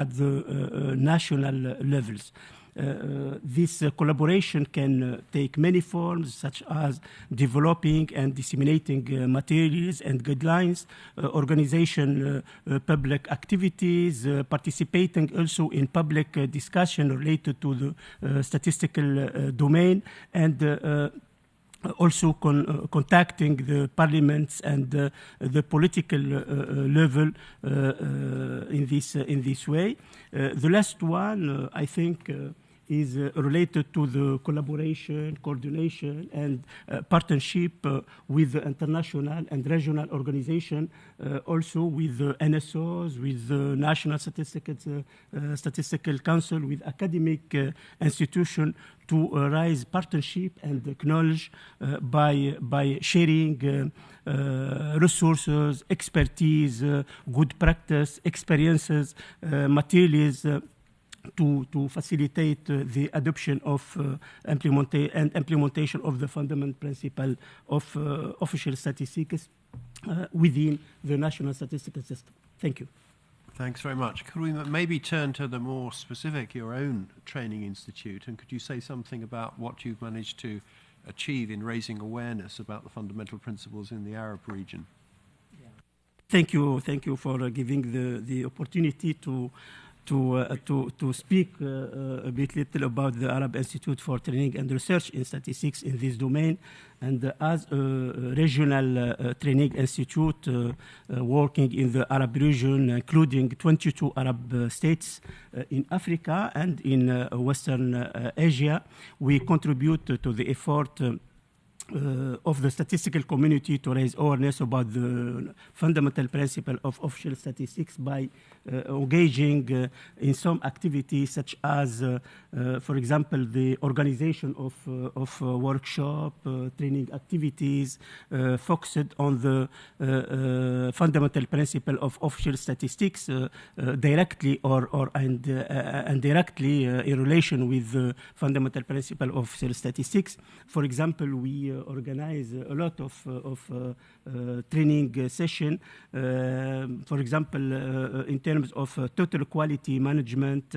national levels. This collaboration can take many forms, such as developing and disseminating materials and guidelines, organization public activities, participating also in public discussion related to the statistical domain, and also contacting the parliaments and the political level in this way. The last one, I think, is related to the collaboration, coordination, and partnership with the international and regional organization, also with the NSOs, with the National Statistical Council, with academic institutions, to raise partnership and knowledge by sharing resources, expertise, good practice, experiences, materials, to facilitate the adoption of implementation of the fundamental principle of official statistics within the national statistical system. Thank you. Thanks very much. Could we maybe turn to the more specific, your own training institute, and could you say something about what you've managed to achieve in raising awareness about the fundamental principles in the Arab region? Thank you for giving the opportunity to speak a bit little about the Arab Institute for Training and Research in Statistics in this domain. And as a regional training institute working in the Arab region, including 22 Arab states in Africa and in Western Asia, we contribute to the effort of the statistical community to raise awareness about the fundamental principle of official statistics by engaging in some activities such as, for example, the organization of workshop, training activities focused on the fundamental principle of official statistics directly or indirectly in relation with the fundamental principle of official statistics. For example, we organize a lot of training session, for example, in terms of total quality management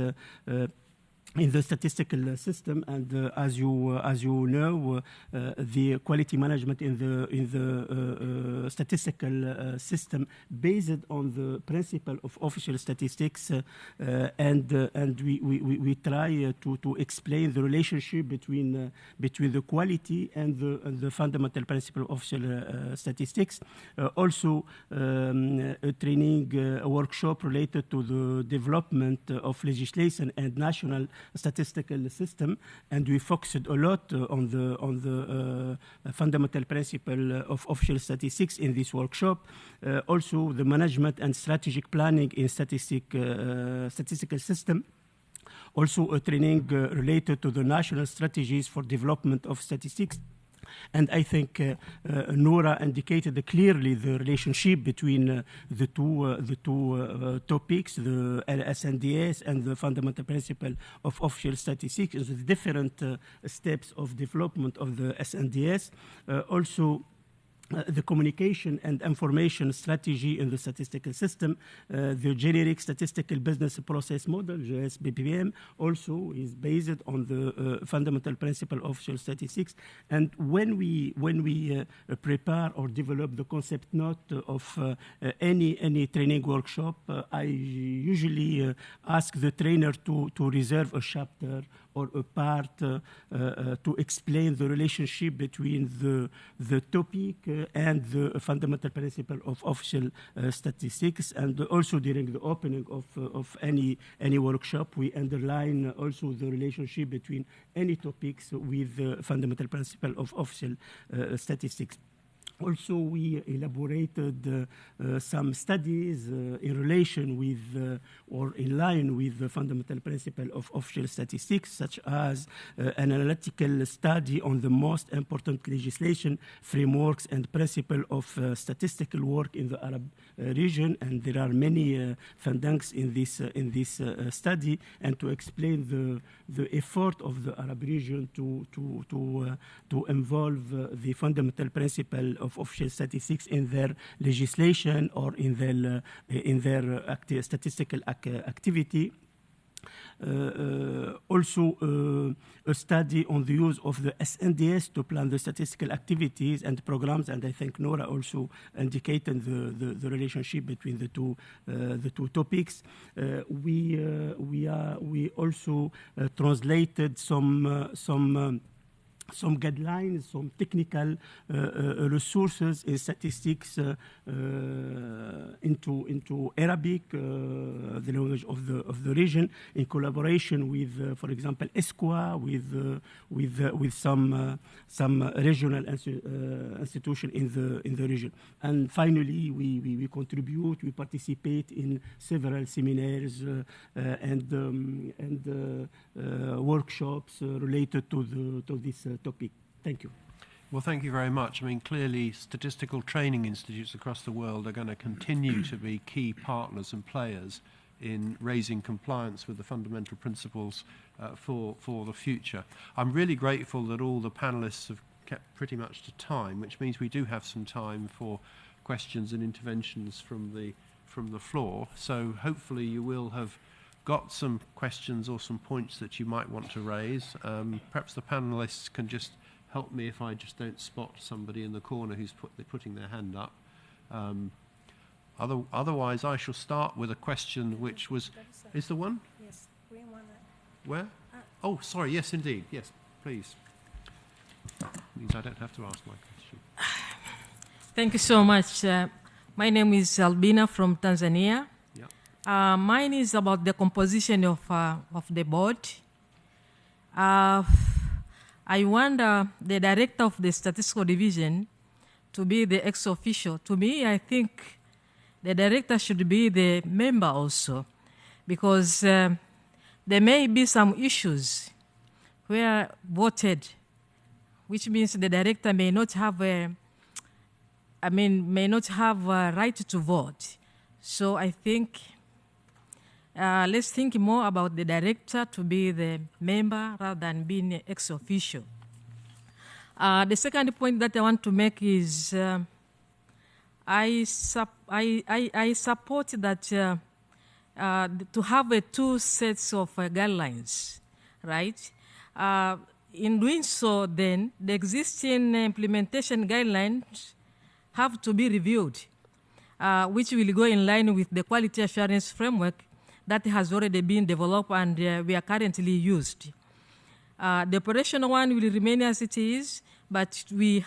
in the statistical system, and as you know, the quality management in the statistical system based on the principle of official statistics, and we try to explain the relationship between the quality and the fundamental principle of official statistics. Also, a training workshop related to the development of legislation and national statistical system, and we focused a lot on the fundamental principle of official statistics in this workshop. Also, the management and strategic planning in statistical system. Also, a training related to the national strategies for development of statistics. And I think Nora indicated clearly the relationship between the two topics, the SNDS and the fundamental principle of official statistics, the different steps of development of the SNDS. Also, the communication and information strategy in the statistical system, the generic statistical business process model, GSBPM, also is based on the fundamental principle of official statistics. And when we prepare or develop the concept note of any training workshop, I usually ask the trainer to reserve a chapter or a part to explain the relationship between the topic and the fundamental principle of official statistics. And also during the opening of any workshop, we underline also the relationship between any topics with the fundamental principle of official statistics. Also, we elaborated some studies in relation with or in line with the fundamental principle of official statistics, such as an analytical study on the most important legislation, frameworks, and principle of statistical work in the Arab region. And there are many findings in this study, and to explain the effort of the Arab region to involve the fundamental principle of official statistics in their legislation or in their statistical activity. Also, a study on the use of the SNDS to plan the statistical activities and programs, and I think Nora also indicated the relationship between the two topics. We also translated some guidelines, some technical resources in statistics into Arabic, the language of the region, in collaboration with, for example, ESCWA, with some regional institution in the region. And finally, we contribute, we participate in several seminars and workshops related to this topic. Thank you. Well, thank you very much. I mean, clearly, statistical training institutes across the world are going to continue to be key partners and players in raising compliance with the fundamental principles for the future. I'm really grateful that all the panelists have kept pretty much to time, which means we do have some time for questions and interventions from the floor. So hopefully you will have got some questions or some points that you might want to raise. Perhaps the panelists can just help me if I just don't spot somebody in the corner who's putting their hand up. Otherwise, I shall start with a question which was... Is there one? Yes, green one. Where? Oh, sorry, yes, indeed. Yes, please. Means I don't have to ask my question. Thank you so much. My name is Albina from Tanzania. Yeah. Mine is about the composition of the board. I wonder the director of the statistical division to be the ex officio. To me, I think the director should be the member also, because there may be some issues where voted, which means the director may not have a right to vote. So I think let's think more about the director to be the member rather than being ex officio. The second point that I want to make is I support that to have two sets of guidelines, right? In doing so, then, the existing implementation guidelines have to be reviewed, which will go in line with the quality assurance framework that has already been developed and we are currently used. The operational one will remain as it is, but we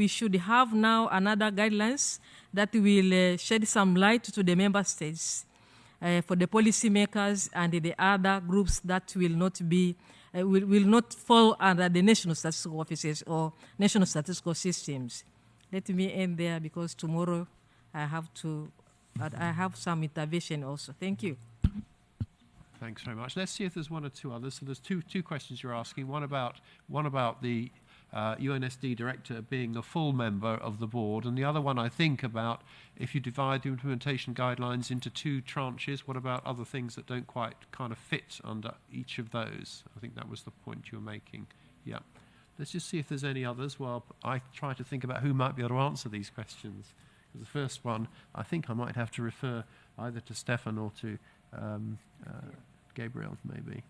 should have now another guidelines that will shed some light to the member states for the policymakers and the other groups that will not be will not fall under the national statistical offices or national statistical systems. Let me end there because tomorrow I have some intervention also. Thank you. Thanks very much. Let's see if there's one or two others. So there's two questions you're asking. One about the UNSD director being a full member of the board, and the other one, I think, about if you divide the implementation guidelines into two tranches, what about other things that don't quite kind of fit under each of those? I think that was the point you were making. Yeah. Let's just see if there's any others while I try to think about who might be able to answer these questions. The first one, I think I might have to refer either to Stefan or to Gabriel, maybe.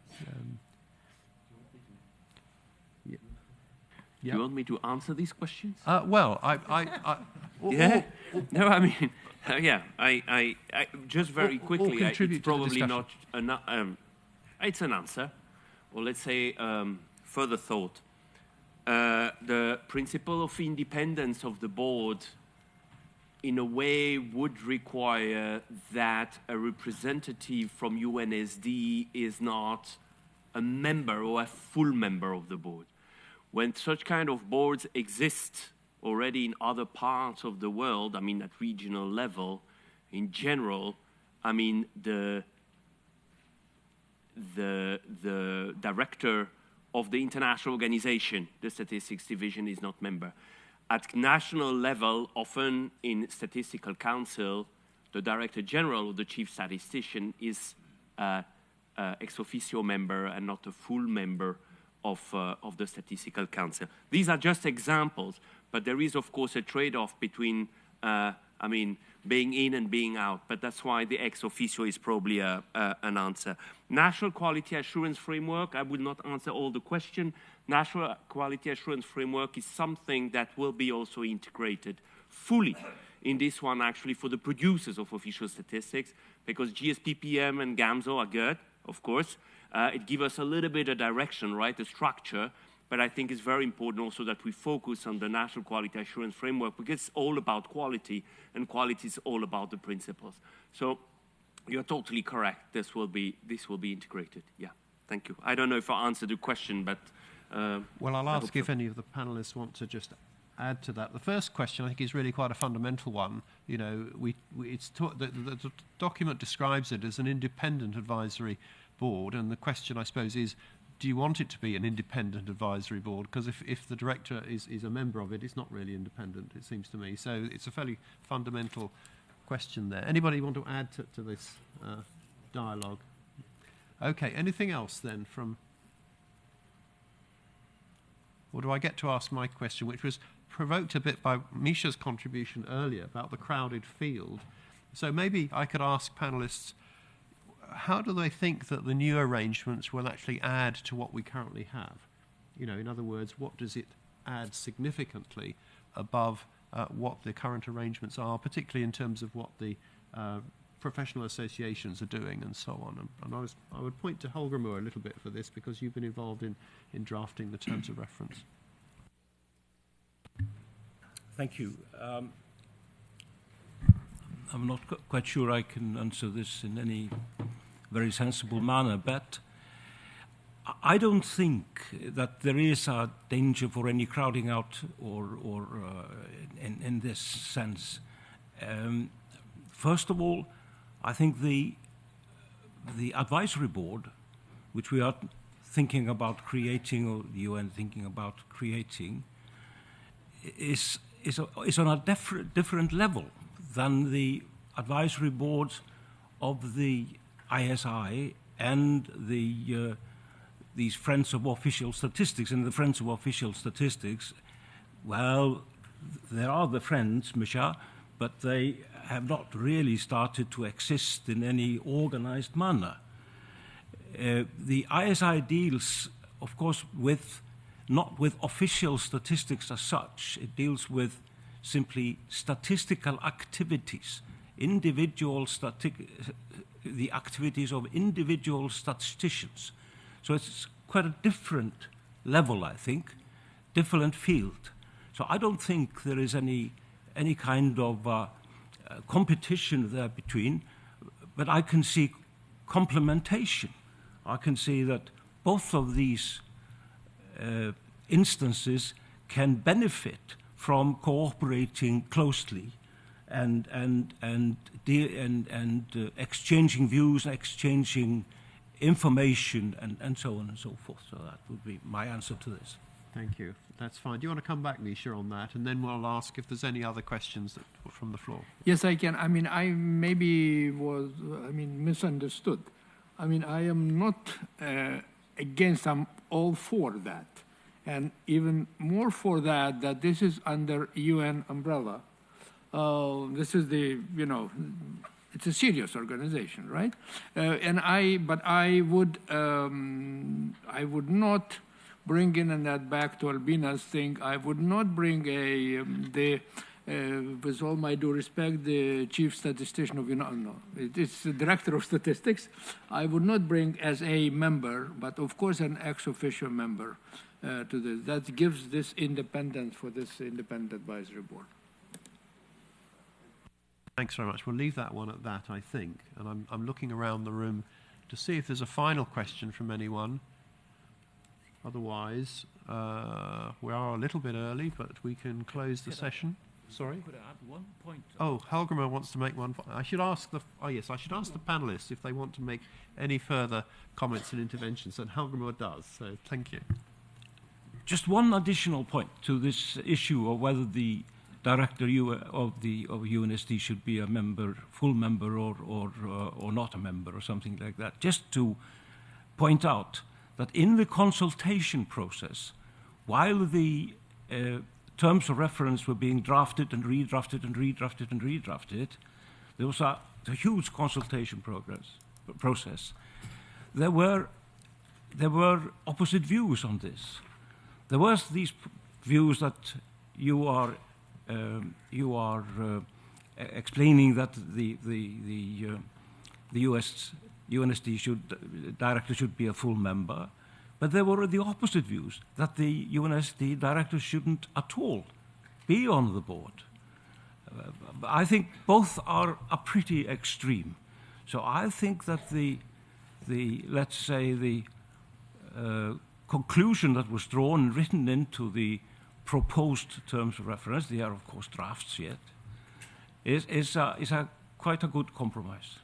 Do you want me to answer these questions? Well, yeah. No, I mean, yeah. I just very quickly. It's probably not. It's an answer, or let's say further thought. The principle of independence of the board, in a way, would require that a representative from UNSD is not a member or a full member of the board. When such kind of boards exist already in other parts of the world, I mean, at regional level, in general, I mean, the director of the international organization, the statistics division, is not member. At national level, often in statistical council, the director general or the chief statistician is ex officio member and not a full member of the statistical council. These are just examples, but there is, of course, a trade-off between, being in and being out, but that's why the ex officio is probably an answer. National Quality Assurance Framework, I will not answer all the question. National Quality Assurance Framework is something that will be also integrated fully in this one, actually, for the producers of official statistics, because GSPPM and GAMSO are good, of course. It gives us a little bit of direction, right, a structure, but I think it's very important also that we focus on the National Quality Assurance Framework because it's all about quality, and quality is all about the principles. So you're totally correct. This will be integrated. Yeah, thank you. I don't know if I answered the question, but... well, I'll ask if any of the panelists want to just add to that. The first question, I think, is really quite a fundamental one. You know, the document describes it as an independent advisory board, and the question, I suppose, is, do you want it to be an independent advisory board? Because if the director is a member of it, it's not really independent, it seems to me. So it's a fairly fundamental question there. Anybody want to add to this? dialogue. Okay, anything else then from... Or do I get to ask my question, which was provoked a bit by Misha's contribution earlier about the crowded field. So maybe I could ask panelists, how do they think that the new arrangements will actually add to what we currently have? You know, in other words, what does it add significantly above what the current arrangements are, particularly in terms of what the professional associations are doing and so on? And I would point to Holgermoor a little bit for this, because you've been involved in drafting the terms of reference. Thank you. I'm not quite sure I can answer this in any very sensible manner, but I don't think that there is a danger for any crowding out or in this sense. First of all, I think the advisory board, which we are thinking about creating, or the UN thinking about creating, is on a different level than the advisory boards of the ISI and these Friends of Official Statistics. And the Friends of Official Statistics, well, there are the Friends, Misha, but they have not really started to exist in any organized manner. The ISI deals, of course, not with official statistics as such. It deals with simply statistical activities, the activities of individual statisticians. So it's quite a different level, I think, different field. So I don't think there is any kind of competition there between, but I can see complementation. I can see that both of these instances can benefit from cooperating closely and exchanging views, exchanging information, and so on and so forth. So that would be my answer to this. Thank you. That's fine. Do you want to come back, Misha, on that? And then we'll ask if there's any other questions from the floor. Yes, I can. I mean, I maybe was, misunderstood. I mean, I am not against, I'm all for that. And even more for that this is under UN umbrella. This is it's a serious organization, right? But I would not bring in that back to Albina's thing. I would not bring with all my due respect, the chief statistician of it's the director of statistics. I would not bring as a member, but of course an ex-officio member to this. That gives this independence for this independent advisory board. Thanks very much. We'll leave that one at that, I think. And I'm looking around the room to see if there's a final question from anyone. Otherwise, we are a little bit early, but we can close the session. Sorry? Could I add one point? Oh, Helgemer wants to make one. I should ask the panelists if they want to make any further comments and interventions, and Helgemer does. So thank you. Just one additional point to this issue of whether the director of UNSD should be a member, full member, or not a member, or something like that. Just to point out that in the consultation process, while the terms of reference were being drafted and redrafted and redrafted and redrafted, there was a huge consultation process. There were opposite views on this. There was these views that you are explaining that the US UNSD director should be a full member, but there were the opposite views that the UNSD director shouldn't at all be on the board. I think both are pretty extreme. So I think that the conclusion that was drawn and written into the proposed terms of reference, they are of course drafts yet, is quite a good compromise.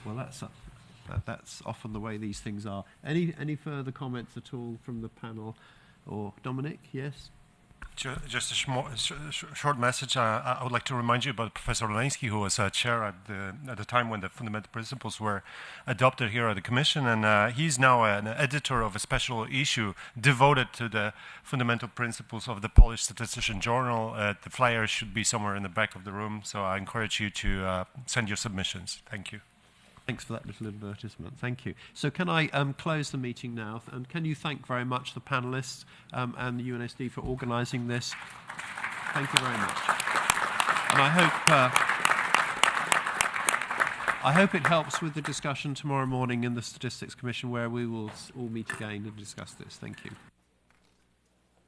Well, that's often the way these things are. Any further comments at all from the panel? Or Dominic, yes? Just a short message. I would like to remind you about Professor Oleński, who was chair at the time when the fundamental principles were adopted here at the Commission, and he's now an editor of a special issue devoted to the fundamental principles of the Polish Statistician Journal. The flyer should be somewhere in the back of the room, so I encourage you to send your submissions. Thank you. Thanks for that little advertisement. Thank you. So can I close the meeting now? And can you thank very much the panelists and the UNSD for organising this? Thank you very much. And I hope it helps with the discussion tomorrow morning in the Statistics Commission, where we will all meet again and discuss this. Thank you.